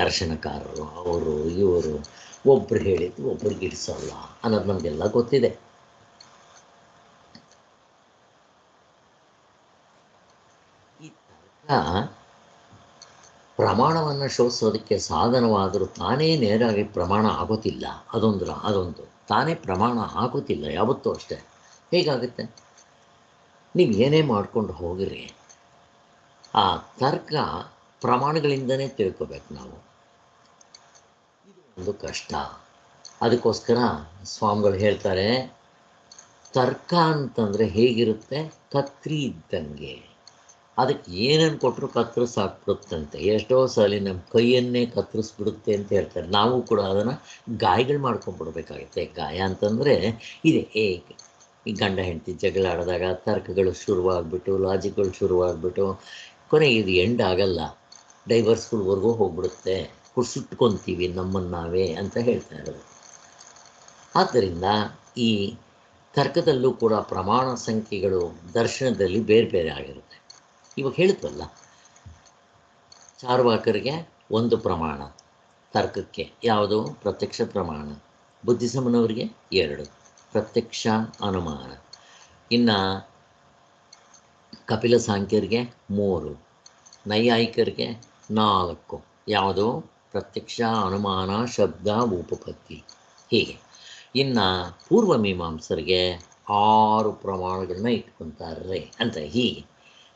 ದರ್ಶನಕಾರರು, ಅವರು ಇವರು, ಒಬ್ರು ಹೇಳಿದ್ದು ಒಬ್ರಿಗೆ ಇಡಿಸೋಲ್ಲ ಅನ್ನೋದು ನಮಗೆಲ್ಲ ಗೊತ್ತಿದೆ. ಈ ತರ್ಕ ಪ್ರಮಾಣವನ್ನು ಶೋಧಿಸೋದಕ್ಕೆ ಸಾಧನವಾದರೂ ತಾನೇ ನೇರಾಗಿ ಪ್ರಮಾಣ ಆಗೋದಿಲ್ಲ. ಅದೊಂದು ತಾನೇ ಪ್ರಮಾಣ ಆಗೋದಿಲ್ಲ ಯಾವತ್ತೂ ಅಷ್ಟೇ. ಹೇಗಾಗುತ್ತೆ? ನೀವು ಏನೇ ಮಾಡ್ಕೊಂಡು ಹೋಗಿರಿ, ಆ ತರ್ಕ ಪ್ರಮಾಣಗಳಿಂದನೇ ತಿಳ್ಕೊಬೇಕು ನಾವು. ಇದು ಒಂದು ಕಷ್ಟ. ಅದಕ್ಕೋಸ್ಕರ ಸ್ವಾಮಿಗಳು ಹೇಳ್ತಾರೆ, ತರ್ಕ ಅಂತಂದರೆ ಹೇಗಿರುತ್ತೆ? ಕತ್ರಿ ಇದ್ದಂಗೆ. ಅದಕ್ಕೆ ಏನನ್ನು ಕೊಟ್ಟರು ಕತ್ತರಿಸಾಕ್ಬಿಡುತ್ತಂತೆ. ಎಷ್ಟೋ ಸಲ ನಮ್ಮ ಕೈಯನ್ನೇ ಕತ್ತರಿಸ್ಬಿಡುತ್ತೆ ಅಂತ ಹೇಳ್ತಾರೆ. ನಾವು ಕೂಡ ಅದನ್ನು ಗಾಯಗಳು ಮಾಡ್ಕೊಂಡ್ಬಿಡ್ಬೇಕಾಗತ್ತೆ. ಗಾಯ ಅಂತಂದರೆ ಇದೆ. ಈ ಗಂಡ ಹೆಂಡತಿ ಜಗಳ ಆಡಿದಾಗ ತರ್ಕಗಳು ಶುರುವಾಗ್ಬಿಟ್ಟು, ಲಾಜಿಕ್ಗಳು ಶುರುವಾಗ್ಬಿಟ್ಟು ಕೊನೆಗೆ ಇದು ಎಂಡ್ ಆಗಲ್ಲ, ಡೈವರ್ಸ್ಗಳವರೆಗೂ ಹೋಗ್ಬಿಡುತ್ತೆ, ಸುಟ್ಕೊತೀವಿ ನಮ್ಮನ್ನು ನಾವೇ ಅಂತ ಹೇಳ್ತಾ ಇರೋದು. ಆದ್ದರಿಂದ ಈ ತರ್ಕದಲ್ಲೂ ಕೂಡ ಪ್ರಮಾಣ ಸಂಖ್ಯೆಗಳು ದರ್ಶನದಲ್ಲಿ ಬೇರೆ ಬೇರೆ ಆಗಿರುತ್ತೆ. ಇವಾಗ ಹೇಳಿದ್ವಲ್ಲ, ಚಾರ್ವಾಕರಿಗೆ ಒಂದು ಪ್ರಮಾಣ ತರ್ಕಕ್ಕೆ, ಯಾವುದು? ಪ್ರತ್ಯಕ್ಷ ಪ್ರಮಾಣ. ಬುದ್ಧಿಸಮನವರಿಗೆ 2, ಪ್ರತ್ಯಕ್ಷ ಅನುಮಾನ. ಇನ್ನು ಕಪಿಲ ಸಾಂಖ್ಯರಿಗೆ 3, ನೈಯಾಯಿಕರಿಗೆ 4, ಯಾವುದು? ಪ್ರತ್ಯಕ್ಷ ಅನುಮಾನ ಶಬ್ದ ಉಪಪತ್ತಿ. ಹೀಗೆ ಇನ್ನು ಪೂರ್ವ ಮೀಮಾಂಸರಿಗೆ 6 ಪ್ರಮಾಣಗಳನ್ನ ಇಟ್ಕೊತಾರೆ ಅಂತ. ಹೀಗೆ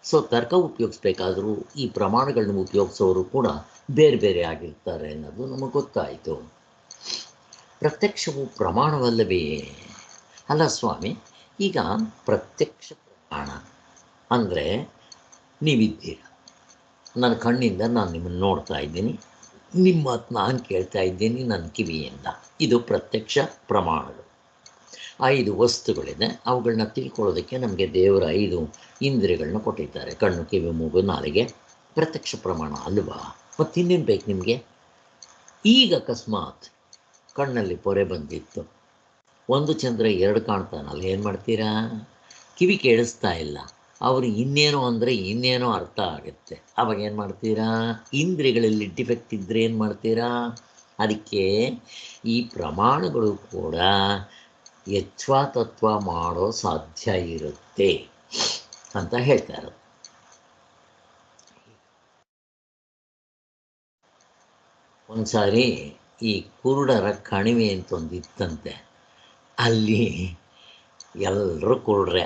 ಸೊ ತರ್ಕ ಉಪಯೋಗಿಸ್ಬೇಕಾದ್ರೂ ಈ ಪ್ರಮಾಣಗಳನ್ನ ಉಪಯೋಗಿಸೋರು ಕೂಡ ಬೇರೆ ಬೇರೆ ಆಗಿರ್ತಾರೆ ಅನ್ನೋದು ನಮಗೆ ಗೊತ್ತಾಯಿತು. ಪ್ರತ್ಯಕ್ಷವು ಪ್ರಮಾಣವಲ್ಲವೇ? ಅಲ್ಲ ಸ್ವಾಮಿ, ಈಗ ಪ್ರತ್ಯಕ್ಷ ಪ್ರಮಾಣ ಅಂದರೆ ನೀವಿದ್ದೀರ, ನನ್ನ ಕಣ್ಣಿಂದ ನಾನು ನಿಮ್ಮನ್ನು ನೋಡ್ತಾ ಇದ್ದೀನಿ, ನಿಮ್ಮ ಮಾತು ನಾನು ಕೇಳ್ತಾ ಇದ್ದೀನಿ ನನ್ನ ಕಿವಿಯಿಂದ. ಇದು ಪ್ರತ್ಯಕ್ಷ ಪ್ರಮಾಣಗಳು. 5 ವಸ್ತುಗಳಿದೆ, ಅವುಗಳನ್ನ ತಿಳ್ಕೊಳ್ಳೋದಕ್ಕೆ ನಮಗೆ ದೇವರ 5 ಇಂದ್ರಿಯಗಳನ್ನ ಕೊಟ್ಟಿದ್ದಾರೆ: ಕಣ್ಣು, ಕಿವಿ, ಮೂಗು, ನಾಲಿಗೆ. ಪ್ರತ್ಯಕ್ಷ ಪ್ರಮಾಣ ಅಲ್ವಾ? ಮತ್ತು ಇನ್ನೇನು ಬೇಕು ನಿಮಗೆ? ಈಗ ಅಕಸ್ಮಾತ್ ಕಣ್ಣಲ್ಲಿ ಪೊರೆ ಬಂದಿತ್ತು, 1 ಚಂದ್ರ 2 ಕಾಣ್ತಾನಲ್ಲ, ಏನು ಮಾಡ್ತೀರಾ? ಕಿವಿ ಕೇಳಿಸ್ತಾ ಇಲ್ಲ, ಅವರು ಇನ್ನೇನೋ ಅಂದರೆ ಇನ್ನೇನೋ ಅರ್ಥ ಆಗುತ್ತೆ, ಅವಾಗ ಏನು ಮಾಡ್ತೀರಾ? ಇಂದ್ರಿಯಗಳಲ್ಲಿ ಡಿಫೆಕ್ಟ್ ಇದ್ದರೆ ಏನು ಮಾಡ್ತೀರಾ? ಅದಕ್ಕೆ ಈ ಪ್ರಮಾಣಗಳು ಕೂಡ ಯಚ್ಛ್ವಾತತ್ವ ಮಾಡೋ ಸಾಧ್ಯ ಇರುತ್ತೆ ಅಂತ ಹೇಳ್ತಾ ಇರೋದು. ಒಂದ್ಸಾರಿ ಈ ಕುರುಡರ ಕಣಿವೆ ಅಂತ ಒಂದು ಇತ್ತಂತೆ. ಅಲ್ಲಿ ಎಲ್ಲರೂ ಕುರುಡ್ರೆ.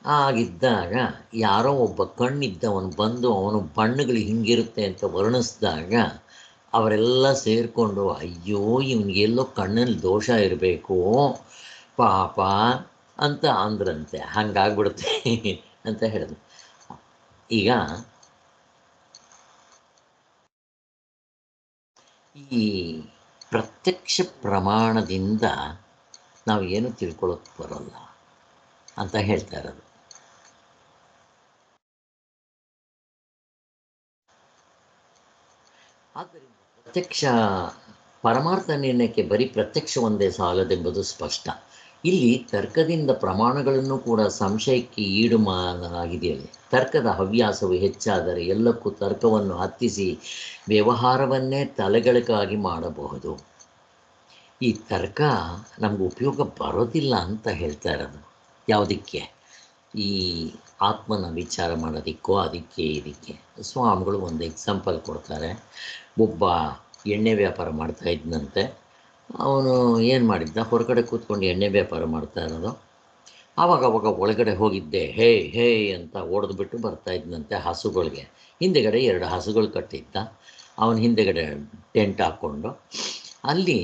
ಆಗಿದ್ದಾಗ ಯಾರೋ ಒಬ್ಬ ಕಣ್ಣಿದ್ದವನು ಬಂದು ಅವನು ಬಣ್ಣಗಳು ಹಿಂಗಿರುತ್ತೆ ಅಂತ ವರ್ಣಿಸಿದಾಗ ಅವರೆಲ್ಲ ಸೇರಿಕೊಂಡು, ಅಯ್ಯೋ ಇವನಿಗೆಲ್ಲೋ ಕಣ್ಣಲ್ಲಿ ದೋಷ ಇರಬೇಕು ಪಾಪ ಅಂತ ಅಂದ್ರಂತೆ. ಹಂಗಾಗ್ಬಿಡುತ್ತೆ ಅಂತ ಹೇಳಿದ್ರು. ಈಗ ಈ ಪ್ರತ್ಯಕ್ಷ ಪ್ರಮಾಣದಿಂದ ನಾವು ಏನು ತಿಳ್ಕೊಳ್ಳೋಕೆ ಬರೋಲ್ಲ ಅಂತ ಹೇಳ್ತಾ ಇರೋದು. ಆದ್ದರಿಂದ ಪ್ರತ್ಯಕ್ಷ ಪರಮಾರ್ಥ ನಿರ್ಣಯಕ್ಕೆ ಬರೀ ಪ್ರತ್ಯಕ್ಷ ಒಂದೇ ಸಾಲದೆಂಬುದು ಸ್ಪಷ್ಟ. ಇಲ್ಲಿ ತರ್ಕದಿಂದ ಪ್ರಮಾಣಗಳನ್ನು ಕೂಡ ಸಂಶಯಕ್ಕೆ ಈಡು ಮಾಡಲಾಗಿದೆಯಲ್ಲ. ತರ್ಕದ ಹವ್ಯಾಸವು ಹೆಚ್ಚಾದರೆ ಎಲ್ಲಕ್ಕೂ ತರ್ಕವನ್ನು ಹತ್ತಿಸಿ ವ್ಯವಹಾರವನ್ನೇ ತಲೆಗಳಿಗಾಗಿ ಮಾಡಬಹುದು. ಈ ತರ್ಕ ನಮ್ಗೆ ಉಪಯೋಗ ಬರೋದಿಲ್ಲ ಅಂತ ಹೇಳ್ತಾ ಇರೋದು. ಯಾವುದಕ್ಕೆ? ಈ ಆತ್ಮನ ವಿಚಾರ ಮಾಡೋದಕ್ಕೋ ಅದಕ್ಕೆ ಇದಕ್ಕೆ. ಸ್ವಾಮಿಗಳು ಒಂದು ಎಕ್ಸಾಂಪಲ್ ಕೊಡ್ತಾರೆ. ಒಬ್ಬ ಎಣ್ಣೆ ವ್ಯಾಪಾರ ಮಾಡ್ತಾ ಇದ್ದಂತೆ. ಅವನು ಏನು ಮಾಡಿದ್ದ, ಹೊರಗಡೆ ಕೂತ್ಕೊಂಡು ಎಣ್ಣೆ ವ್ಯಾಪಾರ ಮಾಡ್ತಾ ಇರೋದು. ಆವಾಗ ಒಳಗಡೆ ಹೋಗಿದ್ದೆ ಹೇ ಹೇ ಅಂತ ಹೊಡೆದ್ಬಿಟ್ಟು ಬರ್ತಾ ಇದ್ದಂತೆ ಹಸುಗಳಿಗೆ. ಹಿಂದೆಗಡೆ 2 ಹಸುಗಳು ಕಟ್ಟಿದ್ದ. ಅವನ ಹಿಂದೆಗಡೆ ಟೆಂಟ್ ಹಾಕ್ಕೊಂಡು ಅಲ್ಲಿ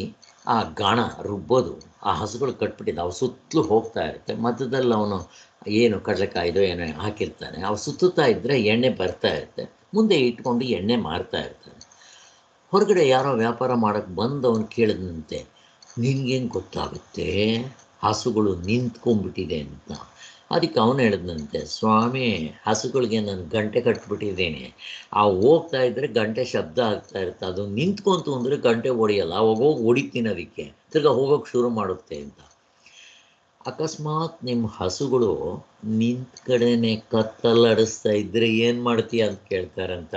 ಆ ಗಾಣ ರುಬ್ಬೋದು ಆ ಹಸುಗಳು ಕಟ್ಬಿಟ್ಟಿದ್ದ. ಅವು ಸುತ್ತಲೂ ಹೋಗ್ತಾ ಇರುತ್ತೆ. ಮಧ್ಯದಲ್ಲಿ ಅವನು ಏನು ಕಡಲೆಕಾಯ್ದೋ ಏನೋ ಹಾಕಿರ್ತಾನೆ. ಅವು ಸುತ್ತುತ್ತಾ ಇದ್ದರೆ ಎಣ್ಣೆ ಬರ್ತಾ ಇರುತ್ತೆ. ಮುಂದೆ ಇಟ್ಕೊಂಡು ಎಣ್ಣೆ ಮಾರ್ತಾ ಇರ್ತಾನೆ. ಹೊರಗಡೆ ಯಾರೋ ವ್ಯಾಪಾರ ಮಾಡೋಕ್ಕೆ ಬಂದು ಅವನು ಕೇಳಿದಂತೆ, ನಿನ್ಗೇನು ಗೊತ್ತಾಗುತ್ತೆ ಹಸುಗಳು ನಿಂತ್ಕೊಂಡ್ಬಿಟ್ಟಿದೆ ಅಂತ. ಅದಕ್ಕೆ ಅವನು ಹೇಳಿದಂತೆ, ಸ್ವಾಮಿ ಹಸುಗಳಿಗೆ ನಾನು ಗಂಟೆ ಕಟ್ಬಿಟ್ಟಿದ್ದೇನೆ, ಆ ಹೋಗ್ತಾ ಇದ್ದರೆ ಗಂಟೆ ಶಬ್ದ ಆಗ್ತಾ ಇರುತ್ತೆ, ಅದು ನಿಂತ್ಕೊಂತು ಅಂದರೆ ಗಂಟೆ ಹೊಡೆಯಲ್ಲ, ಅವಾಗ ಹೋಗಿ ಹೊಡಿತೀನಿ ಅದಕ್ಕೆ, ತಿರ್ಗಾ ಹೋಗೋಕ್ಕೆ ಶುರು ಮಾಡುತ್ತೆ ಅಂತ. ಅಕಸ್ಮಾತ್ ನಿಮ್ಮ ಹಸುಗಳು ನಿಂತ ಕಡೆನೇ ಕತ್ತಲ್ಲಾಡಿಸ್ತಾ ಇದ್ದರೆ ಏನು ಮಾಡ್ತೀಯ ಅಂತ ಕೇಳ್ತಾರಂತ.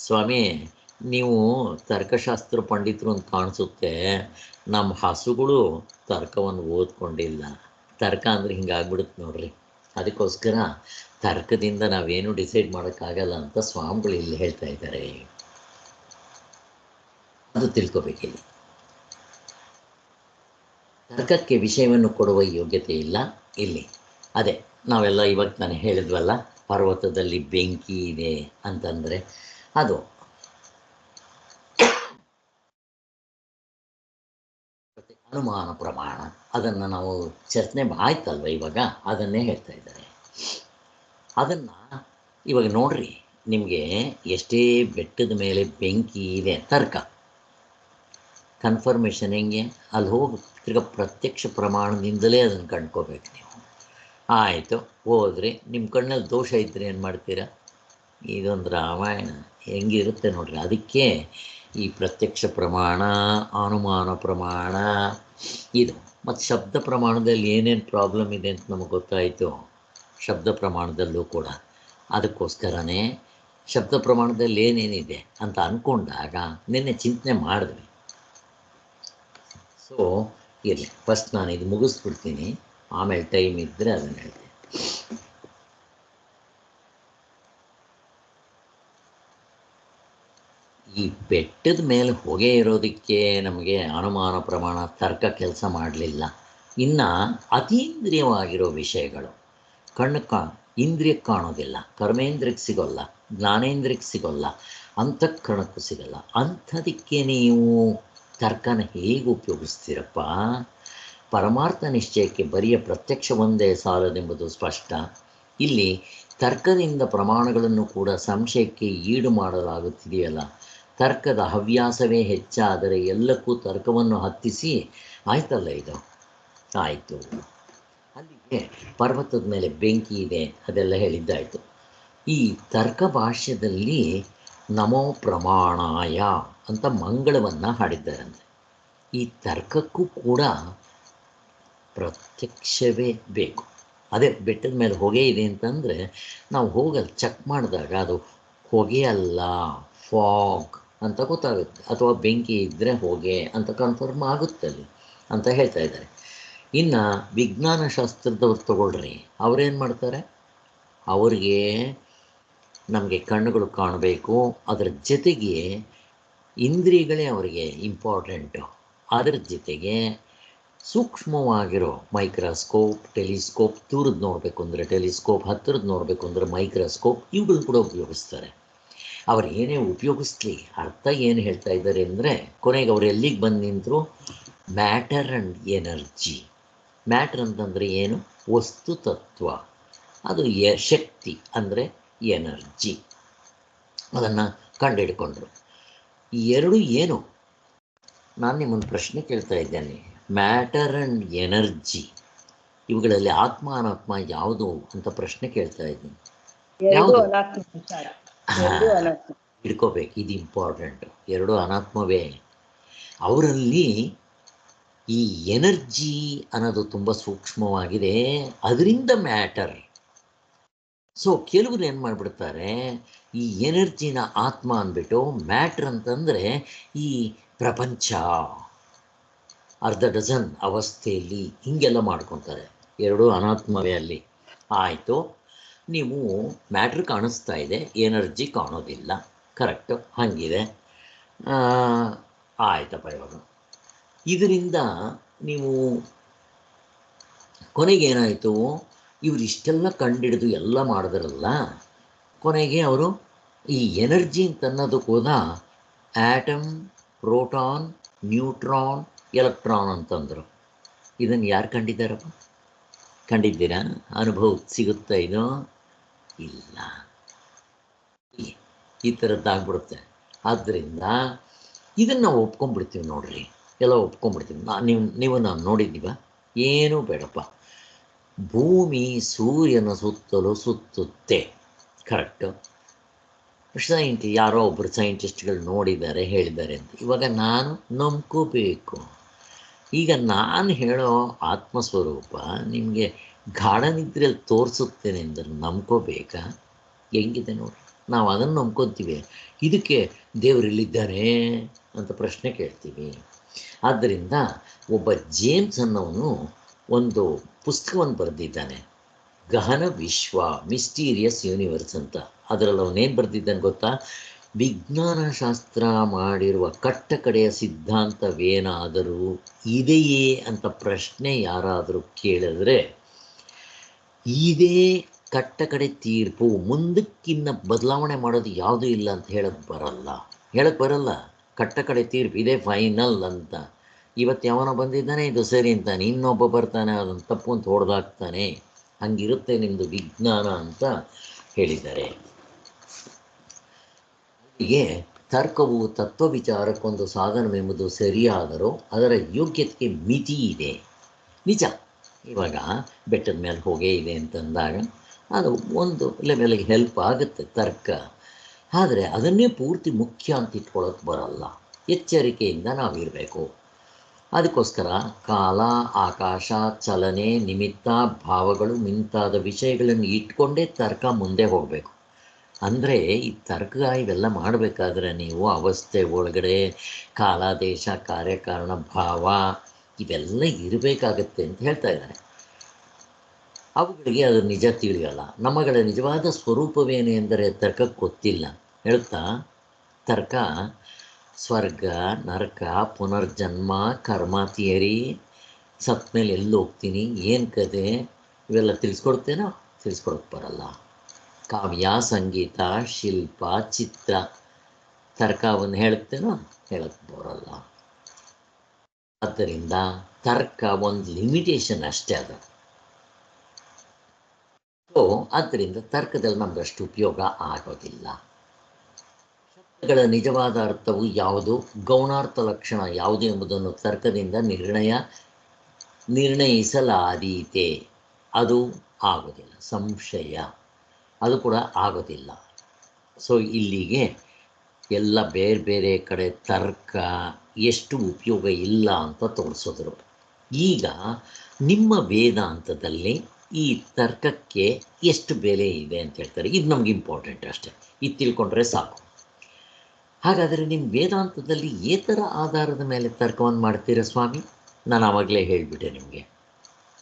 ಸ್ವಾಮಿ, ನೀವು ತರ್ಕಶಾಸ್ತ್ರ ಪಂಡಿತರು ಅಂತ ಕಾಣಿಸುತ್ತೆ, ನಮ್ಮ ಹಸುಗಳು ತರ್ಕವನ್ನು ಓದ್ಕೊಂಡಿಲ್ಲ. ತರ್ಕ ಅಂದರೆ ಹಿಂಗಾಗ್ಬಿಡುತ್ತೆ ನೋಡ್ರಿ. ಅದಕ್ಕೋಸ್ಕರ ತರ್ಕದಿಂದ ನಾವೇನು ಡಿಸೈಡ್ ಮಾಡೋಕ್ಕಾಗಲ್ಲ ಅಂತ ಸ್ವಾಮಿಗಳು ಇಲ್ಲಿ ಹೇಳ್ತಾ ಇದ್ದಾರೆ. ಅದು ತಿಳ್ಕೊಬೇಕಿಲ್ಲ. ತರ್ಕಕ್ಕೆ ವಿಷಯವನ್ನು ಕೊಡುವ ಯೋಗ್ಯತೆ ಇಲ್ಲ ಇಲ್ಲಿ. ಅದೇ ನಾವೆಲ್ಲ ಇವಾಗ ನಾನು ಹೇಳಿದ್ವಲ್ಲ, ಪರ್ವತದಲ್ಲಿ ಬೆಂಕಿ ಇದೆ ಅಂತಂದರೆ ಅದು ಅನುಮಾನ ಪ್ರಮಾಣ. ಅದನ್ನು ನಾವು ಚರ್ಚೆ ಆಯ್ತಲ್ವ ಇವಾಗ, ಅದನ್ನೇ ಹೇಳ್ತಾ ಇದ್ದಾರೆ. ಅದನ್ನು ಇವಾಗ ನೋಡ್ರಿ, ನಿಮಗೆ ಎಷ್ಟೇ ಬೆಟ್ಟದ ಮೇಲೆ ಬೆಂಕಿ ಇದೆ ತರ್ಕ ಕನ್ಫರ್ಮೇಷನ್ ಹೆಂಗೆ, ಅಲ್ಲಿ ಹೋಗಿ ತಿರ್ಗ ಪ್ರತ್ಯಕ್ಷ ಪ್ರಮಾಣದಿಂದಲೇ ಅದನ್ನು ಕಂಡ್ಕೋಬೇಕು ನೀವು. ಆಯಿತು, ಹೋದ್ರಿ, ನಿಮ್ಮ ಕಣ್ಣಲ್ಲಿ ದೋಷ ಇದ್ದರೆ ಏನು ಮಾಡ್ತೀರಾ? ಇದೊಂದು ರಾಮಾಯಣ ಹೆಂಗಿರುತ್ತೆ ನೋಡ್ರಿ. ಅದಕ್ಕೆ ಈ ಪ್ರತ್ಯಕ್ಷ ಪ್ರಮಾಣ, ಅನುಮಾನ ಪ್ರಮಾಣ ಇದು. ಮತ್ತು ಶಬ್ದ ಪ್ರಮಾಣದಲ್ಲಿ ಏನೇನು ಪ್ರಾಬ್ಲಮ್ ಇದೆ ಅಂತ ನಮಗೆ ಗೊತ್ತಾಯಿತು, ಶಬ್ದ ಪ್ರಮಾಣದಲ್ಲೂ ಕೂಡ. ಅದಕ್ಕೋಸ್ಕರನೇ ಶಬ್ದ ಪ್ರಮಾಣದಲ್ಲಿ ಏನೇನಿದೆ ಅಂತ ಅಂದ್ಕೊಂಡಾಗ ನಿನ್ನೆ ಚಿಂತನೆ ಮಾಡಿದ್ವಿ. ಸೊ ಇರಲಿ, ಫಸ್ಟ್ ನಾನು ಇದು ಮುಗಿಸ್ಬಿಡ್ತೀನಿ, ಆಮೇಲೆ ಟೈಮ್ ಇದ್ದರೆ ಅದನ್ನು ಹೇಳ್ತೀನಿ. ಈ ಬೆಟ್ಟದ ಮೇಲೆ ಹೊಗೆ ಇರೋದಕ್ಕೆ ನಮಗೆ ಅನುಮಾನ ಪ್ರಮಾಣ ತರ್ಕ ಕೆಲಸ ಮಾಡಲಿಲ್ಲ. ಇನ್ನು ಅತೀಂದ್ರಿಯವಾಗಿರೋ ವಿಷಯಗಳು ಇಂದ್ರಿಯಕ್ಕೆ ಕಾಣೋದಿಲ್ಲ, ಕರ್ಮೇಂದ್ರಿಯಕ್ಕೆ ಸಿಗೋಲ್ಲ, ಜ್ಞಾನೇಂದ್ರಿಯಕ್ಕೆ ಸಿಗೋಲ್ಲ, ಅಂತಃಕರಣಕ್ಕೂ ಸಿಗಲ್ಲ. ಅಂಥದಕ್ಕೆ ನೀವು ತರ್ಕನ ಹೇಗೆ ಉಪಯೋಗಿಸ್ತೀರಪ್ಪ? ಪರಮಾರ್ಥ ನಿಶ್ಚಯಕ್ಕೆ ಬರಿಯ ಪ್ರತ್ಯಕ್ಷ ಒಂದೇ ಸಾಲದೆಂಬುದು ಸ್ಪಷ್ಟ. ಇಲ್ಲಿ ತರ್ಕದಿಂದ ಪ್ರಮಾಣಗಳನ್ನು ಕೂಡ ಸಂಶಯಕ್ಕೆ ಈಡು ಮಾಡಲಾಗುತ್ತಿದೆಯಲ್ಲ. ತರ್ಕದ ಹವ್ಯಾಸವೇ ಹೆಚ್ಚಾದರೆ ಎಲ್ಲಕ್ಕೂ ತರ್ಕವನ್ನು ಹತ್ತಿಸಿ ಆಯ್ತಲ್ಲ ಇದು. ಆಯಿತು, ಅಲ್ಲಿಗೆ ಪರ್ವತದ ಮೇಲೆ ಬೆಂಕಿ ಇದೆ ಅದೆಲ್ಲ ಹೇಳಿದ್ದಾಯಿತು. ಈ ತರ್ಕ ಭಾಷ್ಯದಲ್ಲಿ ನಮೋ ಪ್ರಮಾಣಾಯ ಅಂತ ಮಂಗಳವನ್ನು ಹಾಡಿದ್ದಾರಂತೆ. ಈ ತರ್ಕಕ್ಕೂ ಕೂಡ ಪ್ರತ್ಯಕ್ಷವೇ ಬೇಕು. ಅದೇ ಬೆಟ್ಟದ ಮೇಲೆ ಹೊಗೆ ಇದೆ ಅಂತಂದರೆ ನಾವು ಹೋಗಲ್ಲಿ ಚೆಕ್ ಮಾಡಿದಾಗ ಅದು ಹೊಗೆ ಅಲ್ಲ, ಫಾಗ್ ಅಂತ ಗೊತ್ತಾಗುತ್ತೆ, ಅಥವಾ ಬೆಂಕಿ ಇದ್ದರೆ ಹೊಗೆ ಅಂತ ಕನ್ಫರ್ಮ್ ಆಗುತ್ತಲ್ಲಿ ಅಂತ ಹೇಳ್ತಾ ಇದ್ದಾರೆ. ಇನ್ನು ವಿಜ್ಞಾನ ಶಾಸ್ತ್ರದವ್ರು ತಗೊಳ್ರಿ, ಅವ್ರೇನು ಮಾಡ್ತಾರೆ, ಅವ್ರಿಗೆ ನಮಗೆ ಕಣ್ಣುಗಳು ಕಾಣಬೇಕು, ಅದರ ಜೊತೆಗೆ ಇಂದ್ರಿಯಗಳೇ ಅವರಿಗೆ ಇಂಪಾರ್ಟೆಂಟು. ಅದರ ಜೊತೆಗೆ ಸೂಕ್ಷ್ಮವಾಗಿರೋ ಮೈಕ್ರೋಸ್ಕೋಪ್, ಟೆಲಿಸ್ಕೋಪ್, ದೂರದ್ದು ನೋಡಬೇಕು ಅಂದರೆ ಟೆಲಿಸ್ಕೋಪ್, ಹತ್ತಿರದ್ದು ನೋಡಬೇಕು ಅಂದರೆ ಮೈಕ್ರೋಸ್ಕೋಪ್, ಇವುಗಳು ಕೂಡ ಉಪಯೋಗಿಸ್ತಾರೆ. ಅವ್ರು ಏನೇ ಉಪಯೋಗಿಸ್ಲಿ, ಅರ್ಥ ಏನು ಹೇಳ್ತಾ ಇದ್ದಾರೆ ಅಂದರೆ, ಕೊನೆಗೆ ಅವ್ರು ಎಲ್ಲಿಗೆ ಬಂದು ನಿಂತರು? Matter and energy. ಮ್ಯಾಟರ್ ಅಂತಂದರೆ ಏನು? ವಸ್ತು ತತ್ವ. ಅದು ಶಕ್ತಿ ಅಂದರೆ ಎನರ್ಜಿ. ಅದನ್ನು ಕಂಡುಹಿಡ್ಕೊಂಡ್ರು. ಈ ಎರಡು ಏನು? ನಾನು ನಿಮ್ಮೊಂದು ಪ್ರಶ್ನೆ ಕೇಳ್ತಾ ಇದ್ದೇನೆ. ಮ್ಯಾಟರ್ ಆ್ಯಂಡ್ ಎನರ್ಜಿ ಇವುಗಳಲ್ಲಿ ಆತ್ಮ ಅನಾತ್ಮ ಯಾವುದು ಅಂತ ಪ್ರಶ್ನೆ ಕೇಳ್ತಾ ಇದ್ದೀನಿ. ಯಾವುದು? ಹಿಡ್ಕೋಬೇಕು, ಇದು ಇಂಪಾರ್ಟೆಂಟು. ಎರಡು ಅನಾತ್ಮವೇ. ಅವರಲ್ಲಿ ಈ ಎನರ್ಜಿ ಅನ್ನೋದು ತುಂಬ ಸೂಕ್ಷ್ಮವಾಗಿದೆ, ಅದರಿಂದ ಮ್ಯಾಟರ್. ಸೊ ಕೆಲವರು ಏನು ಮಾಡಿಬಿಡ್ತಾರೆ, ಈ ಎನರ್ಜಿನ ಆತ್ಮ ಅಂದ್ಬಿಟ್ಟು ಮ್ಯಾಟ್ರ್ ಅಂತಂದರೆ ಈ ಪ್ರಪಂಚ, ಅರ್ಧ ಡಜನ್ ಅವಸ್ಥೆಯಲ್ಲಿ ಹೀಗೆಲ್ಲ ಮಾಡ್ಕೊತಾರೆ. ಎರಡು ಅನಾತ್ಮವೇ ಅಲ್ಲಿ. ಆಯಿತು, ನೀವು ಮ್ಯಾಟ್ರ್ ಕಾಣಿಸ್ತಾ ಇದೆ, ಎನರ್ಜಿ ಕಾಣೋದಿಲ್ಲ, ಕರೆಕ್ಟು, ಹಾಗಿದೆ. ಆಯ್ತಪ್ಪ. ಇವಾಗ ಇದರಿಂದ ನೀವು ಕೊನೆಗೇನಾಯಿತು, ಇವರು ಇಷ್ಟೆಲ್ಲ ಕಂಡಿಡಿದು ಎಲ್ಲ ಮಾಡಿದ್ರಲ್ಲ, ಕೊನೆಗೆ ಅವರು ಈ ಎನರ್ಜಿ ಅಂತನ್ನೋದು ಕೂಡ ಆ್ಯಟಮ್, ಪ್ರೋಟಾನ್, ನ್ಯೂಟ್ರಾನ್, ಎಲೆಕ್ಟ್ರಾನ್ ಅಂತಂದರು. ಇದನ್ನು ಯಾರು ಕಂಡಿದ್ದಾರಪ್ಪ? ಕಂಡಿದ್ದೀರಾ? ಅನುಭವ ಸಿಗುತ್ತಾ ಇದು? ಇಲ್ಲ. ಈ ಥರದ್ದಾಗ್ಬಿಡುತ್ತೆ. ಆದ್ದರಿಂದ ಇದನ್ನು ನಾವು ಒಪ್ಕೊಂಡ್ಬಿಡ್ತೀವಿ ನೋಡ್ರಿ, ಎಲ್ಲ ಒಪ್ಕೊಂಡ್ಬಿಡ್ತೀವಿ. ನೀವು ನಾನು ನೋಡಿದ್ದೀವ? ಏನೂ ಬೇಡಪ್ಪ, ಭೂಮಿ ಸೂರ್ಯನ ಸುತ್ತಲೂ ಸುತ್ತುತ್ತೆ, ಕರೆಕ್ಟು. ಯಾರೋ ಒಬ್ಬರು ಸೈಂಟಿಸ್ಟ್ಗಳು ನೋಡಿದ್ದಾರೆ, ಹೇಳಿದ್ದಾರೆ ಅಂತ. ಇವಾಗ ನಾನು ನಂಬ್ಕೋಬೇಕು. ಈಗ ನಾನು ಹೇಳೋ ಆತ್ಮಸ್ವರೂಪ ನಿಮಗೆ ಗಾಢ ನಿದ್ರೆಯಲ್ಲಿ ತೋರಿಸುತ್ತೇನೆ ಅಂದರೆ ನಂಬ್ಕೋಬೇಕಾ? ಹೆಂಗಿದೆ ನೋಡಿ, ನಾವು ಅದನ್ನು ನಂಬ್ಕೊತೀವಿ. ಇದಕ್ಕೆ ದೇವರಿಲ್ಲಿದ್ದಾನೆ ಅಂತ ಪ್ರಶ್ನೆ ಕೇಳ್ತೀವಿ. ಆದ್ದರಿಂದ ಒಬ್ಬ ಜೇಮ್ಸ್ ಅನ್ನೋನು ಒಂದು ಪುಸ್ತಕವನ್ನು ಬರೆದಿದ್ದಾನೆ, ಗಹನ ವಿಶ್ವ, ಮಿಸ್ಟೀರಿಯಸ್ ಯೂನಿವರ್ಸ್ ಅಂತ. ಅದರಲ್ಲಿ ಅವನೇನು ಬರೆದಿದ್ದಾನೆ ಗೊತ್ತಾ? ವಿಜ್ಞಾನಶಾಸ್ತ್ರ ಮಾಡಿರುವ ಕಟ್ಟ ಕಡೆಯ ಸಿದ್ಧಾಂತವೇನಾದರೂ ಇದೆಯೇ ಅಂತ ಪ್ರಶ್ನೆ ಯಾರಾದರೂ ಕೇಳಿದ್ರೆ, ಇದೇ ಕಟ್ಟ ಕಡೆ ತೀರ್ಪು, ಮುಂದಕ್ಕಿನ್ನ ಬದಲಾವಣೆ ಮಾಡೋದು ಯಾವುದೂ ಇಲ್ಲ ಅಂತ ಹೇಳಕ್ಕೆ ಬರಲ್ಲ. ಕಟ್ಟ ಕಡೆ ತೀರ್ಪು ಇದೇ ಫೈನಲ್ ಅಂತ. ಇವತ್ತು ಯಾವನೋ ಬಂದಿದ್ದಾನೆ ಇದು ಸರಿ ಅಂತಾನೆ, ಇನ್ನೊಬ್ಬ ಬರ್ತಾನೆ ಅದನ್ನು ತಪ್ಪು ಅಂತ ಹೊಡೆದಾಕ್ತಾನೆ. ಹಂಗಿರುತ್ತೆ ನಿಮ್ಮದು ವಿಜ್ಞಾನ ಅಂತ ಹೇಳಿದ್ದಾರೆ. ಹೀಗೆ ತರ್ಕವು ತತ್ವ ವಿಚಾರಕ್ಕೊಂದು ಸಾಧನವೆಂಬುದು ಸರಿಯಾದರೂ ಅದರ ಯೋಗ್ಯತೆಗೆ ಮಿತಿ ಇದೆ. ನಿಜ, ಇವಾಗ ಬೆಟ್ಟದ ಮೇಲೆ ಹೋಗೇ ಇದೆ ಅಂತಂದಾಗ ಅದು ಒಂದು ಲೆವೆಲ್ಗೆ ಹೆಲ್ಪ್ ಆಗುತ್ತೆ ತರ್ಕ. ಆದರೆ ಅದನ್ನೇ ಪೂರ್ತಿ ಮುಖ್ಯ ಅಂತ ಇಟ್ಕೊಳ್ಳೋಕೆ ಬರಲ್ಲ. ಎಚ್ಚರಿಕೆಯಿಂದ ನಾವಿರಬೇಕು. ಅದಕ್ಕೋಸ್ಕರ ಕಾಲ, ಆಕಾಶ, ಚಲನೆ, ನಿಮಿತ್ತ, ಭಾವಗಳು ಮುಂತಾದ ವಿಷಯಗಳನ್ನು ಇಟ್ಕೊಂಡೇ ತರ್ಕ ಮುಂದೆ ಹೋಗಬೇಕು. ಅಂದರೆ ಈ ತರ್ಕ ಇವೆಲ್ಲ ಮಾಡಬೇಕಾದ್ರೆ ನೀವು ಅವಸ್ಥೆ ಒಳಗಡೆ ಕಾಲ, ದೇಶ, ಕಾರ್ಯಕಾರಣ, ಭಾವ ಇವೆಲ್ಲ ಇರಬೇಕಾಗತ್ತೆ ಅಂತ ಹೇಳ್ತಾ ಇದ್ದಾರೆ. ಅವುಗಳಿಗೆ ಅದು ನಿಜ ತಿಳಿಯಲ್ಲ. ನಮ್ಮಗಳ ನಿಜವಾದ ಸ್ವರೂಪವೇನು ಎಂದರೆ ತರ್ಕಕ್ಕೆ ಗೊತ್ತಿಲ್ಲ. ಹೇಳ್ತಾ ತರ್ಕ ಸ್ವರ್ಗ, ನರಕ, ಪುನರ್ಜನ್ಮ, ಕರ್ಮ ಥಿಯರಿ, ಸತ್ ಮೇಲೆ ಎಲ್ಲಿ ಹೋಗ್ತೀನಿ, ಏನು ಕತೆ, ಇವೆಲ್ಲ ತಿಳಿಸ್ಕೊಡ್ತೇನೋ, ತಿಳಿಸ್ಕೊಡಕ್ಕೆ ಬರಲ್ಲ. ಕಾವ್ಯ, ಸಂಗೀತ, ಶಿಲ್ಪ, ಚಿತ್ರ, ತರ್ಕವನ್ನು ಹೇಳುತ್ತೇನೋ, ಹೇಳಕ್ಕೆ ಬರಲ್ಲ. ಆದ್ದರಿಂದ ತರ್ಕ ಒಂದು ಲಿಮಿಟೇಷನ್ ಅಷ್ಟೇ ಅದು. ಸೊ ಆದ್ದರಿಂದ ತರ್ಕದಲ್ಲಿ ನಮಗಷ್ಟು ಉಪಯೋಗ ಆಗೋದಿಲ್ಲ. ಶಬ್ದಗಳ ನಿಜವಾದ ಅರ್ಥವು ಯಾವುದು, ಗೌಣಾರ್ಥ ಲಕ್ಷಣ ಯಾವುದು ಎಂಬುದನ್ನು ತರ್ಕದಿಂದ ನಿರ್ಣಯಿಸಲಾದೀತೆ. ಅದು ಆಗೋದಿಲ್ಲ. ಸಂಶಯ, ಅದು ಕೂಡ ಆಗೋದಿಲ್ಲ. ಸೊ ಇಲ್ಲಿಗೆ ಎಲ್ಲ ಬೇರೆ ಬೇರೆ ಕಡೆ ತರ್ಕ ಎಷ್ಟು ಉಪಯೋಗ ಇಲ್ಲ ಅಂತ ತೋರಿಸಿದ್ರು. ಈಗ ನಿಮ್ಮ ವೇದಾಂತದಲ್ಲಿ ಈ ತರ್ಕಕ್ಕೆ ಎಷ್ಟು ಬೆಲೆ ಇದೆ ಅಂತ ಹೇಳ್ತಾರೆ. ಇದು ನಮ್ಗೆ ಇಂಪಾರ್ಟೆಂಟ್ ಅಷ್ಟೇ. ಇದು ತಿಳ್ಕೊಂಡ್ರೆ ಸಾಕು. ಹಾಗಾದರೆ ನಿಮ್ಮ ವೇದಾಂತದಲ್ಲಿ ಏತರ ಆಧಾರದ ಮೇಲೆ ತರ್ಕವನ್ನು ಮಾಡ್ತೀರಾ ಸ್ವಾಮಿ? ನಾನು ಆವಾಗಲೇ ಹೇಳಿಬಿಟ್ಟೆ ನಿಮಗೆ.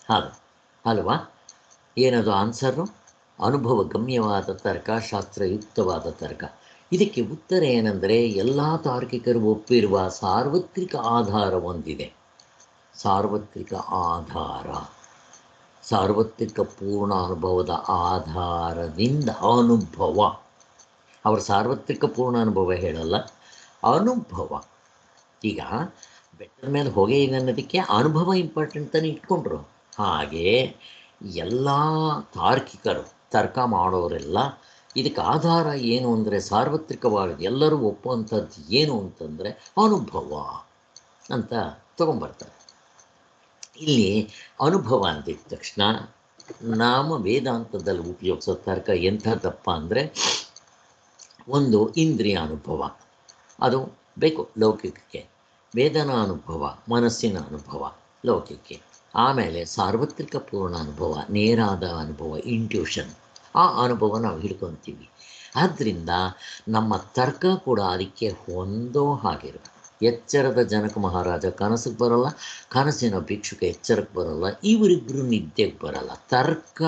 ಹೌದು ಅಲ್ವಾ? ಏನದು ಆನ್ಸರು? ಅನುಭವ ಗಮ್ಯವಾದ ತರ್ಕ, ಶಾಸ್ತ್ರಯುಕ್ತವಾದ ತರ್ಕ. ಇದಕ್ಕೆ ಉತ್ತರ ಏನೆಂದರೆ ಎಲ್ಲ ತಾರ್ಕಿಕರು ಒಪ್ಪಿರುವ ಸಾರ್ವತ್ರಿಕ ಆಧಾರ ಒಂದಿದೆ. ಸಾರ್ವತ್ರಿಕ ಆಧಾರ, ಸಾರ್ವತ್ರಿಕ ಪೂರ್ಣ ಅನುಭವದ ಆಧಾರದಿಂದ ಅನುಭವ. ಅವರು ಸಾರ್ವತ್ರಿಕ ಪೂರ್ಣ ಅನುಭವ ಹೇಳಲ್ಲ, ಅನುಭವ. ಈಗ ಬೆಟ್ಟದ ಮೇಲೆ ಹೊಗೆ ಇದೆ ಅನ್ನೋದಕ್ಕೆ ಅನುಭವ ಇಂಪಾರ್ಟೆಂಟ್ ತಾನೇ ಇಟ್ಕೊಂಡ್ರು. ಹಾಗೆ ಎಲ್ಲ ತಾರ್ಕಿಕರು, ತರ್ಕ ಮಾಡೋರೆಲ್ಲ ಇದಕ್ಕೆ ಆಧಾರ ಏನು ಅಂದರೆ ಸಾರ್ವತ್ರಿಕವಾಗಿದೆ, ಎಲ್ಲರೂ ಒಪ್ಪುವಂಥದ್ದು ಏನು ಅಂತಂದರೆ ಅನುಭವ ಅಂತ ತೊಗೊಂಬರ್ತಾರೆ. ಇಲ್ಲಿ ಅನುಭವ ಅಂದಿದ್ದ ತಕ್ಷಣ ನಮ್ಮ ವೇದಾಂತದಲ್ಲಿ ಉಪಯೋಗಿಸೋ ತರ್ಕ ಎಂಥದ್ದಪ್ಪ ಅಂದರೆ, ಒಂದು ಇಂದ್ರಿಯ ಅನುಭವ, ಅದು ಬೇಕು ಲೌಕಿಕಕ್ಕೆ. ವೇದನಾ ಅನುಭವ, ಮನಸ್ಸಿನ ಅನುಭವ ಲೌಕಿಕಕ್ಕೆ. ಆಮೇಲೆ ಸಾರ್ವತ್ರಿಕ ಪೂರ್ಣ ಅನುಭವ, ನೇರಾದ ಅನುಭವ, ಇಂಟ್ಯೂಷನ್. ಆ ಅನುಭವ ನಾವು ಹಿಡ್ಕೊತೀವಿ. ಆದ್ದರಿಂದ ನಮ್ಮ ತರ್ಕ ಕೂಡ ಅದಕ್ಕೆ ಹೊಂದೋ ಹಾಗಿರಬೇಕು. ಎಚ್ಚರದ ಜನಕ ಮಹಾರಾಜ ಕನಸಿಗೆ ಬರಲ್ಲ, ಕನಸಿನ ಭಿಕ್ಷುಕ ಎಚ್ಚರಕ್ಕೆ ಬರಲ್ಲ, ಇವರಿಬ್ಬರು ನಿದ್ದೆಗೆ ಬರಲ್ಲ. ತರ್ಕ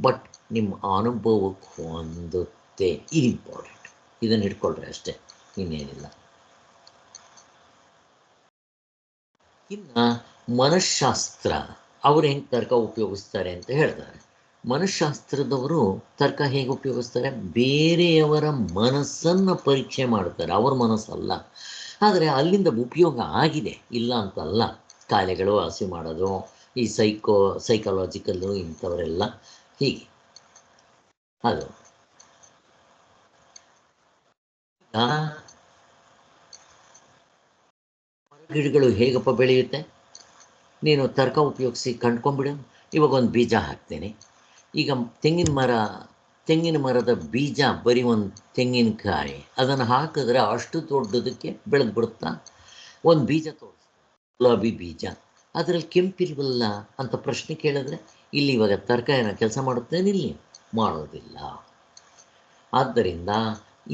ಬಟ್ ನಿಮ್ಮ ಅನುಭವಕ್ಕೆ ಹೊಂದುತ್ತೆ. ಇದು ಇಂಪಾರ್ಟೆಂಟ್. ಇದನ್ನು ಹಿಡ್ಕೊಳ್ರಿ ಅಷ್ಟೇ, ಇನ್ನೇನಿಲ್ಲ. ಇನ್ನು ಮನಃಶಾಸ್ತ್ರ ಅವರು ಹೆಂಗೆ ತರ್ಕ ಉಪಯೋಗಿಸ್ತಾರೆ ಅಂತ ಹೇಳ್ತಾರೆ. ಮನಃಶಾಸ್ತ್ರದವರು ತರ್ಕ ಹೇಗೆ ಉಪಯೋಗಿಸ್ತಾರೆ? ಬೇರೆಯವರ ಮನಸ್ಸನ್ನು ಪರೀಕ್ಷೆ ಮಾಡ್ತಾರೆ, ಅವ್ರ ಮನಸ್ಸಲ್ಲ. ಆದರೆ ಅಲ್ಲಿಂದ ಉಪಯೋಗ ಆಗಿದೆ, ಇಲ್ಲ ಅಂತಲ್ಲ. ಕಾಯಿಲೆಗಳು ವಾಸಿ ಮಾಡೋದು, ಈ ಸೈಕಾಲಜಿಕಲ್ಲು ಇಂಥವರೆಲ್ಲ ಹೀಗೆ. ಅದು ಗಿಡಗಳು ಹೇಗಪ್ಪ ಬೆಳೆಯುತ್ತೆ? ನೀನು ತರ್ಕ ಉಪಯೋಗಿಸಿ ಕಂಡ್ಕೊಂಡ್ಬಿಡು. ಇವಾಗ ಒಂದು ಬೀಜ ಹಾಕ್ತೇನೆ. ಈಗ ತೆಂಗಿನ ಮರದ ಬೀಜ, ಬರೀ ಒಂದು ತೆಂಗಿನಕಾಯಿ ಅದನ್ನು ಹಾಕಿದ್ರೆ ಅಷ್ಟು ದೊಡ್ಡದಕ್ಕೆ ಬೆಳೆದು ಬಿಡುತ್ತಾ? ಒಂದು ಬೀಜ ತೋರಿಸ್ತಾರೆ, ಗುಲಾಬಿ ಬೀಜ, ಅದರಲ್ಲಿ ಕೆಂಪಿಲ್ವಲ್ಲ ಅಂತ ಪ್ರಶ್ನೆ ಕೇಳಿದ್ರೆ, ಇಲ್ಲಿ ಇವಾಗ ತರ್ಕ ಏನೋ ಕೆಲಸ ಮಾಡುತ್ತೇನಿಲ್ಲಿ? ಮಾಡೋದಿಲ್ಲ. ಆದ್ದರಿಂದ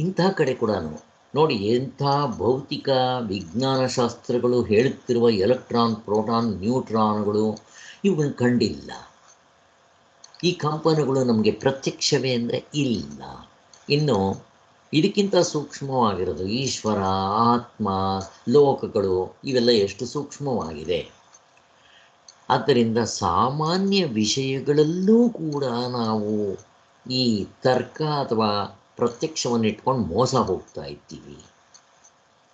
ಇಂಥ ಕಡೆ ಕೂಡ ನೋಡಿ, ಎಂಥ ಭೌತಿಕ ವಿಜ್ಞಾನ ಶಾಸ್ತ್ರಗಳು ಹೇಳುತ್ತಿರುವ ಎಲೆಕ್ಟ್ರಾನ್, ಪ್ರೋಟಾನ್, ನ್ಯೂಟ್ರಾನ್ಗಳು ಇವುಗಳನ್ನ ಕಂಡಿಲ್ಲ. ಈ ಕಂಪನಗಳು ನಮಗೆ ಪ್ರತ್ಯಕ್ಷವೇ ಅಂದರೆ ಇಲ್ಲ. ಇನ್ನು ಇದಕ್ಕಿಂತ ಸೂಕ್ಷ್ಮವಾಗಿರೋದು ಈಶ್ವರ, ಆತ್ಮ, ಲೋಕಗಳು, ಇವೆಲ್ಲ ಎಷ್ಟು ಸೂಕ್ಷ್ಮವಾಗಿದೆ. ಆದ್ದರಿಂದ ಸಾಮಾನ್ಯ ವಿಷಯಗಳಲ್ಲೂ ಕೂಡ ನಾವು ಈ ತರ್ಕ ಅಥವಾ ಪ್ರತ್ಯಕ್ಷವನ್ನು ಇಟ್ಕೊಂಡು ಮೋಸ ಹೋಗ್ತಾ ಇದ್ದೀವಿ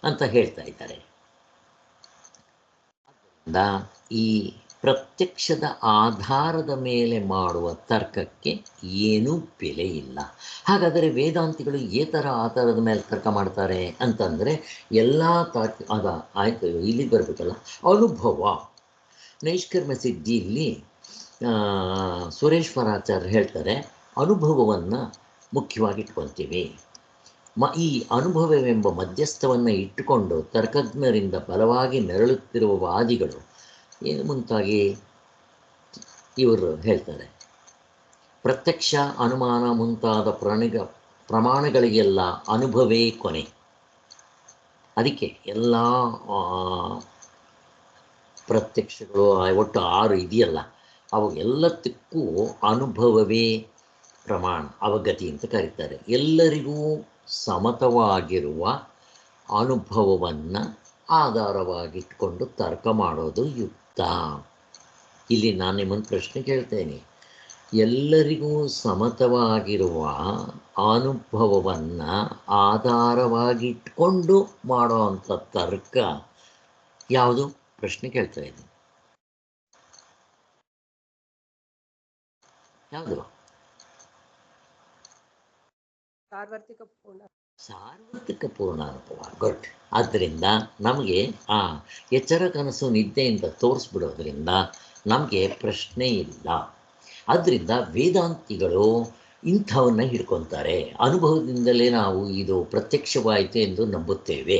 ಅಂತ ಹೇಳ್ತಾ ಇದ್ದಾರೆ. ಆದ್ದರಿಂದ ಈ ಪ್ರತ್ಯಕ್ಷದ ಆಧಾರದ ಮೇಲೆ ಮಾಡುವ ತರ್ಕಕ್ಕೆ ಏನೂ ಬೆಲೆ ಇಲ್ಲ. ಹಾಗಾದರೆ ವೇದಾಂತಿಗಳು ಥರ ಆಧಾರದ ಮೇಲೆ ತರ್ಕ ಮಾಡ್ತಾರೆ ಅಂತಂದರೆ ಎಲ್ಲ ಆಯ್ತು, ಇಲ್ಲಿಗೆ ಬರಬೇಕಲ್ಲ. ಅನುಭವ ನೈಷ್ಕರ್ಮ್ಯ ಸಿದ್ಧಿಯಲ್ಲಿ ಸುರೇಶ್ವರಾಚಾರ್ಯ ಹೇಳ್ತಾರೆ, ಅನುಭವವನ್ನು ಮುಖ್ಯವಾಗಿ ಇಟ್ಕೊತೀವಿ. ಈ ಅನುಭವವೆಂಬ ಮಧ್ಯಸ್ಥವನ್ನು ಇಟ್ಟುಕೊಂಡು ತರ್ಕಜ್ಞರಿಂದ ಬಲವಾಗಿ ನೆರಳುತ್ತಿರುವ ವಾದಿಗಳು ಏನು ಮುಂತಾಗಿ ಇವರು ಹೇಳ್ತಾರೆ, ಪ್ರತ್ಯಕ್ಷ ಅನುಮಾನ ಮುಂತಾದ ಪ್ರಮಾಣಗಳಿಗೆಲ್ಲ ಅನುಭವೇ ಕೊನೆ. ಅದಕ್ಕೆ ಎಲ್ಲ ಪ್ರತ್ಯಕ್ಷಗಳು ಒಟ್ಟು 6 ಇದೆಯಲ್ಲ, ಅವು ಎಲ್ಲದಕ್ಕೂ ಅನುಭವವೇ ಪ್ರಮಾಣ, ಅವಗತಿ ಅಂತ ಕರೀತಾರೆ. ಎಲ್ಲರಿಗೂ ಸಮತವಾಗಿರುವ ಅನುಭವವನ್ನು ಆಧಾರವಾಗಿಟ್ಕೊಂಡು ತರ್ಕ ಮಾಡೋದು ಯುಕ್ತ. ಇಲ್ಲಿ ನಾನು ನಿಮ್ಮನ್ನು ಪ್ರಶ್ನೆ ಕೇಳ್ತೇನೆ, ಎಲ್ಲರಿಗೂ ಸಮತವಾಗಿರುವ ಅನುಭವವನ್ನು ಆಧಾರವಾಗಿಟ್ಕೊಂಡು ಮಾಡೋ ಅಂಥ ತರ್ಕ ಯಾವುದು? ಪ್ರಶ್ನೆ ಕೇಳ್ತಾ ಇದ್ದೀನಿ, ಯಾವುದು? ಸಾರ್ವತ್ರಿಕ ಪೂರ್ಣಾನುಭವ. ಗುಡ್. ಆದ್ದರಿಂದ ನಮಗೆ ಎಚ್ಚರ ಕನಸು ನಿದ್ದೆಯಿಂದ ತೋರಿಸ್ಬಿಡೋದ್ರಿಂದ ನಮಗೆ ಪ್ರಶ್ನೆ ಇಲ್ಲ. ಆದ್ದರಿಂದ ವೇದಾಂತಿಗಳು ಇಂಥವನ್ನ ಹಿಡ್ಕೊತಾರೆ. ಅನುಭವದಿಂದಲೇ ನಾವು ಇದು ಪ್ರತ್ಯಕ್ಷವಾಯಿತು ಎಂದು ನಂಬುತ್ತೇವೆ.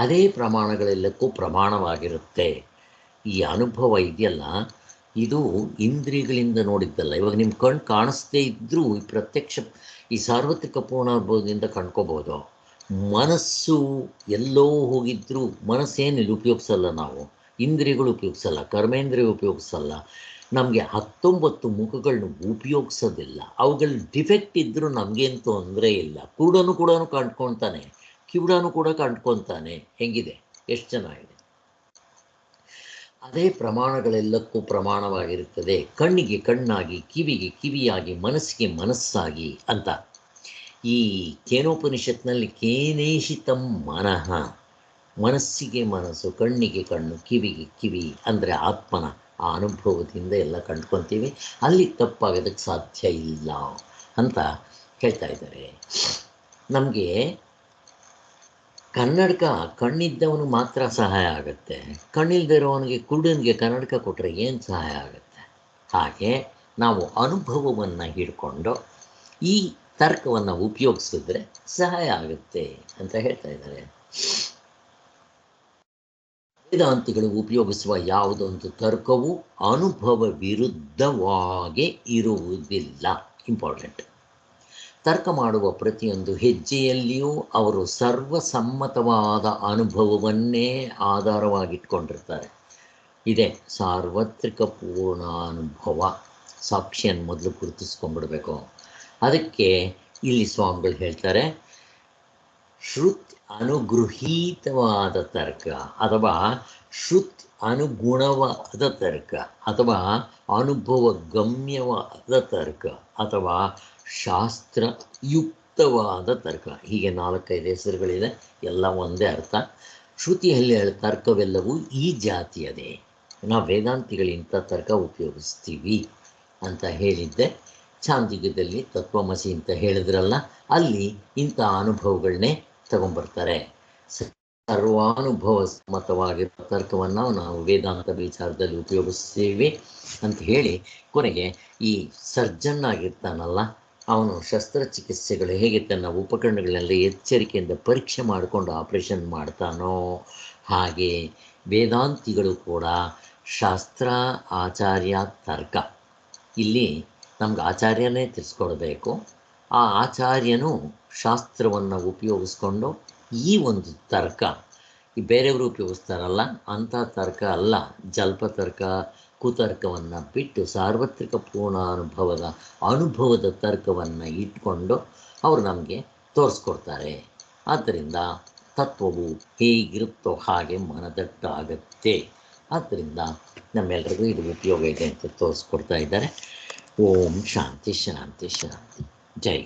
ಅದೇ ಪ್ರಮಾಣಗಳೆಲ್ಲಕ್ಕೂ ಪ್ರಮಾಣವಾಗಿರುತ್ತೆ. ಈ ಅನುಭವ ಇದೆಯಲ್ಲ, ಇದು ಇಂದ್ರಿಯಗಳಿಂದ ನೋಡಿದ್ದಲ್ಲ. ಇವಾಗ ನಿಮ್ಮ ಕಣ್ಣು ಕಾಣಿಸ್ದೇ ಇದ್ದರೂ ಈ ಪ್ರತ್ಯಕ್ಷ, ಈ ಸಾರ್ವತ್ರಿಕ ಪೂರ್ಣಾನುಭವದಿಂದ ಕಂಡ್ಕೋಬೋದು. ಮನಸ್ಸು ಎಲ್ಲೋ ಹೋಗಿದ್ದರೂ ಮನಸ್ಸೇನು ಇಲ್ಲಿ ಉಪಯೋಗಿಸಲ್ಲ, ನಾವು ಇಂದ್ರಿಯಗಳು ಉಪಯೋಗಿಸಲ್ಲ, ಕರ್ಮೇಂದ್ರಿಯ ಉಪಯೋಗಿಸಲ್ಲ, ನಮಗೆ 19 ಮುಖಗಳನ್ನ ಉಪಯೋಗಿಸೋದಿಲ್ಲ. ಅವುಗಳ ಡಿಫೆಕ್ಟ್ ಇದ್ದರೂ ನಮಗೇನು ತೊಂದರೆ ಇಲ್ಲ. ಕುರುಡನು ಕೂಡ ಕಂಡ್ಕೊತಾನೆ, ಕಿವುಡನು ಕೂಡ ಕಂಡ್ಕೊತಾನೆ. ಹೆಂಗಿದೆ, ಎಷ್ಟು ಚೆನ್ನಾಗಿದೆ. ಅದೇ ಪ್ರಮಾಣಗಳೆಲ್ಲಕ್ಕೂ ಪ್ರಮಾಣವಾಗಿರುತ್ತದೆ. ಕಣ್ಣಿಗೆ ಕಣ್ಣಾಗಿ, ಕಿವಿಗೆ ಕಿವಿಯಾಗಿ, ಮನಸ್ಸಿಗೆ ಮನಸ್ಸಾಗಿ ಅಂತ. ಈ ಕೇನೋಪನಿಷತ್ನಲ್ಲಿ ಕೇನೇಶಿತಂ ಮನಃ, ಮನಸ್ಸಿಗೆ ಮನಸ್ಸು, ಕಣ್ಣಿಗೆ ಕಣ್ಣು, ಕಿವಿಗೆ ಕಿವಿ ಅಂದರೆ ಆತ್ಮನ ಆ ಅನುಭವದಿಂದ ಎಲ್ಲ ಕಂಡ್ಕೊತೀವಿ. ಅಲ್ಲಿ ತಪ್ಪಾಗೋದಕ್ಕೆ ಸಾಧ್ಯ ಇಲ್ಲ ಅಂತ ಹೇಳ್ತಾ ಇದ್ದಾರೆ. ನಮಗೆ ಕನ್ನಡಕ ಕಣ್ಣಿದ್ದವನು ಮಾತ್ರ ಸಹಾಯ ಆಗುತ್ತೆ, ಕಣ್ಣಿಲ್ದಿರೋವನಿಗೆ, ಕುರುಡನಿಗೆ ಕನ್ನಡಕ ಕೊಟ್ಟರೆ ಏನು ಸಹಾಯ ಆಗುತ್ತೆ? ಹಾಗೆ ನಾವು ಅನುಭವವನ್ನು ಹಿಡ್ಕೊಂಡು ಈ ತರ್ಕವನ್ನು ಉಪಯೋಗಿಸಿದ್ರೆ ಸಹಾಯ ಆಗುತ್ತೆ ಅಂತ ಹೇಳ್ತಾ ಇದ್ದಾರೆ. ವೇದಾಂತಿಗಳು ಉಪಯೋಗಿಸುವ ಯಾವುದೊಂದು ತರ್ಕವು ಅನುಭವ ವಿರುದ್ಧವಾಗಿ ಇರುವುದಿಲ್ಲ. ಇಂಪಾರ್ಟೆಂಟ್. ತರ್ಕ ಮಾಡುವ ಪ್ರತಿಯೊಂದು ಹೆಜ್ಜೆಯಲ್ಲಿಯೂ ಅವರು ಸರ್ವಸಮ್ಮತವಾದ ಅನುಭವವನ್ನೇ ಆಧಾರವಾಗಿಟ್ಕೊಂಡಿರ್ತಾರೆ. ಇದೇ ಸಾರ್ವತ್ರಿಕ ಪೂರ್ಣಾನುಭವ. ಸಾಕ್ಷಿಯನ್ನು ಮೊದಲು ಗುರುತಿಸ್ಕೊಂಡ್ಬಿಡ್ಬೇಕು. ಅದಕ್ಕೆ ಇಲ್ಲಿ ಸ್ವಾಮಿಗಳು ಹೇಳ್ತಾರೆ, ಶ್ರುತ್ ಅನುಗೃಹೀತವಾದ ತರ್ಕ ಅಥವಾ ಶ್ರುತ್ ಅನುಗುಣವಾದ ತರ್ಕ ಅಥವಾ ಅನುಭವ ಗಮ್ಯವಾದ ತರ್ಕ ಅಥವಾ ಶಾಸ್ತ್ರಯುಕ್ತವಾದ ತರ್ಕ, ಹೀಗೆ 4-5 ಹೆಸರುಗಳಿದೆ. ಎಲ್ಲ ಒಂದೇ ಅರ್ಥ. ಶ್ರುತಿಯಲ್ಲಿ ತರ್ಕವೆಲ್ಲವೂ ಈ ಜಾತಿಯದೇ. ನಾವು ವೇದಾಂತಿಗಳಿಂಥ ತರ್ಕ ಉಪಯೋಗಿಸ್ತೀವಿ ಅಂತ ಹೇಳಿದ್ದೆ. ಚಾಂದಿಗ್ಯದಲ್ಲಿ ತತ್ವಮಸಿ ಅಂತ ಹೇಳಿದ್ರಲ್ಲ, ಅಲ್ಲಿ ಇಂಥ ಅನುಭವಗಳನ್ನೇ ತಗೊಂಡ್ಬರ್ತಾರೆ. ಸರ್ವಾನುಭವ ಮತವಾಗಿರುವ ತರ್ಕವನ್ನು ನಾವು ವೇದಾಂತ ವಿಚಾರದಲ್ಲಿ ಉಪಯೋಗಿಸ್ತೀವಿ ಅಂತ ಹೇಳಿ, ಕೊನೆಗೆ ಈ ಸರ್ಜನ್ ಆಗಿರ್ತಾನಲ್ಲ, ಅವನು ಶಸ್ತ್ರಚಿಕಿತ್ಸೆಗಳು ಹೇಗೆ ತನ್ನ ಉಪಕರಣಗಳೆಲ್ಲ ಎಚ್ಚರಿಕೆಯಿಂದ ಪರೀಕ್ಷೆ ಮಾಡಿಕೊಂಡು ಆಪರೇಷನ್ ಮಾಡ್ತಾನೋ, ಹಾಗೆ ವೇದಾಂತಿಗಳು ಕೂಡ ಶಾಸ್ತ್ರ, ಆಚಾರ್ಯ, ತರ್ಕ. ಇಲ್ಲಿ ನಮ್ಗೆ ಆಚಾರ್ಯನೇ ತಿಳಿಸ್ಕೊಡ್ಬೇಕು. ಆ ಆಚಾರ್ಯನು ಶಾಸ್ತ್ರವನ್ನು ಉಪಯೋಗಿಸ್ಕೊಂಡು ಈ ಒಂದು ತರ್ಕ, ಈ ಬೇರೆಯವರು ಉಪಯೋಗಿಸ್ತಾರಲ್ಲ ಅಂಥ ತರ್ಕ ಅಲ್ಲ, ಜಲ್ಪತರ್ಕ, ಕುತರ್ಕವನ್ನು ಬಿಟ್ಟು ಸಾರ್ವತ್ರಿಕ ಪೂರ್ಣಾನುಭವದ ಅನುಭವದ ತರ್ಕವನ್ನು ಇಟ್ಕೊಂಡು ಅವರು ನಮಗೆ ತೋರಿಸ್ಕೊಡ್ತಾರೆ. ಆದ್ದರಿಂದ ತತ್ವವು ಹೇಗಿರುತ್ತೋ ಹಾಗೆ ಮನದಟ್ಟಾಗತ್ತೆ. ಆದ್ದರಿಂದ ನಮ್ಮೆಲ್ಲರಿಗೂ ಇದು ಉಪಯೋಗ ಇದೆ ಅಂತ ತೋರಿಸ್ಕೊಡ್ತಾ ಇದ್ದಾರೆ. ಓಂ ಶಾಂತಿ ಶಾಂತಿ ಶಾಂತಿ. ಜೈ.